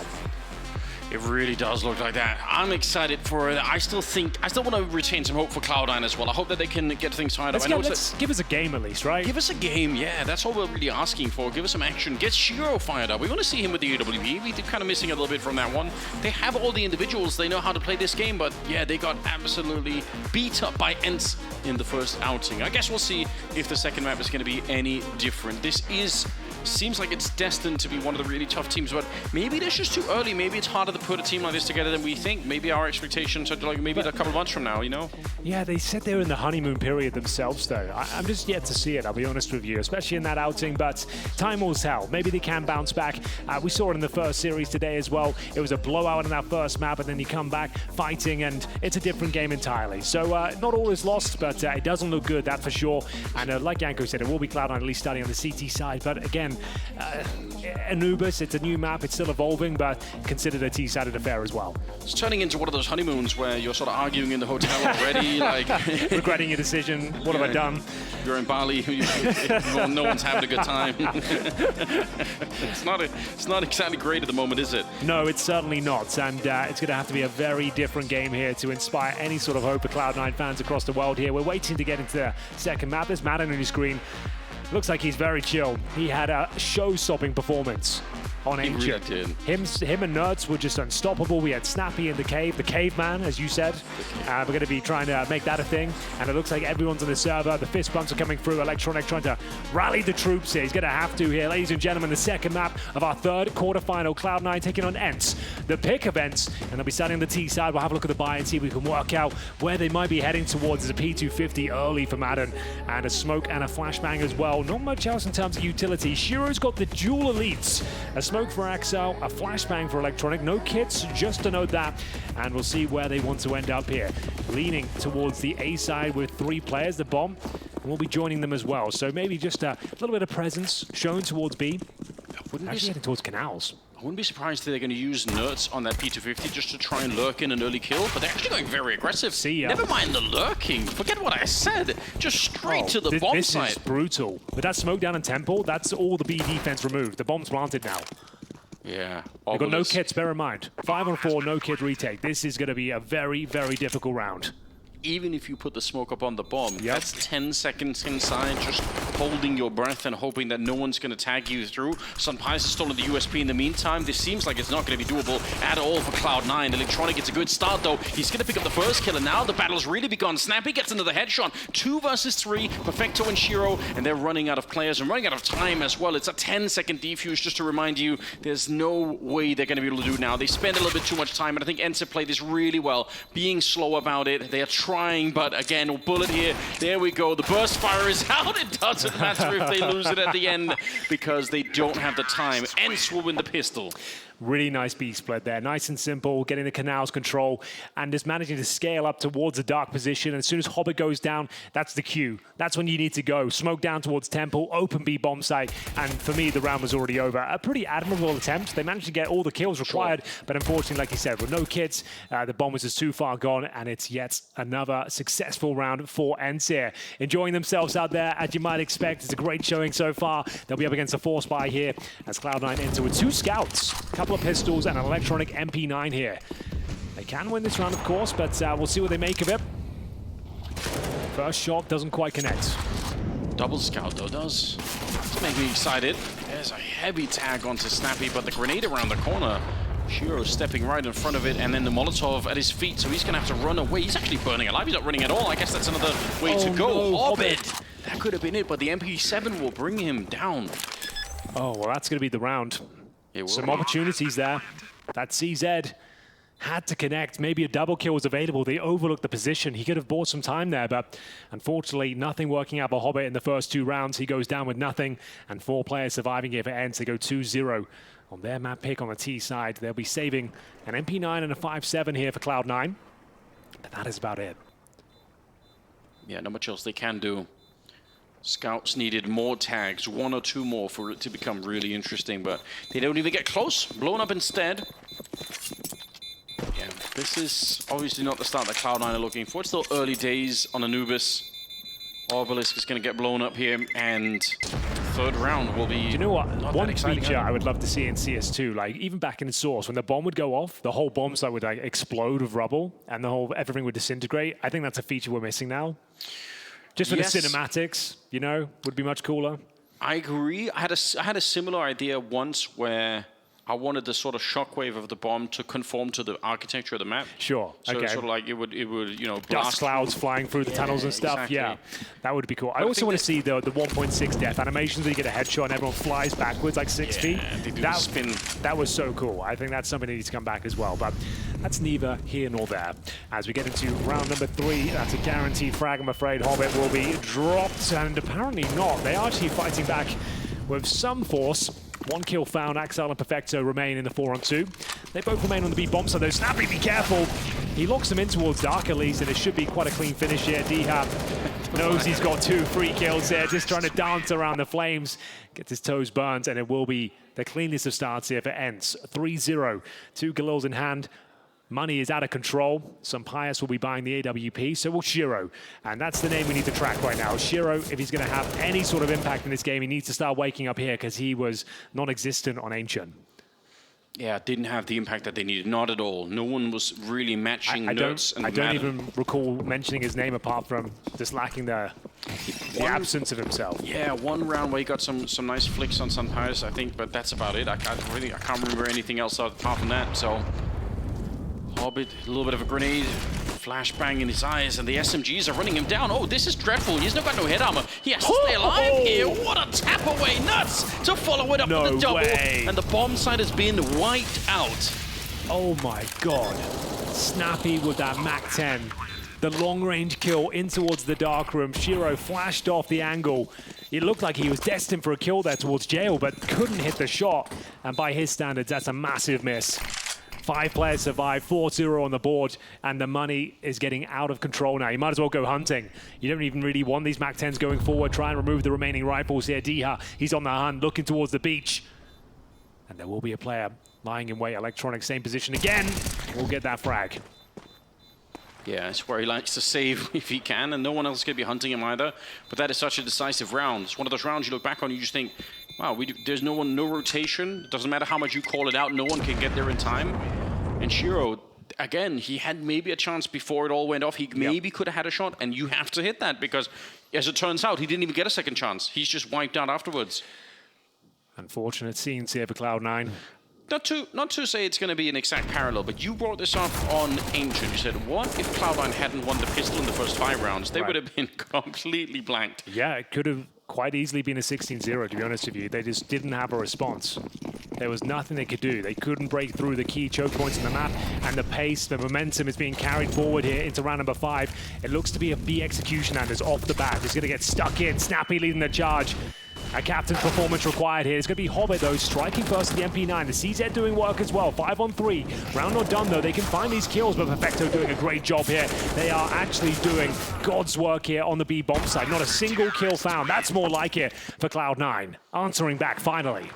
It really does look like that. I'm excited for it. I still want to retain some hope for Cloud9 as well. I hope that they can get things tied up. Let's give us a game at least, right? Give us a game, yeah. That's all we're really asking for. Give us some action. Get Shiro fired up. We want to see him with the UWP. We're kind of missing a little bit from that one. They have all the individuals. They know how to play this game, but yeah, they got absolutely beat up by ENCE in the first outing. I guess we'll see if the second map is going to be any different. This seems like it's destined to be one of the really tough teams, but maybe it's just too early. Maybe it's harder to put a team like this together than we think. Maybe our expectations are like maybe a couple months from now, you know? Yeah, they said they were in the honeymoon period themselves, though. I'm just yet to see it, I'll be honest with you, especially in that outing, but time will tell. Maybe they can bounce back. We saw it in the first series today as well. It was a blowout in that first map, and then you come back fighting, and it's a different game entirely. So not all is lost, but it doesn't look good, that's for sure. And like Yanko said, it will be Cloud9 at least starting on the CT side, but again, Anubis, it's a new map, it's still evolving, but considered a T-sided affair as well. It's turning into one of those honeymoons where you're sort of arguing in the hotel already, like regretting your decision. What have I done? You're in Bali. No one's having a good time. It's not exactly great at the moment, is it? No, it's certainly not, and it's going to have to be a very different game here to inspire any sort of hope for Cloud9 fans across the world here. We're waiting to get into the second map. There's Madden on your screen. Looks like he's very chill. He had a show-stopping performance on Ancient. Really him and Nerds were just unstoppable. We had Snappy in the cave, the caveman, as you said. We're going to be trying to make that a thing. And it looks like everyone's on the server. The fist bumps are coming through. Electronic trying to rally the troops here. He's going to have to here. Ladies and gentlemen, the second map of our third quarterfinal. Cloud9 taking on ENCE. The pick of ENCE. And they'll be starting on the T side. We'll have a look at the buy and see if we can work out where they might be heading towards. There's a P250 early for Madden. And a smoke and a flashbang as well. Not much else in terms of utility. Shiro's got the dual elites. A smoke for Axel, a flashbang for Electronic. No kits, just to note that. And we'll see where they want to end up here. Leaning towards the A side with 3 players, the bomb. And we'll be joining them as well. So maybe just a little bit of presence shown towards B. Actually heading towards canals. I wouldn't be surprised if they're going to use Nerds on that P250 just to try and lurk in an early kill, but they're actually going very aggressive. See ya. Never mind the lurking. Forget what I said. Just straight to the bomb site. This is brutal. With that smoke down in Temple, that's all the B defense removed. The bomb's planted now. Yeah. They've got no kits, bear in mind. 5-on-4, no kit retake. This is going to be a very, very difficult round. Even if you put the smoke up on the bomb, that's 10 seconds inside, just holding your breath and hoping that no one's going to tag you through. Sunpies has stolen the USP in the meantime. This seems like it's not going to be doable at all for Cloud9. Electronic gets a good start, though. He's going to pick up the first kill, and now the battle's really begun. Snappy gets another headshot. 2 versus 3, Perfecto and Shiro, and they're running out of players and running out of time as well. It's a 10-second defuse, just to remind you, there's no way they're going to be able to do it now. They spend a little bit too much time, and I think ENCE played this really well, being slow about it. They are trying, but again, bullet here. There we go. The burst fire is out. It doesn't matter if they lose it at the end because they don't have the time. ENCE will win the pistol. Really nice B split there. Nice and simple, getting the canals control and just managing to scale up towards a dark position. And as soon as Hobbit goes down, that's the cue. That's when you need to go. Smoke down towards Temple, open B bomb site. And for me, the round was already over. A pretty admirable attempt. They managed to get all the kills required, but unfortunately, like you said, with no kits, the bomb was just too far gone, and it's yet another successful round for ENCE here. Enjoying themselves out there, as you might expect. It's a great showing so far. They'll be up against a 4 spy here as Cloud9 enter with 2 scouts. A couple couple of pistols and an electronic MP9 here. They can win this round, of course, but we'll see what they make of it. First shot doesn't quite connect. Double scout, though, does make me excited. There's a heavy tag onto Snappy, but the grenade around the corner. Shiro stepping right in front of it, and then the Molotov at his feet, so he's going to have to run away. He's actually burning alive. He's not running at all. I guess that's another way to go. No, Hobbit! That could have been it, but the MP7 will bring him down. Oh, well, that's going to be the round. Some opportunities there. That CZ had to connect. Maybe a double kill was available. They overlooked the position. He could have bought some time there, but unfortunately, nothing working out for Hobbit in the first 2 rounds. He goes down with nothing, and 4 players surviving here for ENCE. They go 2-0 on their map pick on the T side. They'll be saving an MP9 and a 5-7 here for Cloud9, but that is about it. Yeah, not much else they can do. Scouts needed more tags, 1 or 2 more for it to become really interesting, but they don't even get close. Blown up instead. Yeah, this is obviously not the start that Cloud9 are looking for. It's still early days on Anubis. Obelisk is going to get blown up here, and 3rd round will be. Do you know what? One feature either. I would love to see in CS2, like even back in Source, when the bomb would go off, the whole bomb site would like explode with rubble, and everything would disintegrate. I think that's a feature we're missing now. Just for the cinematics, you know, would be much cooler. I agree. I had a similar idea once where I wanted the sort of shockwave of the bomb to conform to the architecture of the map. Sure. So okay. sort of like it would you know, blast dust clouds flying through the tunnels and stuff. Exactly. Yeah, that would be cool. I also want to see the 1.6 death animations where you get a headshot and everyone flies backwards like 6 feet. They do the spin. That was so cool. I think that's something that needs to come back as well. But that's neither here nor there. As we get into round number 3, that's a guaranteed frag. I'm afraid Hobbit will be dropped, and apparently not. They are actually fighting back with some force. 1 kill found. Axel and Perfecto remain in the 4-on-2. They both remain on the B bomb, so though Snappy, be careful. He locks them in towards Dark at least, and it should be quite a clean finish here. Dihab knows he's got 2 free kills there, just trying to dance around the flames. Gets his toes burnt, and it will be the cleanest of starts here for ENCE. 3-0, 2 Galils in hand. Money is out of control. Some Pius will be buying the AWP, so will Shiro. And that's the name we need to track right now. Shiro, if he's going to have any sort of impact in this game, he needs to start waking up here because he was non-existent on Ancient. Yeah, didn't have the impact that they needed. Not at all. No one was really matching Nerds and I don't Madden. even recall mentioning his name apart from just lacking the absence of himself. Yeah, 1 round where he got some nice flicks on some Pius, I think, but that's about it. I can't remember anything else apart from that, so... Hobbit, a little bit of a grenade, flashbang in his eyes, and the SMGs are running him down. Oh, this is dreadful. He's not got no head armor. He has to stay alive here. What a tap away. Nuts to follow it up with the double. And the bomb site has been wiped out. Oh my god. Snappy with that MAC-10. The long-range kill in towards the dark room. Shiro flashed off the angle. It looked like he was destined for a kill there towards Jail, but couldn't hit the shot. And by his standards, that's a massive miss. 5 players survive, 4-0 on the board, and the money is getting out of control now. You might as well go hunting. You don't even really want these MAC-10s going forward. Try and remove the remaining rifles here. Diha, he's on the hunt, looking towards the beach. And there will be a player lying in wait. Electronic, same position again. We'll get that frag. Yeah, it's where he likes to save if he can, and no one else is going to be hunting him either. But that is such a decisive round. It's one of those rounds you look back on and you just think, wow, there's no rotation. It doesn't matter how much you call it out, no one can get there in time. And Shiro, again, he had maybe a chance before it all went off. He maybe could have had a shot, and you have to hit that because, as it turns out, he didn't even get a second chance. He's just wiped out afterwards. Unfortunate scenes here for Cloud9. Not to say it's going to be an exact parallel, but you brought this up on Ancient. You said, what if Cloud9 hadn't won the pistol in the first 5 rounds? They would have been completely blanked. Yeah, it could have quite easily been a 16-0, to be honest with you. They just didn't have a response. There was nothing they could do. They couldn't break through the key choke points in the map, and the pace, the momentum is being carried forward here into round number 5. It looks to be a B execution, Anders, off the bat. He's going to get stuck in. Snappy leading the charge. A captain's performance required here. It's going to be Hobbit, though, striking first at the MP9. The CZ doing work as well. 5-on-3. Round not done, though. They can find these kills, but Perfecto doing a great job here. They are actually doing God's work here on the B bomb side. Not a single kill found. That's more like it for Cloud9. Answering back, finally.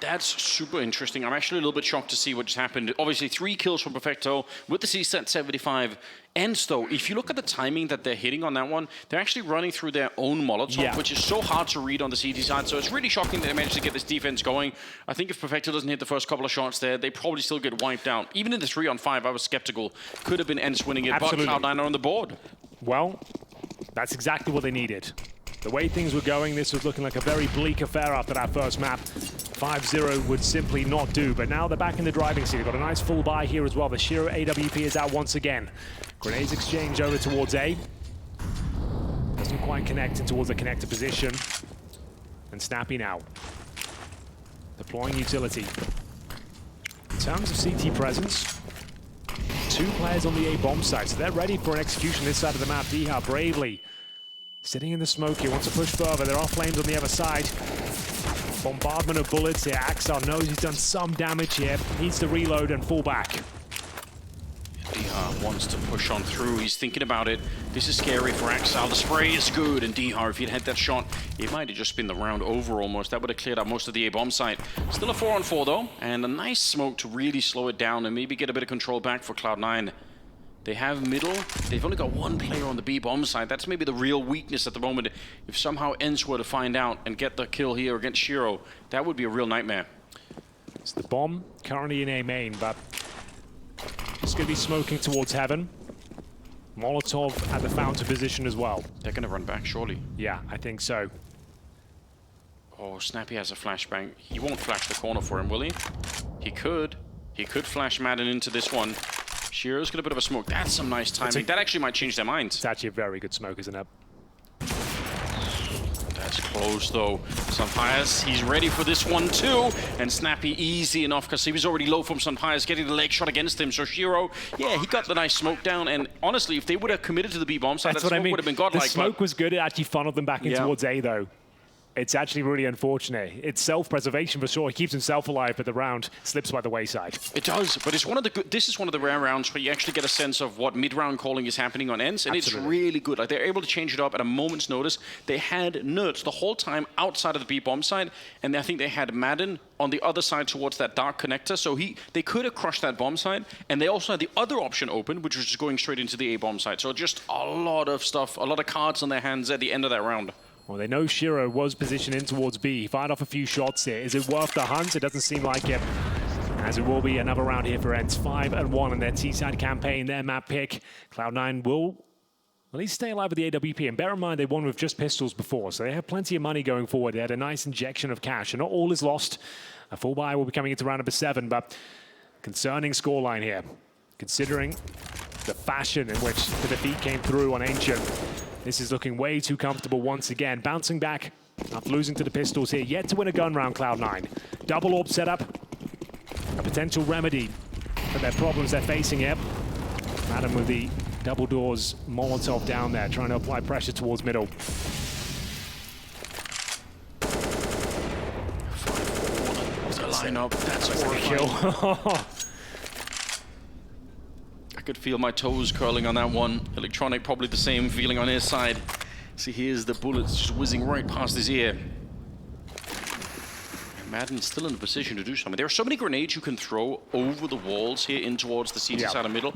That's super interesting. I'm actually a little bit shocked to see what just happened. Obviously, 3 kills from Perfecto with the CSAT 75. ENCE, though, if you look at the timing that they're hitting on that one, they're actually running through their own Molotov, which is so hard to read on the CT side. So it's really shocking that they managed to get this defense going. I think if Perfecto doesn't hit the first couple of shots there, they probably still get wiped out. Even in the 3-on-5, I was skeptical. Could have been ENCE winning it, Absolutely. but Cloud9 are on the board. Well, that's exactly what they needed. The way things were going, this was looking like a very bleak affair after that first map. 5-0 would simply not do, but now they're back in the driving seat. They've got a nice full buy here as well. The Shiro AWP is out once again. Grenades exchange over towards A. Doesn't quite connect in towards the connector position. And Snappy now. Deploying utility. In terms of CT presence, 2 players on the A bomb site, so they're ready for an execution this side of the map. Diha bravely sitting in the smoke here, wants to push further. There are flames on the other side. Bombardment of bullets here. Axel knows he's done some damage here. Needs to reload and fall back. Diha wants to push on through. He's thinking about it. This is scary for Axel. The spray is good, and Diha, if he'd had that shot, it might have just been the round over almost. That would have cleared up most of the A-bomb site. Still a 4-on-4 though, and a nice smoke to really slow it down and maybe get a bit of control back for Cloud9. They have middle. They've only got 1 player on the B-bomb side. That's maybe the real weakness at the moment. If somehow ENCE were to find out and get the kill here against Shiro, that would be a real nightmare. It's the bomb currently in A main, but it's going to be smoking towards heaven. Molotov at the fountain position as well. They're going to run back, surely. Yeah, I think so. Oh, Snappy has a flashbang. He won't flash the corner for him, will he? He could. He could flash Madden into this one. Shiro's got a bit of a smoke. That's some nice timing. That actually might change their minds. It's actually a very good smoke, isn't it? That's close, though. Sunpias, he's ready for this one, too. And Snappy, easy enough, because he was already low from Sunpias, getting the leg shot against him. So Shiro, yeah, he got the nice smoke down. And honestly, if they would have committed to the B-bomb side, that smoke would have been godlike. The smoke was good. It actually funneled them back in towards A, though. It's actually really unfortunate. It's self-preservation for sure. He keeps himself alive, but the round slips by the wayside. It does, but it's one of the good, this is one of the rare rounds where you actually get a sense of what mid-round calling is happening on ENCE, and it's really good. Like, they're able to change it up at a moment's notice. They had nerds the whole time outside of the B-bomb side, and I think they had Madden on the other side towards that dark connector, so they could have crushed that bomb side, and they also had the other option open, which was just going straight into the A-bomb side. So just a lot of stuff, a lot of cards on their hands at the end of that round. Well, they know Shiro was positioned in towards B. He fired off a few shots here. Is it worth the hunt? It doesn't seem like it. As it will be another round here for ENCE. 5-1 in their T-side campaign, their map pick. Cloud9 will at least stay alive with the AWP. And bear in mind, they won with just pistols before, so they have plenty of money going forward. They had a nice injection of cash, and not all is lost. A full buy will be coming into round number 7, but concerning scoreline here, considering the fashion in which the defeat came through on Ancient. This is looking way too comfortable once again. Bouncing back after losing to the pistols here. Yet to win a gun round, Cloud9. Double orb setup. A potential remedy for their problems they're facing here. Madden with the double doors Molotov down there, trying to apply pressure towards middle. The lineup, that's a kill. I could feel my toes curling on that one. Electronic, probably the same feeling on his side. See, here's the bullets just whizzing right past his ear. And Madden's still in a position to do something. There are so many grenades you can throw over the walls here in towards the CT side of middle.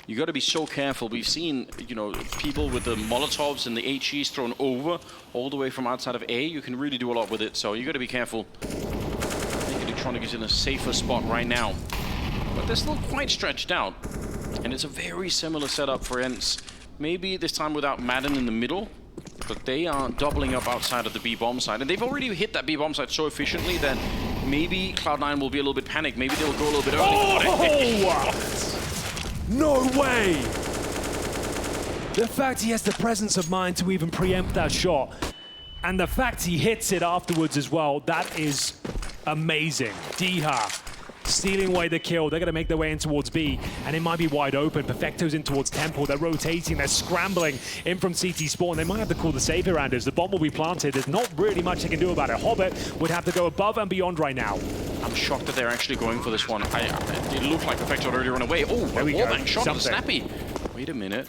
You got to be so careful. We've seen, you know, people with the Molotovs and the HEs thrown over all the way from outside of A. You can really do a lot with it, so you got to be careful. I think Electronic is in a safer spot right now, but they're still quite stretched out. And it's a very similar setup for ENCE. Maybe this time without Madden in the middle, but they are doubling up outside of the B-bomb side. And they've already hit that B-bomb side so efficiently that maybe Cloud9 will be a little bit panicked. Maybe they'll go a little bit early. Oh! No way! The fact he has the presence of mind to even preempt that shot, and the fact he hits it afterwards as well, that is amazing. Diha stealing away the kill. They're going to make their way in towards B, and it might be wide open. Perfecto's in towards Temple. They're rotating. They're scrambling in from CT spawn. They might have to call the save here, Anders. The bomb will be planted. There's not really much they can do about it. Hobbit would have to go above and beyond right now. I'm shocked that they're actually going for this one. It looked like Perfecto had already run away. Oh, a wallbang shot on Snappy. Wait a minute.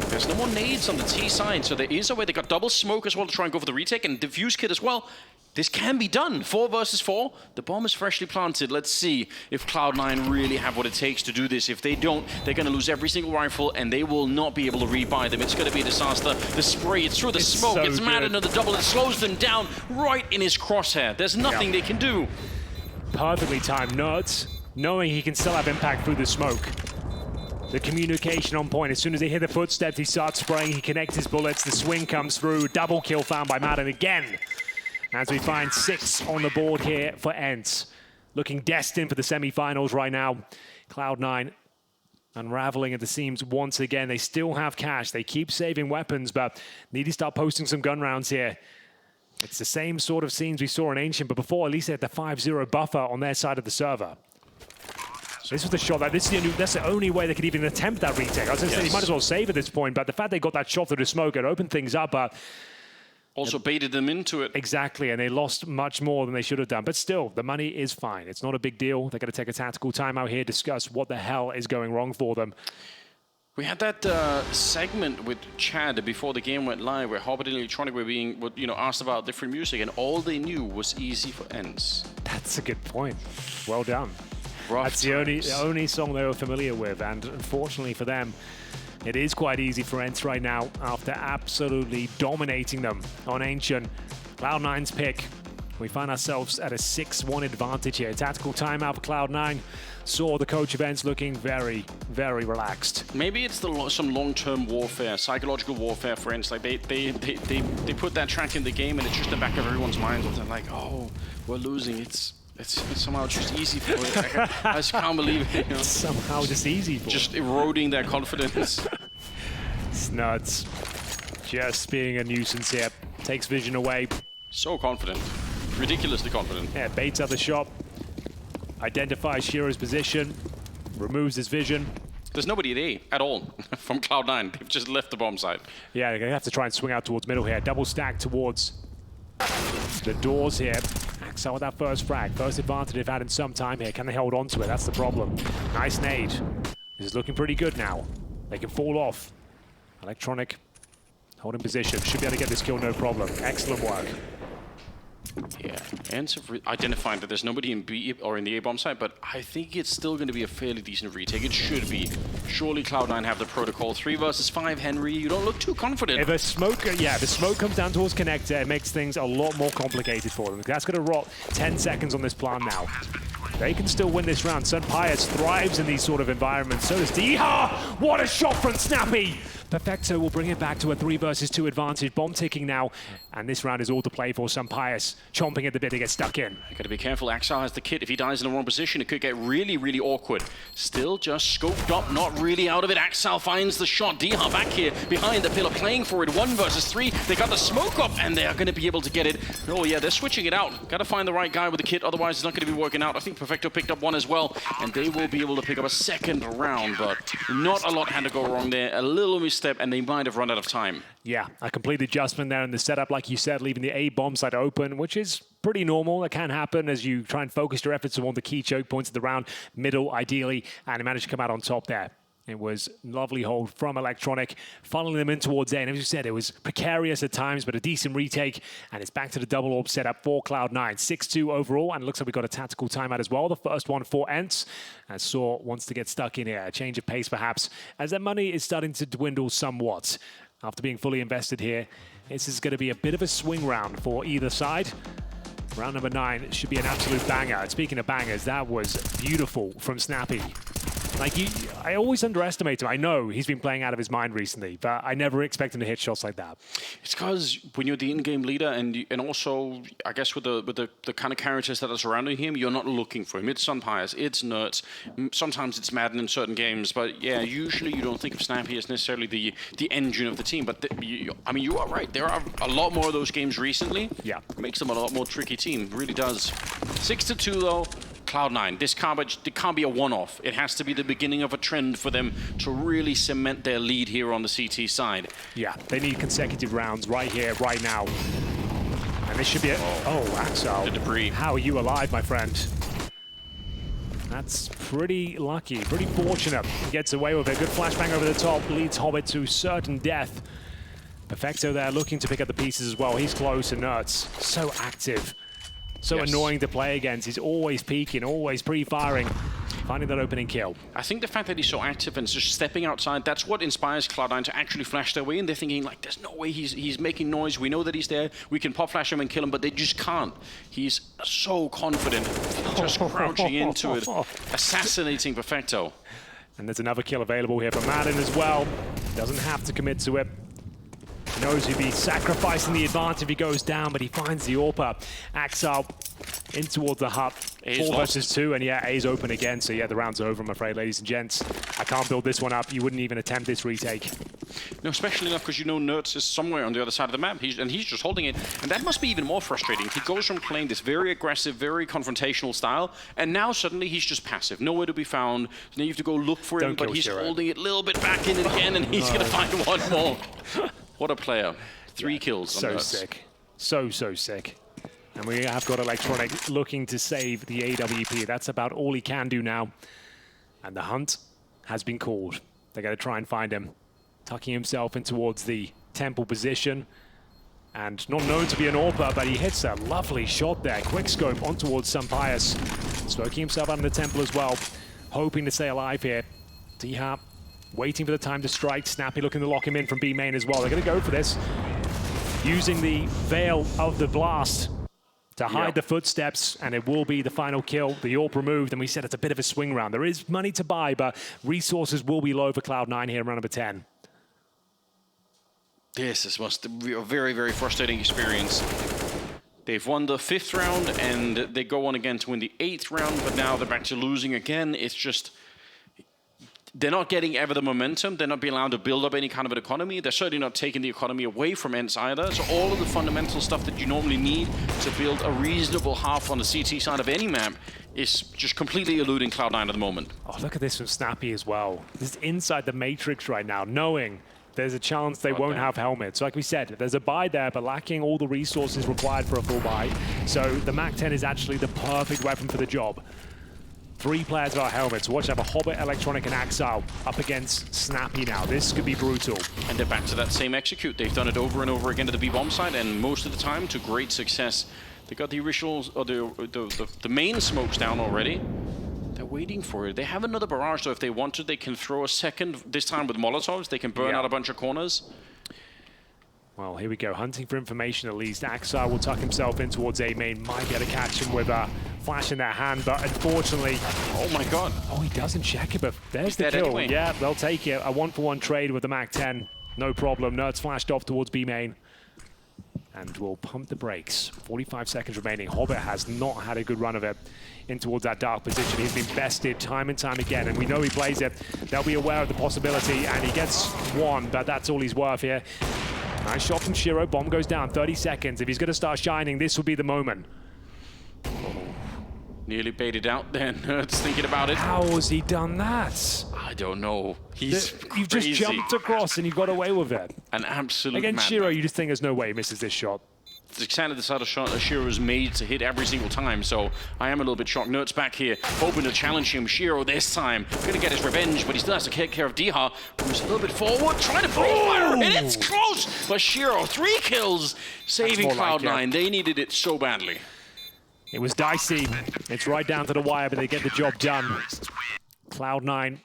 There's no more nades on the T side, so there is a way. They got double smoke as well to try and go for the retake, and diffuse kit as well. This can be done. 4 versus 4. The bomb is freshly planted. Let's see if Cloud9 really have what it takes to do this. If they don't, they're going to lose every single rifle, and they will not be able to rebuy them. It's going to be a disaster. The spray, it's through the smoke. It's mad into the double. It slows them down right in his crosshair. There's nothing they can do. Perfectly timed nerds, knowing he can still have impact through the smoke. The communication on point. As soon as they hear the footsteps, he starts spraying. He connects his bullets. The swing comes through. Double kill found by Madden again. As we find 6 on the board here for ENCE. Looking destined for the semi-finals right now. Cloud9 unraveling at the seams once again. They still have cash. They keep saving weapons, but need to start posting some gun rounds here. It's the same sort of scenes we saw in Ancient, but before, at least they had the 5-0 buffer on their side of the server. This was the shot. That's the only way they could even attempt that retake. I was going to say, they might as well save at this point, but the fact they got that shot through the smoke, it opened things up, but also baited them into it. Exactly, and they lost much more than they should have done. But still, the money is fine. It's not a big deal. They're going to take a tactical timeout here, discuss what the hell is going wrong for them. We had that segment with Chad before the game went live, where Hobbit and Electronic were being, asked about different music, and all they knew was Easy for ENCE. That's a good point. Well done. Rough That's the only song they were familiar with, and unfortunately for them, it is quite easy for ENCE right now after absolutely dominating them on Ancient. Cloud9's pick. We find ourselves at a 6-1 advantage here. Tactical timeout for Cloud9. Saw the coach of ENCE looking very, very relaxed. Maybe it's some long-term warfare, psychological warfare for ENCE. Like they put that track in the game, and it's just in the back of everyone's mind. They're like, oh, we're losing. It's somehow just easy for it. I just can't believe it. It's somehow just easy for just eroding their confidence. It's nuts. Just being a nuisance here. Takes vision away. So confident. Ridiculously confident. Yeah, baits out the shot. Identifies Shiro's position. Removes his vision. There's nobody at A at all from Cloud9. They've just left the bomb site. Yeah, they're going to have to try and swing out towards middle here. Double stack towards the doors here. Axel with that first frag. First advantage they've had in some time here. Can they hold on to it? That's the problem. Nice nade. This is looking pretty good now. They can fall off. Electronic holding position. Should be able to get this kill, no problem. Excellent work. Yeah, ENCE have identified that there's nobody in B or in the A bomb site, but I think it's still going to be a fairly decent retake. It should be. Surely Cloud9 have the protocol. 3 versus 5, Henry. You don't look too confident. If a smoke, if the smoke comes down towards connector, it makes things a lot more complicated for them. That's going to rot 10 seconds on this plan now. They can still win this round. Sun Pius thrives in these sort of environments. So does Yeehaw! What a shot from Snappy! Perfecto will bring it back to a 3 versus 2 advantage. Bomb ticking now. And this round is all to play for. Sun Pius chomping at the bit to get stuck in. You gotta be careful. Axel has the kit. If he dies in the wrong position, it could get really, really awkward. Still just scoped up, not really out of it. Axel finds the shot. Yeehaw back here behind the pillar, playing for it. 1 versus 3. They got the smoke up, and they are gonna be able to get it. Oh yeah, they're switching it out. Gotta find the right guy with the kit, otherwise it's not gonna be working out. I think Perfecto picked up 1 as well, and they will be able to pick up a second round, but not a lot had to go wrong there. A little misstep, and they might have run out of time. Yeah, a complete adjustment there in the setup, like you said, leaving the A bomb site open, which is pretty normal. That can happen as you try and focus your efforts on the key choke points of the round, middle ideally, and they managed to come out on top there. It was lovely hold from Electronic, funneling them in towards A. And as you said, it was precarious at times, but a decent retake. And it's back to the double orb setup for Cloud9. 6-2 overall, and it looks like we got a tactical timeout as well. The first one for ENCE. And Saw wants to get stuck in here. A change of pace, perhaps, as their money is starting to dwindle somewhat. After being fully invested here, this is going to be a bit of a swing round for either side. Round number 9 should be an absolute banger. And speaking of bangers, that was beautiful from Snappy. Like, I always underestimate him. I know he's been playing out of his mind recently, but I never expect him to hit shots like that. It's because when you're the in-game leader, and also, I guess with the kind of characters that are surrounding him, you're not looking for him. It's Sun Pius, it's Nerds. Sometimes it's Madden in certain games, but yeah, usually you don't think of Snappy as necessarily the engine of the team. But I mean, you are right. There are a lot more of those games recently. Yeah, makes them a lot more tricky team. Really does. 6-2 though. Cloud9, this can't be a one-off. It has to be the beginning of a trend for them to really cement their lead here on the CT side. Yeah, they need consecutive rounds right here, right now. And this should be a... Oh, Axel. The debris. How are you alive, my friend? That's pretty lucky, pretty fortunate. He gets away with it. Good flashbang over the top, leads Hobbit to certain death. Perfecto there looking to pick up the pieces as well. He's close and ENTS. So active. So annoying to play against. He's always peeking, always pre-firing. Finding that opening kill. I think the fact that he's so active and just stepping outside, that's what inspires Cloud9 to actually flash their way in. They're thinking, like, there's no way he's making noise. We know that he's there. We can pop flash him and kill him, but they just can't. He's so confident, just crouching into it, assassinating Perfecto. And there's another kill available here for Madden as well. Doesn't have to commit to it. Knows he'd be sacrificing the advantage if he goes down, but he finds the AWP. Axel in towards the hut. 4 versus 2, and yeah, A's open again. So yeah, the round's over, I'm afraid, ladies and gents. I can't build this one up. You wouldn't even attempt this retake. No, especially enough because you know ENTS is somewhere on the other side of the map, and he's just holding it. And that must be even more frustrating. He goes from playing this very aggressive, very confrontational style, and now suddenly he's just passive. Nowhere to be found. So now you have to go look for him, but he's holding it a little bit back in it again, and he's going to find one more. What a player. 3 kills on ENTS. So sick. So sick. And we have got Electronic looking to save the AWP. That's about all he can do now. And the hunt has been called. They're going to try and find him. Tucking himself in towards the temple position. And not known to be an AWPer, but he hits a lovely shot there. Quick scope on towards Sampayas. Smoking himself out in the temple as well. Hoping to stay alive here. D-Hap waiting for the time to strike. Snappy looking to lock him in from B main as well. They're going to go for this. Using the veil of the blast to hide the footsteps, and it will be the final kill. The AWP removed, and we said it's a bit of a swing round. There is money to buy, but resources will be low for Cloud9 here in round number 10. This must be a very, very frustrating experience. They've won the 5th round, and they go on again to win the 8th round, but now they're back to losing again. It's just... they're not getting ever the momentum. They're not being allowed to build up any kind of an economy. They're certainly not taking the economy away from ENCE either. So all of the fundamental stuff that you normally need to build a reasonable half on the CT side of any map is just completely eluding Cloud9 at the moment. Oh, look at this from Snappy as well. This is inside the matrix right now, knowing there's a chance they won't have helmets. Like we said, there's a buy there, but lacking all the resources required for a full buy. So the MAC-10 is actually the perfect weapon for the job. 3 players without helmets. Watch out for Hobbit, Electronic, and Axel up against Snappy now. This could be brutal. And they're back to that same execute. They've done it over and over again to the B-bomb side, and most of the time to great success. They got the originals, or the main smokes down already. They're waiting for it. They have another barrage, so if they want to, they can throw a second, this time with Molotovs. They can burn out a bunch of corners. Well, here we go. Hunting for information at least. Axel will tuck himself in towards A main. Might be able to catch him with a flash in their hand, but unfortunately... oh my god. Oh, he doesn't check it, but there's the kill. Anyway. Yeah, they'll take it. A 1-for-1 trade with the MAC-10. No problem. Nerds flashed off towards B main. And we'll pump the brakes. 45 seconds remaining. Hobbit has not had a good run of it in towards that dark position. He's been bested time and time again, and we know he plays it. They'll be aware of the possibility, and he gets one, but that's all he's worth here. Nice shot from Shiro. Bomb goes down. 30 seconds. If he's going to start shining, this will be the moment. Nearly baited out then. Nerds thinking about it. How has he done that? I don't know. He's You've just jumped across and you got away with it. An absolute Against Shiro, you just think there's no way he misses this shot. It's exactly the sort of shot that Shiro is made to hit every single time, so I am a little bit shocked. Nerds back here, hoping to challenge him. Shiro this time, gonna get his revenge, but he still has to take care of Diha, who's a little bit forward, trying to fire, and it's close! But Shiro, 3 kills, saving Cloud9. They needed it so badly. It was dicey. It's right down to the wire, but they get the job done. Cloud9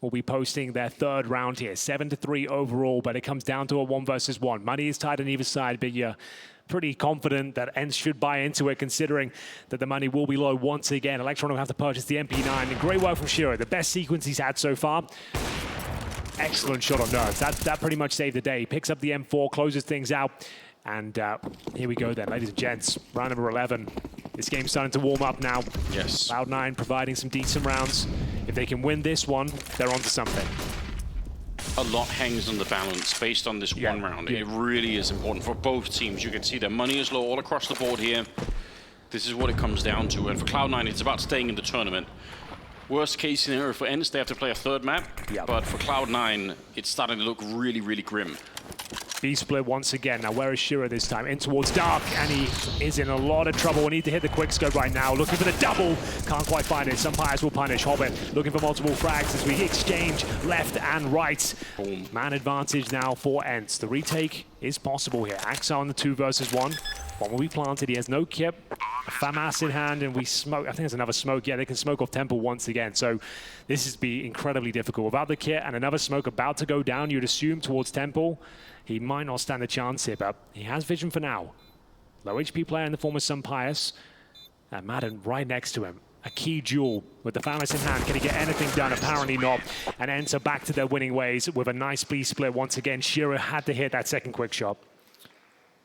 will be posting their 3rd round here. 7-3 overall, but it comes down to a 1 versus 1. Money is tied on either side, but you're pretty confident that ENCE should buy into it, considering that the money will be low once again. Electron will have to purchase the MP9. And great work from Shiro. The best sequence he's had so far. Excellent shot on Nerds. That pretty much saved the day. He picks up the M4, closes things out. And here we go then, ladies and gents. Round number 11. This game's starting to warm up now. Yes. Cloud9 providing some decent rounds. If they can win this one, they're onto something. A lot hangs on the balance based on this one round. It really is important for both teams. You can see their money is low all across the board here. This is what it comes down to. And for Cloud9, it's about staying in the tournament. Worst case scenario for ENCE, they have to play a 3rd map. But for Cloud9, it's starting to look really, really grim. B split once again. Now, where is Shiro this time? In towards Dark, and he is in a lot of trouble. We need to hit the quick scope right now. Looking for the double. Can't quite find it. Some players will punish. Hobbit looking for multiple frags as we exchange left and right. Boom. Man advantage now for ENCE. The retake is possible here. Axa on the 2 versus 1. One will be planted. He has no kip. FAMAS in hand, and we smoke. I think there's another smoke. Yeah, they can smoke off Temple once again. So this is be incredibly difficult. Without the kit and another smoke about to go down, you'd assume towards Temple, he might not stand a chance here, but he has vision for now. Low HP player in the form of Pius. And Madden right next to him. A key duel with the FAMAS in hand. Can he get anything done? Apparently not. And ENCE are back to their winning ways with a nice B split once again. Shiro had to hit that second quick shot.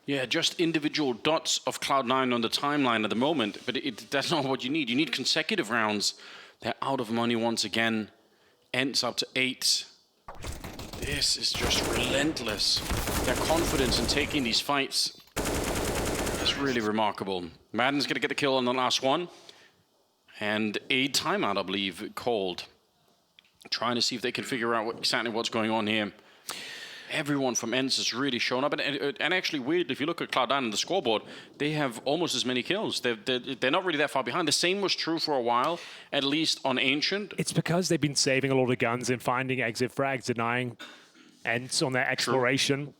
Yeah, just individual dots of Cloud9 on the timeline at the moment, but that's not what you need. You need consecutive rounds. They're out of money once again. ENCE up to 8. This is just relentless. Their confidence in taking these fights is really remarkable. Madden's going to get the kill on the last one. And a timeout, I believe, called. Trying to see if they can figure out exactly what's going on here. Everyone from ENCE has really shown up. And actually, weird, if you look at Cloud9 on the scoreboard, they have almost as many kills. They're not really that far behind. The same was true for a while, at least on Ancient. It's because they've been saving a lot of guns and finding exit frags, denying ENCE on their exploration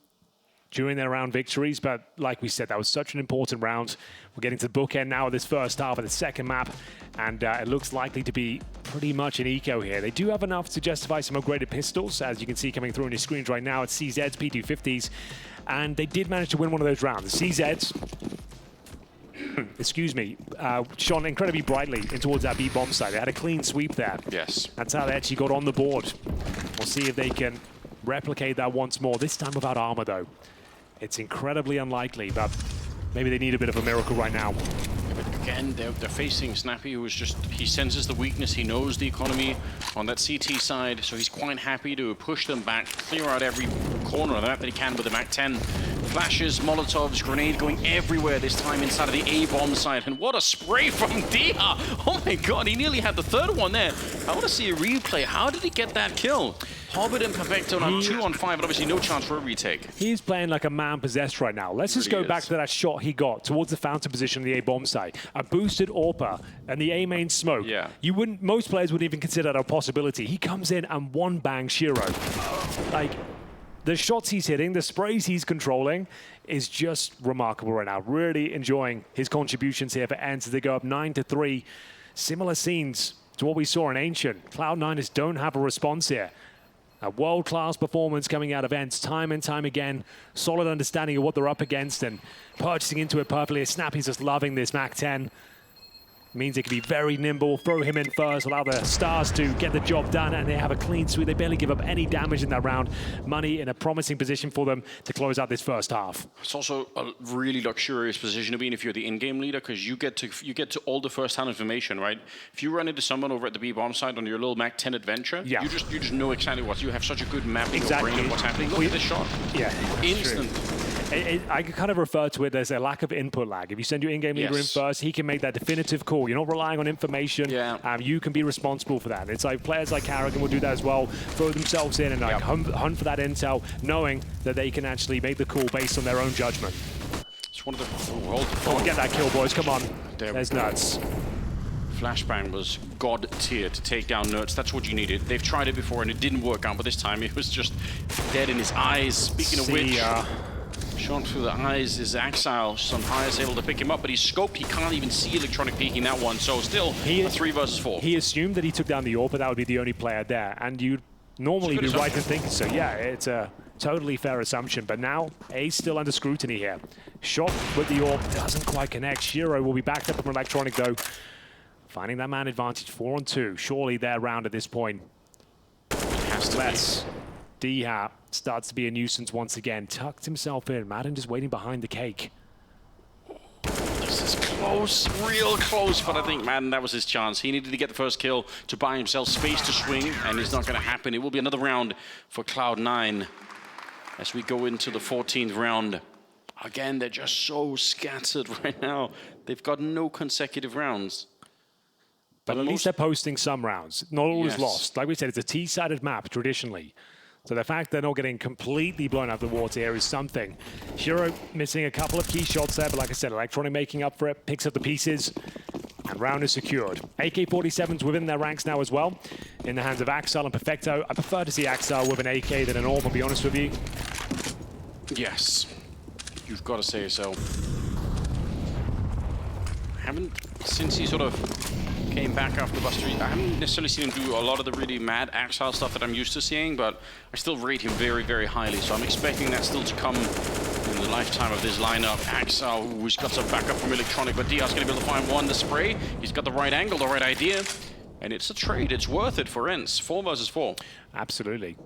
during their round victories. But like we said, that was such an important round. We're getting to the bookend now of this first half of the second map. And it looks likely to be pretty much an eco here. They do have enough to justify some upgraded pistols, as you can see coming through on your screens right now. It's CZ's P250s, and they did manage to win one of those rounds. The CZ's, excuse me, shone incredibly brightly in towards that B bomb site. They had a clean sweep there. Yes. That's how they actually got on the board. We'll see if they can replicate that once more, this time without armor though. It's incredibly unlikely, but maybe they need a bit of a miracle right now. Again, they're facing Snappy, who is just, he senses the weakness, he knows the economy on that CT side, so he's quite happy to push them back, clear out every corner of that he can with the MAC-10. Flashes, Molotovs, grenade going everywhere, this time inside of the A-bomb side. And what a spray from Dia! Oh my god, he nearly had the third one there. I want to see a replay. How did he get that kill? Hobbit and Perfecto on 2 on 5, but obviously no chance for a retake. He's playing like a man possessed right now. Let's just go back to that shot he got towards the fountain position of the A-bomb site. A boosted AWPer and the A-main smoke. Yeah. Most players wouldn't even consider that a possibility. He comes in and one bang Shiro. Like, the shots he's hitting, the sprays he's controlling is just remarkable right now. Really enjoying his contributions here for ENCE as they go up 9-3. Similar scenes to what we saw in Ancient. Cloud9 don't have a response here. A world-class performance coming out of ENCE time and time again. Solid understanding of what they're up against and purchasing into it perfectly. Snappy's just loving this MAC-10. Means they can be very nimble, throw him in first, allow the stars to get the job done, and they have a clean sweep. They barely give up any damage in that round. Money in a promising position for them to close out this first half. It's also a really luxurious position to be in if you're the in-game leader, because you get to all the first-hand information, right? If you run into someone over at the B-bomb side on your little MAC-10 adventure, yeah, you just know exactly what. You have such a good mapping of brain of what's happening. Look at this shot. Yeah. Instant. I kind of refer to it as a lack of input lag. If you send your in-game leader in first, he can make that definitive call. You're not relying on information. Yeah. You can be responsible for that. It's like players like Harrigan will do that as well, throw themselves in and like hunt for that intel, knowing that they can actually make the call based on their own judgment. It's one of the... Oh, get that kill, boys. Come on. There's Nuts. Flashbang was god tier to take down Nerds. That's what you needed. They've tried it before and it didn't work out, but this time it was just dead in his eyes. Speaking of which... Shot through the eyes is Exile. Pius able to pick him up, but he's scoped. He can't even see Electronic peeking that one. So still a 3 versus 4. He assumed that he took down the AWP, but that would be the only player there. And you'd normally be right in thinking so. Yeah, it's a totally fair assumption. But now, A's still under scrutiny here. Shot with the AWP doesn't quite connect. Shiro will be backed up from Electronic though. Finding that man advantage 4 on 2. Surely their round at this point. Has to be. D-Hat starts to be a nuisance once again. Tucked himself in. Madden just waiting behind the cake. This is close, real close, but I think Madden, that was his chance. He needed to get the first kill to buy himself space to swing, and it's not going to happen. It will be another round for Cloud9 as we go into the 14th round. Again, they're just so scattered right now. They've got no consecutive rounds. But at least they're posting some rounds. Not all is lost. Like we said, it's a T-sided map traditionally. So the fact they're not getting completely blown out of the water here is something. Shiro missing a couple of key shots there, but like I said, Electronic making up for it, picks up the pieces, and round is secured. AK-47s within their ranks now as well, in the hands of Axel and Perfecto. I prefer to see Axel with an AK than an AWP, I'll be honest with you. Yes, you've got to say so. Since he sort of came back after Buster, I haven't necessarily seen him do a lot of the really mad Axel stuff that I'm used to seeing, but I still rate him very, very highly, so I'm expecting that still to come in the lifetime of this lineup. Axel, who's got some backup from Electronic, but Diaz going to be able to find one, the spray. He's got the right angle, the right idea, and it's a trade. It's worth it for ENCE. 4 versus 4. Absolutely.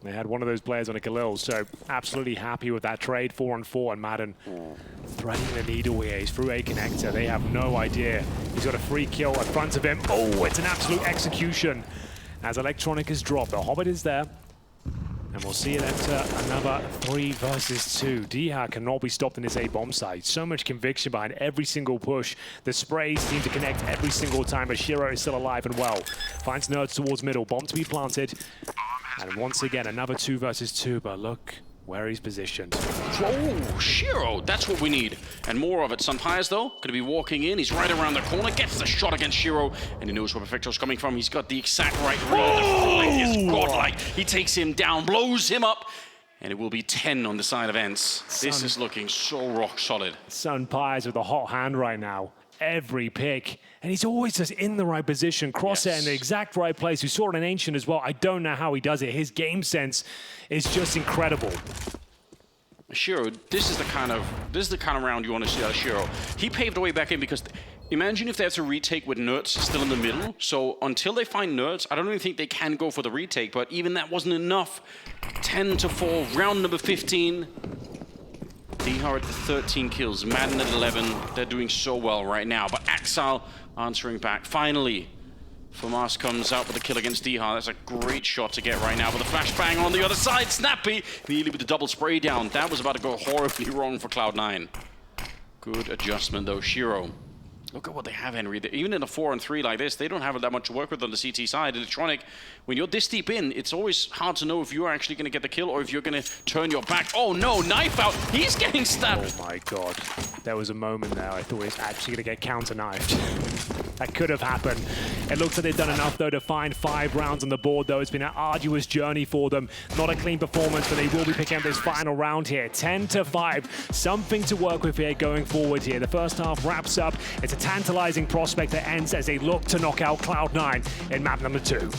They had one of those players on a Khalil, so absolutely happy with that trade. 4-on-4, and Madden threading the needle here. He's through a connector. They have no idea. He's got a free kill in front of him. Oh, it's an absolute execution as Electronic has dropped. The Hobbit is there, and we'll see it enter another 3 versus 2. Diha cannot be stopped in his A-bomb site. So much conviction behind every single push. The sprays seem to connect every single time, but Shiro is still alive and well. Finds Nerds towards middle. Bomb to be planted. And once again, another 2 versus 2, but look where he's positioned. Oh, Shiro, that's what we need. And more of it. Sunpire's, though, going to be walking in. He's right around the corner, gets the shot against Shiro, and he knows where Perfecto's coming from. He's got the exact right read. The flick is godlike. He takes him down, blows him up, and it will be 10 on the side of ENCE. This is looking so rock solid. Sunpire's with a hot hand right now. Every pick, and he's always just in the right position, crosshair in the exact right place. We saw it in Ancient as well. I don't know how he does it. His game sense is just incredible. Shiro, this is the kind of round you want to see out of Shiro. He paved the way back in because imagine if they have to retake with Nerds still in the middle. So until they find Nerds, I don't even think they can go for the retake, but even that wasn't enough. 10-4, round number 15. Dihar at 13 kills, Madden at 11. They're doing so well right now, but Axel answering back. Finally, Famas comes out with a kill against Dihar. That's a great shot to get right now, but the flashbang on the other side. Snappy, nearly with the double spray down. That was about to go horribly wrong for Cloud9. Good adjustment though, Shiro. Look at what they have, Henry. Even in a 4-on-3 like this, they don't have that much to work with on the CT side. Electronic, when you're this deep in, it's always hard to know if you're actually going to get the kill or if you're going to turn your back. Oh no, knife out. He's getting stabbed. Oh my god. There was a moment there I thought he was actually going to get counter-knifed. That could have happened. It looks like they've done enough, though, to find 5 rounds on the board, though. It's been an arduous journey for them. Not a clean performance, but they will be picking up this final round here. 10-5. Something to work with here going forward here. The first half wraps up. It's a tantalizing prospect that ends as they look to knock out Cloud9 in map number 2.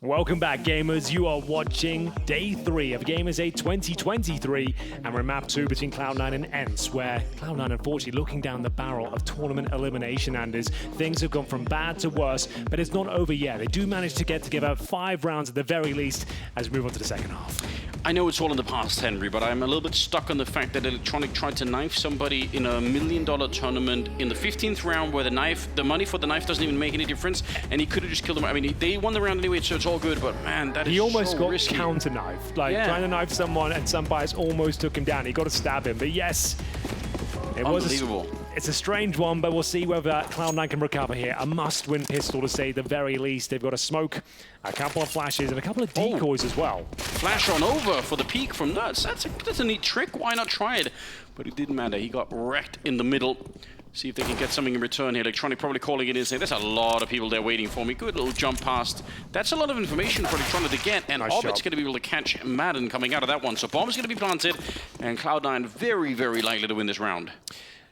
Welcome back, gamers. You are watching Day 3 of Gamers8 2023, and we're in Map 2 between Cloud9 and ENCE, where Cloud9, unfortunately, looking down the barrel of tournament elimination, Anders. Things have gone from bad to worse, but it's not over yet. They do manage to get together 5 rounds at the very least as we move on to the second half. I know it's all in the past, Henry, but I'm a little bit stuck on the fact that Electronic tried to knife somebody in $1 million tournament in the 15th round where the money for the knife doesn't even make any difference, and he could have just killed him. I mean, they won the round anyway, so it's all good, but man, that is he almost so got risky. counter knifed, trying to knife someone, and some bias almost took him down. He got to stab him, but yes, it was unbelievable. It's a strange one, but we'll see whether Cloud9 can recover here. A must-win pistol to say the very least. They've got a smoke, a couple of flashes, and a couple of decoys as well. Flash on over for the peak from Nuts. That's a neat trick. Why not try it? But it didn't matter. He got wrecked in the middle. See if they can get something in return here. Electronic probably calling it in and saying, there's a lot of people there waiting for me. Good little jump past. That's a lot of information for Electronic to get, and Orbit's going to be able to catch Madden coming out of that one. So bomb's going to be planted, and Cloud9 very, very likely to win this round.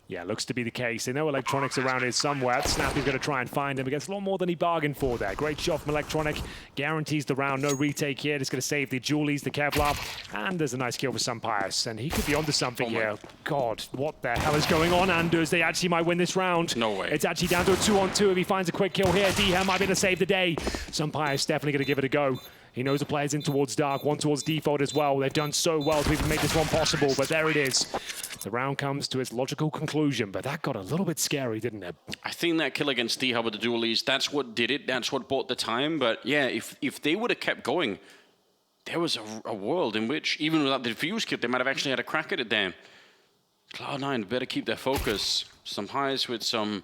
Yeah, looks to be the case. They know Electronic's around here somewhere. Snappy's going to try and find him. He gets a lot more than he bargained for there. Great shot from Electronic. Guarantees the round. No retake here. Just going to save the Julies, the Kevlar. And there's a nice kill for Sampius. And he could be onto something here. God, what the hell is going on, Anders? They actually might win this round. No way. It's actually down to a 2-on-2 if he finds a quick kill here. Dhan might be able to save the day. Sampius definitely going to give it a go. He knows the player's in towards Dark, one towards Default as well. They've done so well to even make this one possible, but there it is. The round comes to its logical conclusion, but that got a little bit scary, didn't it? I think that kill against D-Hub with the dualies, that's what did it. That's what bought the time. But yeah, if they would have kept going, there was a world in which, even without the defuse kit, they might have actually had a crack at it there. Cloud9 better keep their focus. Some highs with some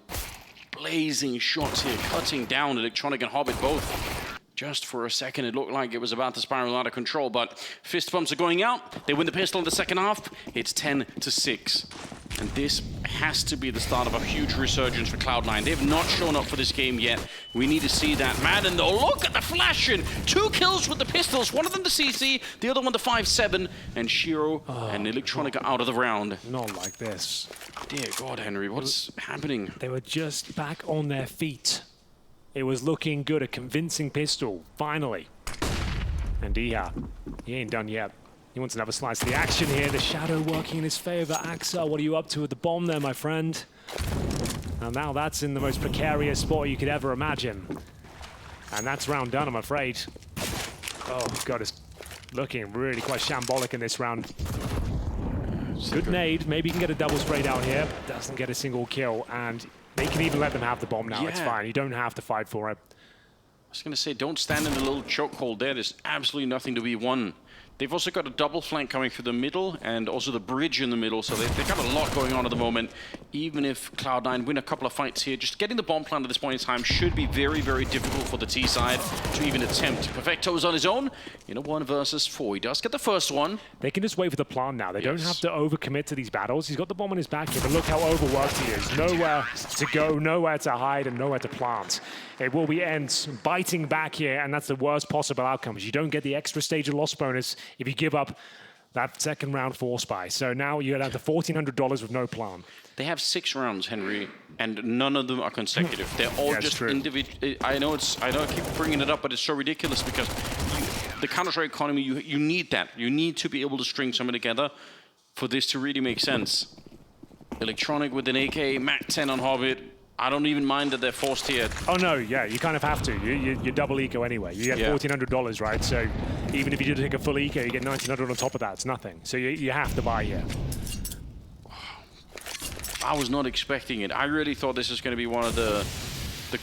blazing shots here, cutting down Electronic and Hobbit both. Just for a second, it looked like it was about to spiral out of control, but fist bumps are going out. They win the pistol in the second half. It's 10-6. And this has to be the start of a huge resurgence for Cloud9. They have not shown up for this game yet. We need to see that. Madden, though, look at the flashing. 2 kills with the pistols. One of them the CC, the other one the 5-7. And Shiro and Electronic are out of the round. Not like this. Dear God, Henry, what's happening? They were just back on their feet. It was looking good, a convincing pistol, finally. And Dhan, he ain't done yet. He wants another slice of the action here. The shadow working in his favor. Axel, what are you up to with the bomb there, my friend? And now that's in the most precarious spot you could ever imagine. And that's round done, I'm afraid. Oh, God, it's looking really quite shambolic in this round. Good nade. Maybe he can get a double spray down here. Doesn't get a single kill, and they can even let them have the bomb now. Yeah. It's fine. You don't have to fight for it. I was going to say, don't stand in the little chokehold there. There's absolutely nothing to be won. They've also got a double flank coming through the middle and also the bridge in the middle, so they've got a lot going on at the moment. Even if Cloud9 win a couple of fights here, just getting the bomb plant at this point in time should be very, very difficult for the T side to even attempt. Perfecto's on his own in a 1 versus 4. He does get the first one. They can just wait for the plant now. They don't have to overcommit to these battles. He's got the bomb on his back here, but look how overworked he is. Nowhere to go, nowhere to hide, and nowhere to plant. It will be ENCE biting back here, and that's the worst possible outcome. You don't get the extra stage of loss bonus if you give up that second round force buy. So now you're down to $1,400 with no plan. They have 6 rounds, Henry, and none of them are consecutive. They're all just individual. I know I keep bringing it up, but it's so ridiculous because the counterstrike economy, you need that. You need to be able to string something together for this to really make sense. Electronic with an AK, Mac 10 on Hobbit. I don't even mind that they're forced here. Oh no, yeah, you kind of have to. You double eco anyway. You get $1,400, right? So even if you do take a full eco, you get $1,900 on top of that. It's nothing. So you have to buy here. I was not expecting it. I really thought this was going to be one of the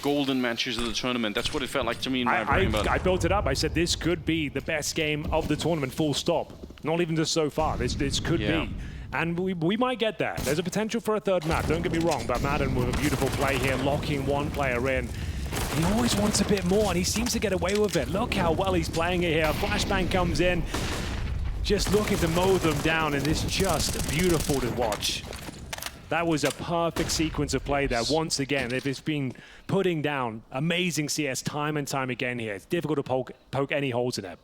golden matches of the tournament. That's what it felt like to me in my brain. I built it up. I said this could be the best game of the tournament, full stop. Not even just so far. This could be. And we might get there. There's a potential for a third map, don't get me wrong, but Madden with a beautiful play here, locking one player in. He always wants a bit more, and he seems to get away with it. Look how well he's playing it here. Flashbang comes in, just looking to mow them down, and it's just beautiful to watch. That was a perfect sequence of play there. Once again, they've just been putting down amazing CS time and time again here. It's difficult to poke any holes in it.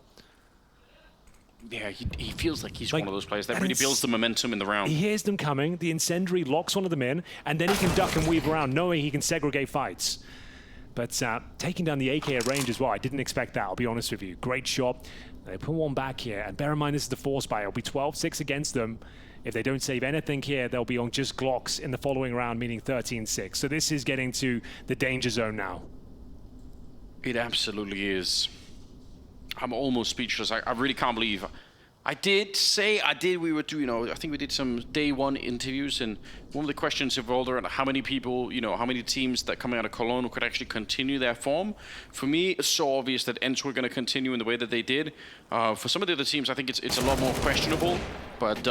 Yeah, he feels like he's one of those players that really builds the momentum in the round. He hears them coming, the incendiary locks one of them in, and then he can duck and weave around knowing he can segregate fights. But taking down the AK at range as well, I didn't expect that, I'll be honest with you. Great shot. They put one back here, and bear in mind this is the force buy. It'll be 12-6 against them. If they don't save anything here, they'll be on just Glocks in the following round, meaning 13-6. So this is getting to the danger zone now. It absolutely is. I'm almost speechless. I really can't believe. We would do, I think we did some day one interviews, and one of the questions revolved around how many people, how many teams that coming out of Cologne could actually continue their form. For me, it's so obvious that ENCE were going to continue in the way that they did. For some of the other teams, I think it's a lot more questionable, but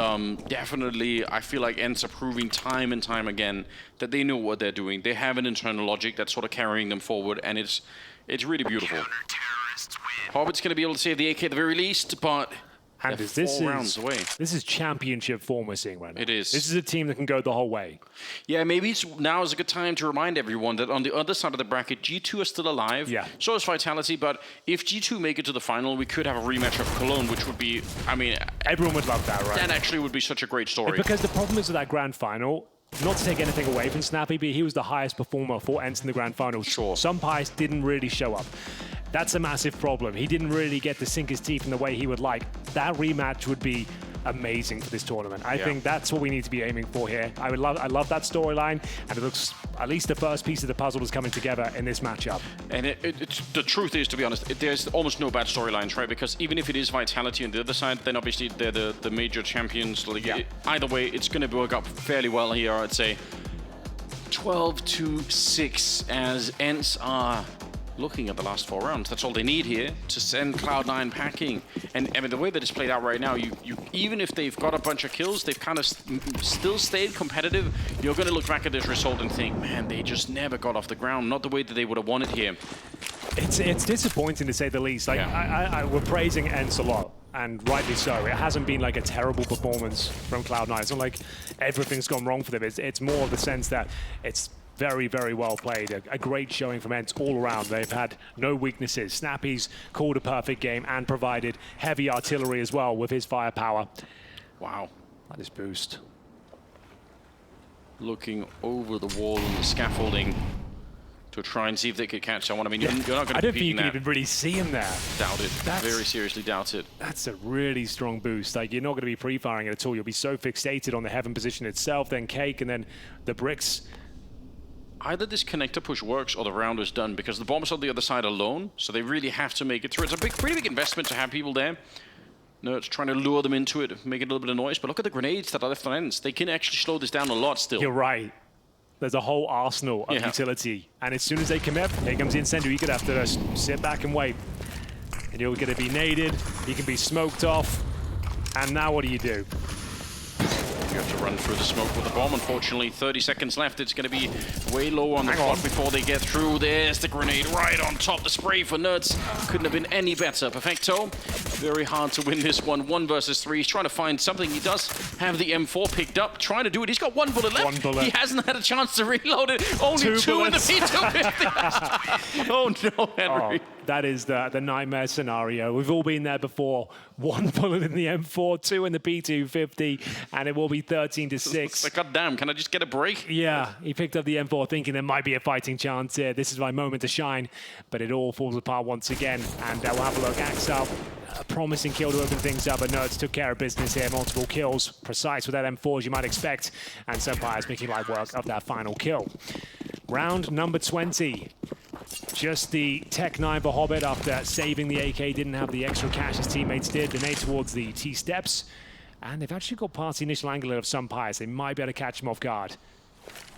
definitely I feel like ENCE are proving time and time again that they know what they're doing. They have an internal logic that's sort of carrying them forward, and it's really beautiful. Hobbit's going to be able to save the AK at the very least, but And this is championship form we're seeing right now. It is. This is a team that can go the whole way. Yeah, maybe now is a good time to remind everyone that on the other side of the bracket, G2 are still alive. Yeah. So is Vitality, but if G2 make it to the final, we could have a rematch of Cologne, which would be, everyone would love that, right? That actually would be such a great story. Because the problem is with that grand final, not to take anything away from Snappy, but he was the highest performer for ENCE in the grand final. Sure. Some pies didn't really show up. That's a massive problem. He didn't really get to sink his teeth in the way he would like. That rematch would be amazing for this tournament. I think that's what we need to be aiming for here. I love that storyline, and it looks at least the first piece of the puzzle is coming together in this matchup. And the truth is, to be honest, there's almost no bad storylines, right? Because even if it is Vitality on the other side, then obviously they're the major champions. Either way, it's going to work out fairly well here, I'd say. 12-6 as ENCE are looking at the last 4 rounds. That's all they need here to send Cloud9 packing. And the way that it's played out right now, you even if they've got a bunch of kills, they've kind of still stayed competitive. You're going to look back at this result and think, man, they just never got off the ground. Not the way that they would have wanted here. It's disappointing to say the least. We're praising ENCE a lot, and rightly so. It hasn't been like a terrible performance from Cloud9. It's not like everything's gone wrong for them. It's more of the sense that it's very, very well played. A great showing from ENCE all around. They've had no weaknesses. Snappy's called a perfect game and provided heavy artillery as well with his firepower. Wow. That is boost. Looking over the wall and the scaffolding to try and see if they could catch someone. You're not going to I don't think you can even really see him there. Doubt it. Very seriously doubt it. That's a really strong boost. You're not going to be pre-firing it at all. You'll be so fixated on the heaven position itself, then Cake, and then the bricks. Either this connector push works or the round is done, because the bomb's on the other side alone, so they really have to make it through. It's a pretty big investment to have people there. No, it's trying to lure them into it, make it a little bit of noise, but look at the grenades that are left on ENCE. They can actually slow this down a lot still. You're right. There's a whole arsenal of utility, and as soon as they commit, here comes the incendiary. You're going to have to sit back and wait. And you're going to be naded, you can be smoked off, and now what do you do? You have to run through the smoke with the bomb. Unfortunately, 30 seconds left. It's going to be way low on the clock before they get through. There's the grenade right on top. The spray for ENTS couldn't have been any better. Perfecto. Very hard to win this one. 1 versus 3. He's trying to find something. He does have the M4 picked up, trying to do it. He's got 1 bullet left. 1 bullet. He hasn't had a chance to reload it. Only 2 in the P250. Oh no, Henry. Oh, that is the nightmare scenario. We've all been there before. 1 bullet in the M4, 2 in the P250, and it will be 13-6. God damn, can I just get a break? Yeah, he picked up the M4 thinking there might be a fighting chance here. This is my moment to shine, but it all falls apart once again. And we'll have a look. Axel, a promising kill to open things up, but ENTS took care of business here. Multiple kills, precise with that M4 as you might expect, and Senpai is making light work of that final kill. Round number 20. Just the Tech 9 for Hobbit after saving the AK, didn't have the extra cash his teammates did. The nade towards the T-steps. And they've actually got past the initial angle of some pies. They might be able to catch him off guard.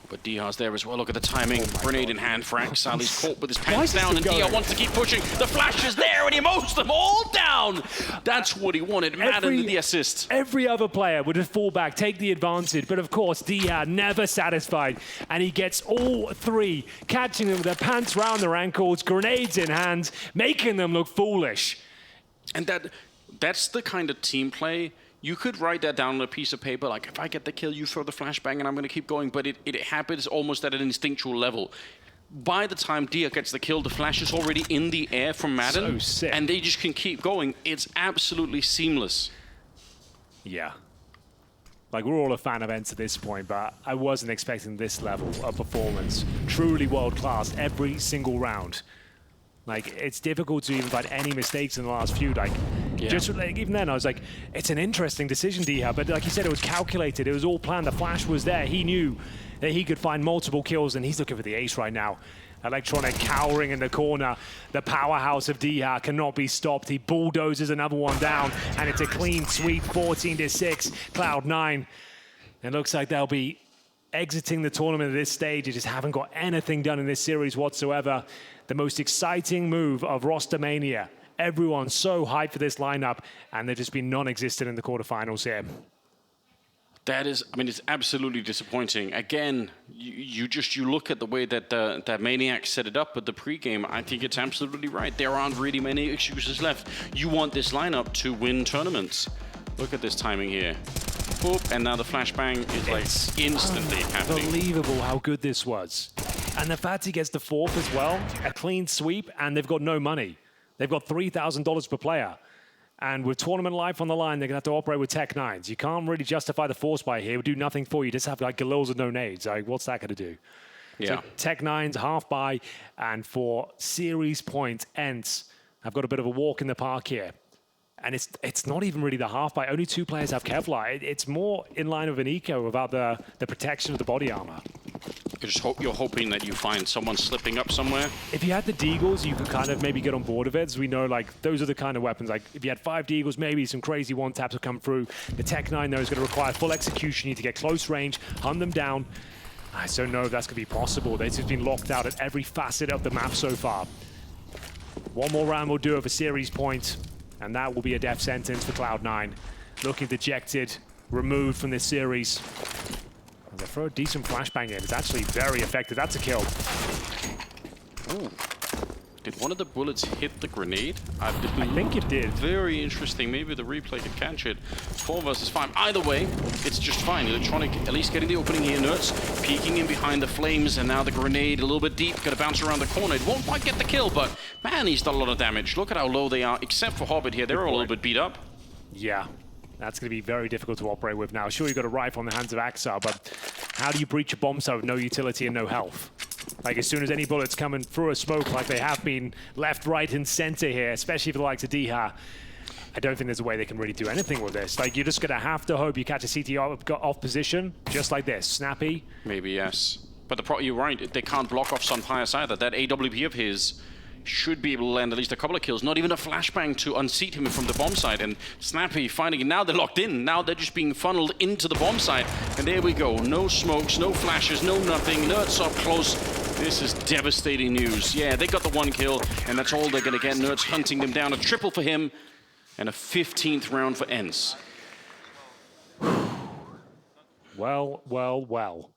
But Dia's there as well. Look at the timing. Grenade in hand for Axel. He's caught with his pants down, and Dia wants to keep pushing. The flash is there, and he mows them all down. That's what he wanted. Madden with the assist. Every other player would have fall back, take the advantage. But of course, Dia never satisfied. And he gets all 3, catching them with their pants round their ankles, grenades in hand, making them look foolish. And that's the kind of team play. You could write that down on a piece of paper, like, if I get the kill, you throw the flashbang, and I'm going to keep going. But it happens almost at an instinctual level. By the time Dia gets the kill, the flash is already in the air from Madden. So sick. And they just can keep going. It's absolutely seamless. Yeah. Like, we're all a fan of ENCE at this point, but I wasn't expecting this level of performance. Truly world-class every single round. Like, it's difficult to even find any mistakes in the last few. Like, just like, even then, I was like, it's an interesting decision, Diha. But like you said, it was calculated. It was all planned. The flash was there. He knew that he could find multiple kills, and he's looking for the ace right now. Electronic cowering in the corner. The powerhouse of Diha cannot be stopped. He bulldozes another one down, and it's a clean sweep, 14-6. Cloud9. It looks like they'll be exiting the tournament at this stage. They just haven't got anything done in this series whatsoever. The most exciting move of Roster Mania. Everyone's so hyped for this lineup, and they've just been non-existent in the quarterfinals here. That is, I mean, it's absolutely disappointing. Again, you look at the way that that Maniac set it up with the pregame. I think it's absolutely right. There aren't really many excuses left. You want this lineup to win tournaments. Look at this timing here. Boop, and now the flashbang is like instantly happening. Unbelievable how good this was. And the fact he gets the fourth as well, a clean sweep, and they've got no money. They've got $3,000 per player. And with tournament life on the line, they're going to have to operate with Tech9s. You can't really justify the force buy here. It would do nothing for you. Just have like Galils and no nades. Like, what's that going to do? Yeah. So Tech9s, half buy, and for series points, ENCE have got a bit of a walk in the park here. And it's not even really the half buy. Only 2 players have Kevlar. It's more in line with an eco about the protection of the body armor. You're hoping that you find someone slipping up somewhere. If you had the Deagles, you could kind of maybe get on board with it. As we know, like, those are the kind of weapons. Like, if you had 5 Deagles, maybe some crazy one-taps will come through. The Tech9, though, is going to require full execution. You need to get close range, hunt them down. I just don't know if that's going to be possible. They've just been locked out at every facet of the map so far. One more round will do it for series point, and that will be a death sentence for Cloud9. Looking dejected, removed from this series. They throw a decent flashbang in. It's actually very effective. That's a kill. Ooh. Did one of the bullets hit the grenade? I think it did. Very interesting. Maybe the replay could catch it. 4 versus 5. Either way, it's just fine. Electronic at least getting the opening here. ENTS peeking in behind the flames, and now the grenade a little bit deep. Got to bounce around the corner. It won't quite get the kill, but man, he's done a lot of damage. Look at how low they are, except for Hobbit here. They're all a little bit beat up. Yeah. That's going to be very difficult to operate with now. Sure, you've got a rifle in the hands of Axar, but how do you breach a bomb site with no utility and no health? Like, as soon as any bullets coming through a smoke like they have been left, right, and center here, especially for the likes of Diha, I don't think there's a way they can really do anything with this. Like, you're just going to have to hope you catch a CT off position, just like this. Snappy. Maybe, yes. But you're right, they can't block off Sunpius either. That AWP of his should be able to land at least a couple of kills. Not even a flashbang to unseat him from the bomb site. And Snappy finding it. Now they're locked in. Now they're just being funneled into the bomb site. And there we go. No smokes, no flashes, no nothing. ENTS up close. This is devastating news. Yeah, they got the 1 kill, and that's all they're going to get. ENTS hunting them down. A triple for him, and a 15th round for ENCE. Well, well, well.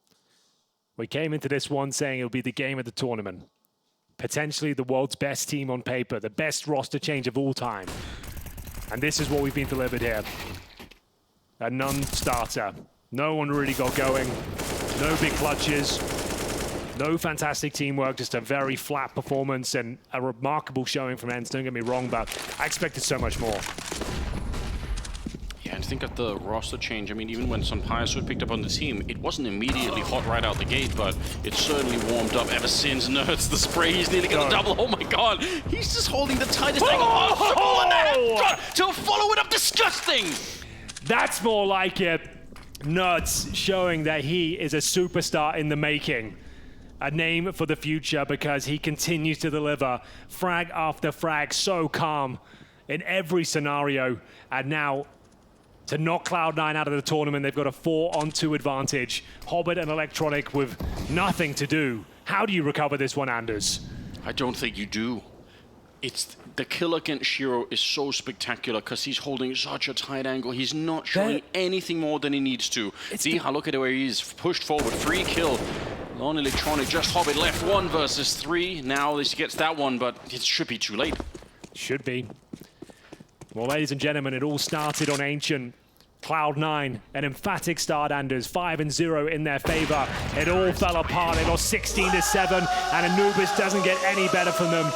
We came into this one saying it would be the game of the tournament. Potentially the world's best team on paper, the best roster change of all time. And this is what we've been delivered here. A non-starter. No one really got going. No big clutches. No fantastic teamwork, just a very flat performance and a remarkable showing from ENCE. Don't get me wrong, but I expected so much more. Yeah, and think of the roster change. I mean, even when Sunpius was picked up on the team, it wasn't immediately hot right out the gate, but it certainly warmed up ever since. ENTS, the spray, he's nearly got a double. Oh my god, he's just holding the tightest angle possible, and the headshot to follow it up. Disgusting! That's more like it. ENTS showing that he is a superstar in the making. A name for the future because he continues to deliver frag after frag, so calm in every scenario. And now to knock Cloud9 out of the tournament, they've got a 4-on-2 advantage. Hobbit and Electronic with nothing to do. How do you recover this one, Anders? I don't think you do. It's the kill against Shiro is so spectacular because he's holding such a tight angle. He's not showing anything more than he needs to. Diha, look at where he's pushed forward. Free kill. On Electronic, just Hobbit left 1 versus 3. Now he gets that one, but it should be too late. Should be. Well, ladies and gentlemen, it all started on Ancient. Cloud9, an emphatic start, Anders. 5-0 in their favor. It all fell apart. They lost 16-7, and Anubis doesn't get any better from them.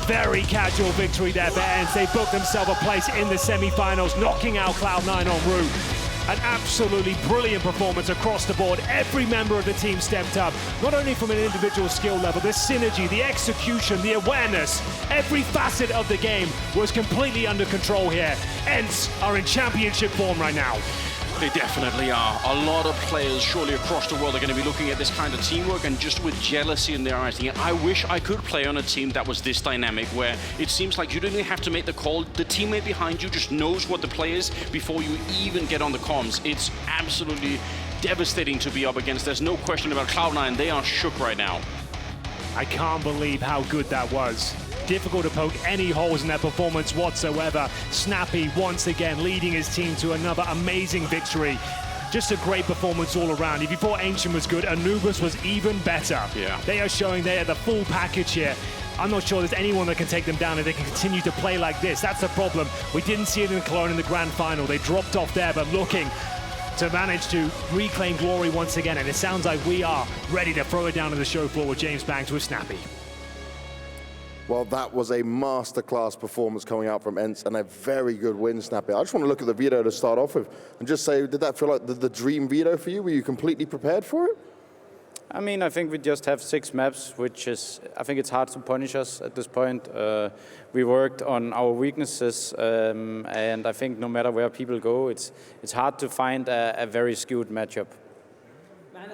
Very casual victory there for ENCE. They booked themselves a place in the semi-finals, knocking out Cloud9 en route. An absolutely brilliant performance across the board. Every member of the team stepped up, not only from an individual skill level, the synergy, the execution, the awareness, every facet of the game was completely under control here. ENCE are in championship form right now. They definitely are. A lot of players surely across the world are going to be looking at this kind of teamwork and just with jealousy in their eyes thinking, I wish I could play on a team that was this dynamic, where it seems like you don't even have to make the call. The teammate behind you just knows what the play is before you even get on the comms. It's absolutely devastating to be up against. There's no question about Cloud9. They are shook right now. I can't believe how good that was. Difficult to poke any holes in their performance whatsoever. Snappy once again leading his team to another amazing victory. Just a great performance all around. If you thought Ancient was good, Anubis was even better. Yeah. They are showing they are the full package here. I'm not sure there's anyone that can take them down if they can continue to play like this. That's the problem. We didn't see it in Cologne in the grand final. They dropped off there, but looking to manage to reclaim glory once again. And it sounds like we are ready to throw it down to the show floor with James Banks with Snappy. Well, that was a masterclass performance coming out from ENCE and a very good win, Snappy. I just want to look at the Veto to start off with and just say, did that feel like the dream Veto for you? Were you completely prepared for it? I mean, I think we just have 6 maps, which is, I think it's hard to punish us at this point. We worked on our weaknesses, and I think no matter where people go, it's hard to find a very skewed matchup.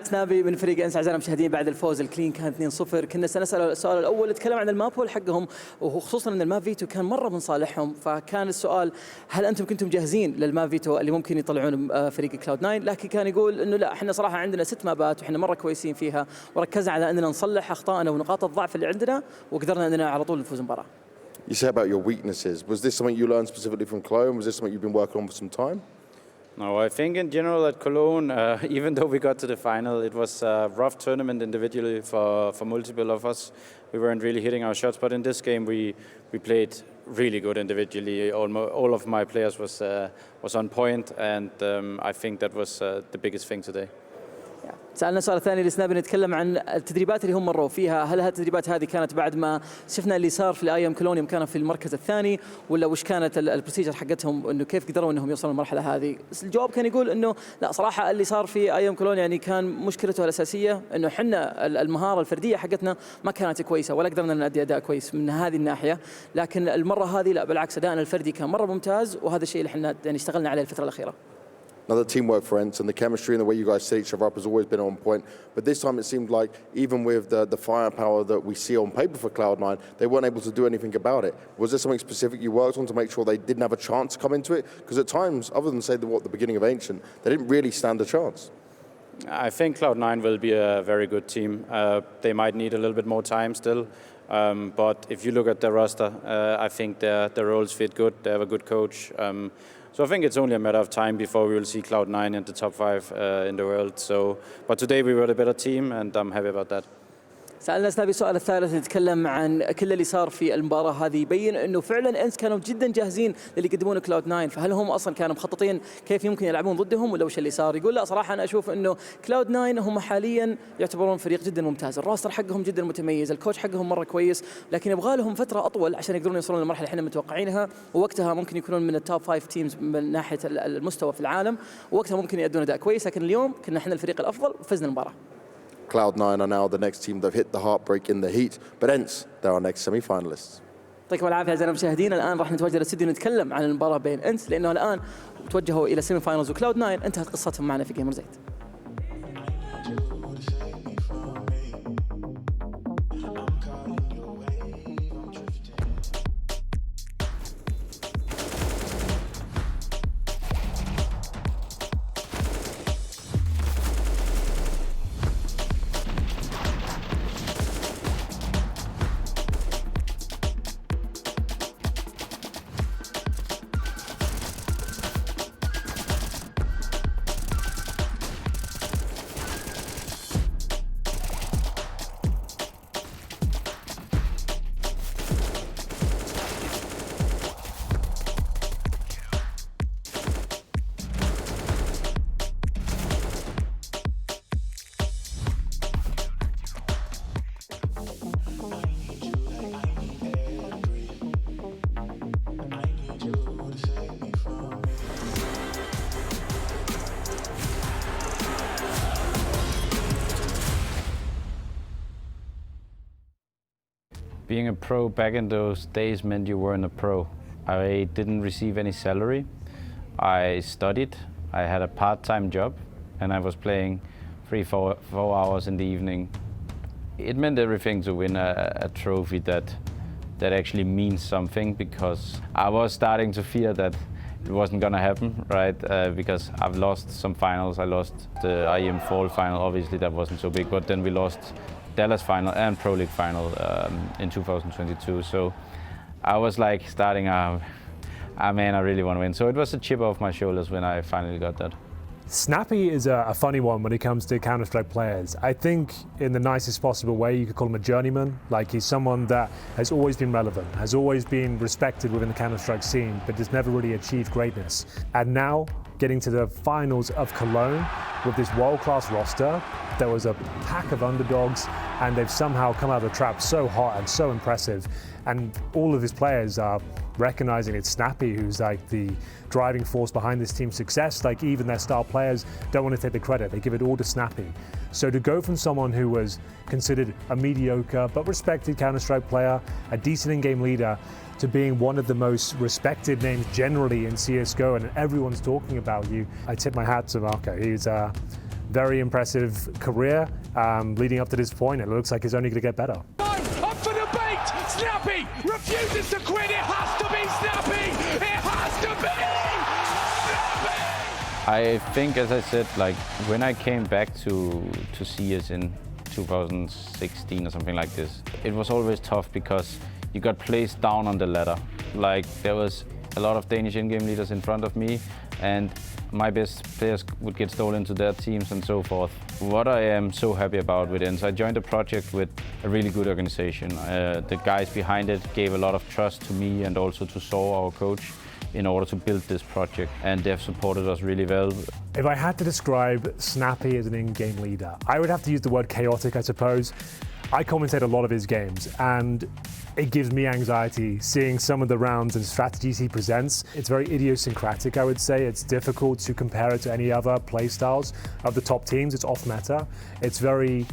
سنابي من فريق انس اعزائنا المشاهدين بعد الفوز الكلين كان 2-0 كنا سنسال السؤال الاول نتكلم عن الماب هول حقهم وخصوصا ان الماب فيتو كان مره من صالحهم فكان السؤال هل انتم كنتم جاهزين للماب فيتو اللي ممكن يطلعون فريق كلاود 9 لكن كان يقول انه لا احنا صراحه عندنا 6 مابات واحنا مره كويسين فيها وركزنا على اننا نصلح اخطائنا ونقاط الضعف اللي عندنا وقدرنا اننا على طول نفوز المباراه. You say about your weaknesses. Was this something you learned specifically from Cologne? Was this something you've been working on for some time? No, I think in general at Cologne, even though we got to the final, it was a rough tournament individually for multiple of us. We weren't really hitting our shots, but in this game we played really good individually. All of my players was on point, and I think that was the biggest thing today. سألنا سؤال ثاني لسنابي نتكلم عن التدريبات اللي هم مروا فيها هل هالتدريبات هذه كانت بعد ما شفنا اللي صار في الايام كولون يوم كانوا في المركز الثاني ولا وش كانت البروسيجر حقتهم انه كيف قدروا انهم يوصلوا للمرحله هذه الجواب كان يقول انه لا صراحه اللي صار في ايام كولون يعني كان مشكلته الاساسيه انه احنا المهاره الفرديه حقتنا ما كانت كويسه ولا قدرنا نؤدي اداء كويس من هذه الناحيه لكن المره هذه لا بالعكس ادائنا الفردي كان مره ممتاز وهذا الشيء اللي احنا يعني اشتغلنا عليه الفتره الاخيره. Another teamwork for ENCE, and the chemistry and the way you guys set each other up has always been on point. But this time it seemed like even with the firepower that we see on paper for Cloud9, they weren't able to do anything about it. Was there something specific you worked on to make sure they didn't have a chance to come into it? Because at times, other than say the beginning of Ancient, they didn't really stand a chance. I think Cloud9 will be a very good team. They might need a little bit more time still. But if you look at their roster, I think their roles fit good. They have a good coach. So I think it's only a matter of time before we will see Cloud9 in the top 5 in the world. But today we were a better team, and I'm happy about that. سألنا سنابي السؤال الثالث نتكلم عن كل اللي صار في المباراة هذه يبين انه فعلا انس كانوا جدا جاهزين للي يقدمونه كلاود 9 فهل هم اصلا كانوا مخططين كيف يمكن يلعبون ضدهم ولا وش اللي صار؟ يقول لا صراحة انا اشوف انه كلاود 9 هم حاليا يعتبرون فريق جدا ممتاز، الراستر حقهم جدا متميز، الكوتش حقهم مرة كويس، لكن يبغى لهم فترة اطول عشان يقدرون يوصلون للمرحلة اللي احنا متوقعينها ووقتها ممكن يكونون من التوب 5 تيمز من ناحية المستوى في العالم ووقتها ممكن يأدون اداء كويس لكن اليوم كنا احنا الفريق الافضل وفزنا المباراة. Cloud9 are now the next team that have hit the heartbreak in the heat, but ENCE, they're our next semi-finalists. يعطيكم العافية أعزائنا المشاهدين، الآن راح نتوجه للاستديو نتكلم عن المباراة بين ENCE لأنه الآن توجهوا إلى سيمي فاينلز وكلاود 9 انتهت قصتهم معنا في جيمرز 8. Being a pro back in those days meant you weren't a pro. I didn't receive any salary. I studied. I had a part-time job, and I was playing 4 hours in the evening. It meant everything to win a trophy that actually means something, because I was starting to fear that it wasn't gonna happen, right? Because I've lost some finals. I lost the IEM Fall final, obviously that wasn't so big, but then we lost Dallas final and Pro League final in 2022. So I was like starting, man, I really want to win. So it was a chip off my shoulders when I finally got that. Snappy is a funny one when it comes to Counter-Strike players. I think in the nicest possible way, you could call him a journeyman. Like, he's someone that has always been relevant, has always been respected within the Counter-Strike scene, but has never really achieved greatness. And now, getting to the finals of Cologne with this world-class roster, there was a pack of underdogs, and they've somehow come out of the trap so hot and so impressive. And all of his players are recognizing it's Snappy who's like the driving force behind this team's success. Like, even their star players don't want to take the credit, they give it all to Snappy. So to go from someone who was considered a mediocre but respected Counter-Strike player, a decent in-game leader, to being one of the most respected names generally in CSGO, and everyone's talking about you, I tip my hat to Marco. He's a very impressive career leading up to this point. It looks like it's only going to get better. Up for the bait! Snappy refuses to quit. It has to be Snappy! It has to be Snappy! I think, as I said, like when I came back to CS in 2016 or something like this, it was always tough because you got placed down on the ladder. Like, there was a lot of Danish in-game leaders in front of me, and my best players would get stolen to their teams and so forth. What I am so happy about with ENCE, I joined a project with a really good organization. The guys behind it gave a lot of trust to me and also to Saw, our coach, in order to build this project, and they've supported us really well. If I had to describe Snappy as an in-game leader, I would have to use the word chaotic, I suppose. I commentate a lot of his games, and it gives me anxiety seeing some of the rounds and strategies he presents. It's very idiosyncratic, I would say. It's difficult to compare it to any other play styles of the top teams. It's off meta. It's very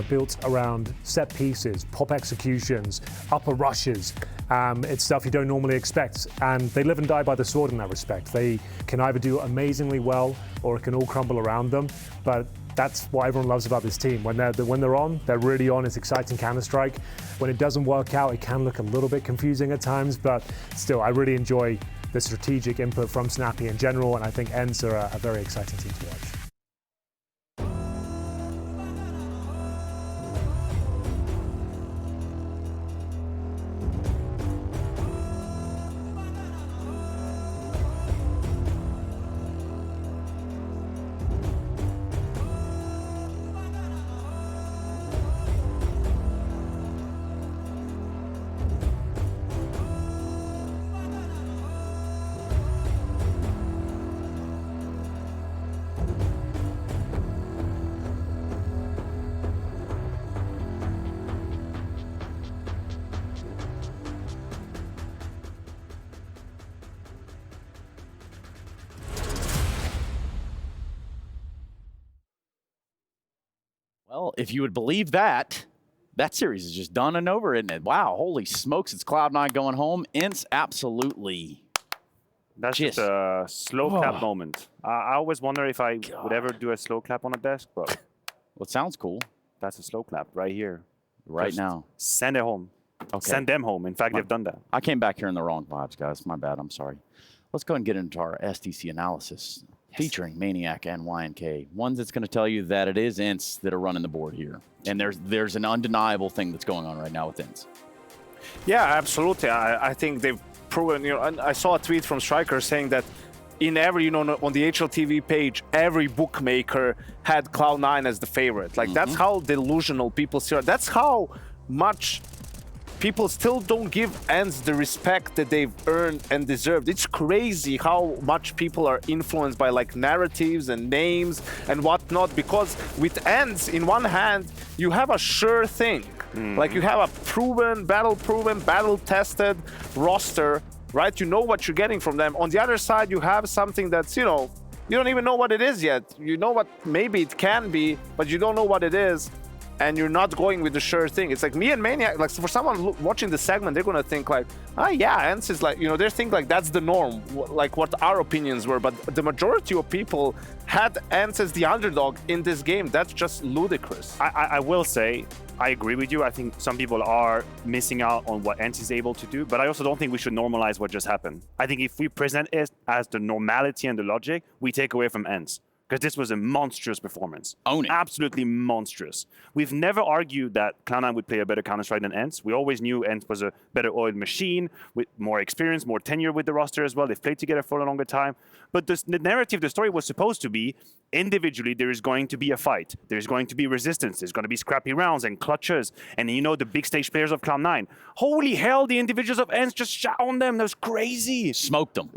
built around set pieces, pop executions, upper rushes. It's stuff you don't normally expect, and they live and die by the sword in that respect. They can either do amazingly well, or it can all crumble around them, but that's what everyone loves about this team. When they're on, they're really on. It's exciting Counter-Strike. When it doesn't work out, it can look a little bit confusing at times, but still, I really enjoy the strategic input from Snappy in general, and I think ENCE are a very exciting team to watch. Well, if you would believe that, that series is just done and over, isn't it? Wow, holy smokes, it's Cloud9 going home. ENCE, absolutely. That's just a slow clap moment. I always wonder if I would ever do a slow clap on a desk, but... Well, it sounds cool. That's a slow clap right here. Right Just now. Send it home. Okay. Send them home. In fact, they've done that. I came back here in the wrong vibes, guys. My bad, I'm sorry. Let's go ahead and get into our SDC analysis. Featuring Maniac and YNK. Ones that's going to tell you that it is ENCE that are running the board here. And there's an undeniable thing that's going on right now with ENCE. Yeah, absolutely. I think they've proven, and I saw a tweet from Striker saying that in every, on the HLTV page, every bookmaker had Cloud9 as the favorite. Like, that's how delusional people see it. That's how much people still don't give ENCE the respect that they've earned and deserved. It's crazy how much people are influenced by like narratives and names and whatnot, because with ENCE, in one hand, you have a sure thing. Like, you have a proven, battle-tested roster, right? You know what you're getting from them. On the other side, you have something that's, you don't even know what it is yet. You know what maybe it can be, but you don't know what it is. and you're not going with the sure thing. It's like me and Maniac, like for someone watching the segment, they're gonna think like, ah, yeah, ENCE is like, you know, they think like that's the norm, like what our opinions were. But the majority of people had ENCE as the underdog in this game. That's just ludicrous. I will say, I agree with you. I think some people are missing out on what ENCE is able to do, but I also don't think we should normalize what just happened. I think if we present it as the normality and the logic, we take away from ENCE. Because this was a monstrous performance. Own it. Absolutely monstrous. We've never argued that Cloud9 would play a better counterstrike than ENCE. We always knew ENCE was a better oiled machine with more experience, more tenure with the roster as well. They've played together for a longer time. But the narrative, the story was supposed to be, individually, there is going to be a fight. There's going to be resistance. There's going to be scrappy rounds and clutches. And you know, the big stage players of Cloud9. Holy hell, the individuals of ENCE just shot on them. That was crazy. Smoked them.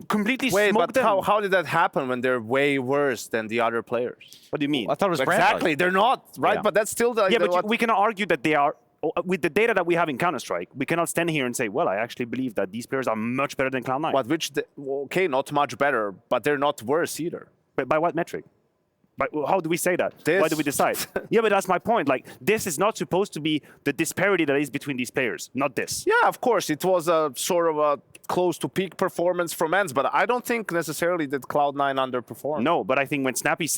Completely Wait, smoked but them. how did that happen when they're way worse than the other players? What do you mean? I thought it was Exactly, they're not, right? Yeah. But that's still the... Yeah, but we cannot argue that they are, with the data that we have in Counter-Strike, we cannot stand here and say, well, I actually believe that these players are much better than Cloud9. But okay, not much better, but they're not worse either. But by what metric? But how do we say that? Why do we decide? Yeah, but that's my point. Like, this is not supposed to be the disparity that is between these players, not this. Yeah, of course, it was a sort of a close to peak performance from ENCE, but I don't think necessarily that Cloud9 underperformed. No, but I think when Snappy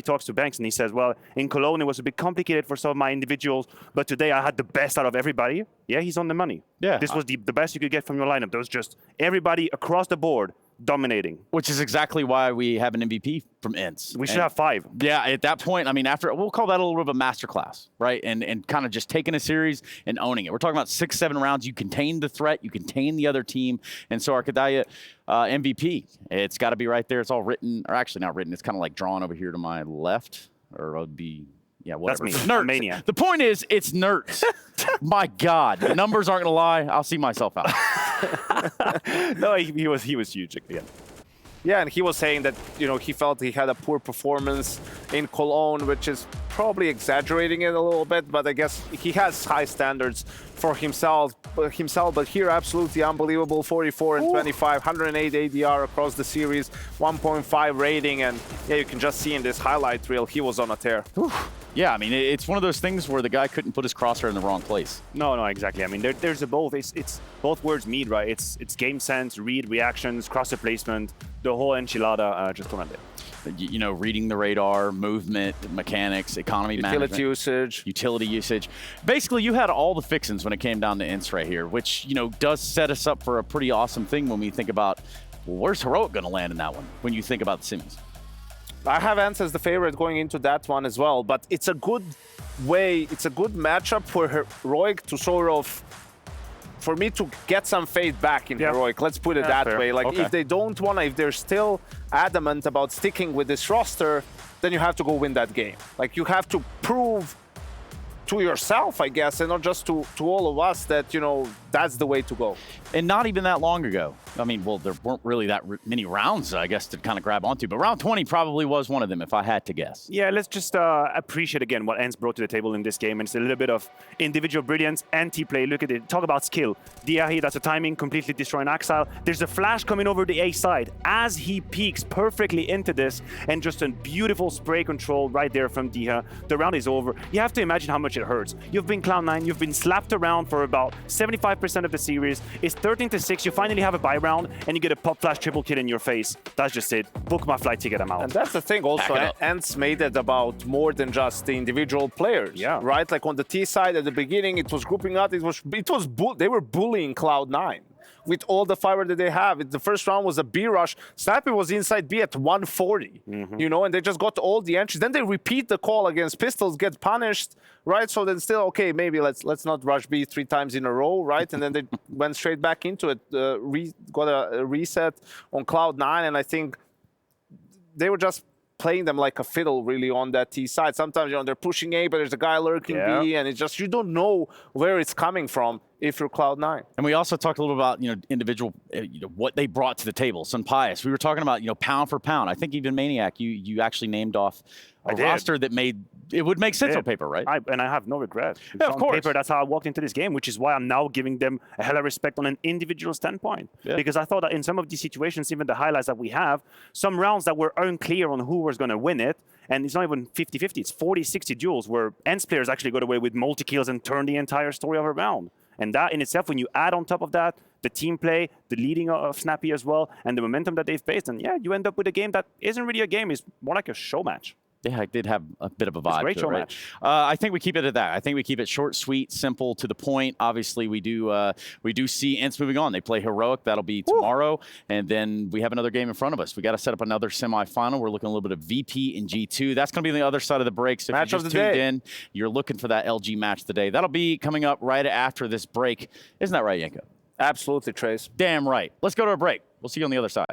talks to Banks and he says, well, in Cologne it was a bit complicated for some of my individuals, but today I had the best out of everybody. Yeah, he's on the money. Yeah. This was the best you could get from your lineup. There was just everybody across the board dominating. Which is exactly why we have an MVP from ENCE. We should have 5. Yeah, at that point, I mean, we'll call that a little bit of a masterclass, right? And kind of just taking a series and owning it. We're talking about 6-7 rounds. You contain the threat, you contain the other team. And so Arcadaya, MVP, it's got to be right there. It's all written, or actually not written. It's kind of like drawn over here to my left, or it would be, yeah, whatever. That's me. Nerds. Mania. The point is, it's nerds. My God, the numbers aren't going to lie. I'll see myself out. No, he was huge again. Yeah, and he was saying that, you know, he felt he had a poor performance in Cologne, which is probably exaggerating it a little bit, but I guess he has high standards for himself. But here, absolutely unbelievable. 44 and 25, 108 ADR across the series, 1.5 rating, and yeah, you can just see in this highlight reel, he was on a tear. Yeah, I mean, it's one of those things where the guy couldn't put his crosshair in the wrong place. No, exactly. I mean, there's a both. It's both words meet, right? It's game sense, read, reactions, crosshair placement, the whole enchilada just on it. You know, reading the radar, movement, mechanics, economy management. Utility usage. Basically, you had all the fixins when it came down to ENCE right here, which, you know, does set us up for a pretty awesome thing when we think about, well, where's Heroic going to land in that one when you think about the semis? I have ENCE as the favorite going into that one as well, but it's a good way, it's a good matchup for Heroic to sort of, for me to get some faith back in Heroic, let's put it that way. Like, if they don't want to, if they're still adamant about sticking with this roster, then you have to go win that game. Like, you have to prove to yourself, I guess, and not just to all of us that, you know, that's the way to go. And not even that long ago. I mean, well, there weren't really that many rounds, I guess, to kind of grab onto, but round 20 probably was one of them, if I had to guess. Yeah, let's just appreciate again what ENCE brought to the table in this game, and it's a little bit of individual brilliance, anti-play. Look at it. Talk about skill. Diahi, that's a timing, completely destroying Axile. There's a flash coming over the A side as he peeks perfectly into this, and just a beautiful spray control right there from Diha. The round is over. You have to imagine how much it hurts. You've been Cloud9, you've been slapped around for about 75% of the series. It's 13-6. You finally have a buy round, and you get a pop flash triple kill in your face. That's just it. Book my flight ticket, I'm out. And that's the thing also, ENCE made it about more than just the individual players, right? Like on the T side at the beginning, it was grouping up, they were bullying Cloud9 with all the fiber that they have. The first round was a B rush. Snappy was inside B at 140, you know, and they just got all the entries. Then they repeat the call against Pistols, get punished, right? So then still, okay, maybe let's not rush B 3 times in a row, right? And then they went straight back into it, got a reset on Cloud9, and I think they were just playing them like a fiddle, really, on that T side. Sometimes, you know, they're pushing A, but there's a guy lurking B, and it's just, you don't know where it's coming from if you're Cloud9. And we also talked a little about, you know, individual, you know, what they brought to the table. Sunpius, we were talking about, you know, pound for pound. I think even Maniac, you actually named off a roster that made it would make sense on paper, right? And I have no regret. Yeah, of on course. paper, that's how I walked into this game, which is why I'm now giving them a hell of respect on an individual standpoint. Yeah. Because I thought that in some of these situations, even the highlights that we have, some rounds that were unclear on who was going to win it, and it's not even 50-50, it's 40-60 duels where ENCE players actually got away with multi-kills and turned the entire story of a round. And that in itself, when you add on top of that, the team play, the leading of Snappy as well, and the momentum that they've faced, and yeah, you end up with a game that isn't really a game, it's more like a show match. Yeah, it did have a bit of a vibe. Great to show it, right? match. I think we keep it at that. I think we keep it short, sweet, simple, to the point. Obviously, we do see ENCE moving on. They play Heroic. That'll be tomorrow, and then we have another game in front of us. We got to set up another semifinal. We're looking a little bit of VP and G2. That's going to be on the other side of the break. So if you just tuned in, you're looking for that LG match today. That'll be coming up right after this break. Isn't that right, Yanko? Absolutely, Trace. Damn right. Let's go to a break. We'll see you on the other side.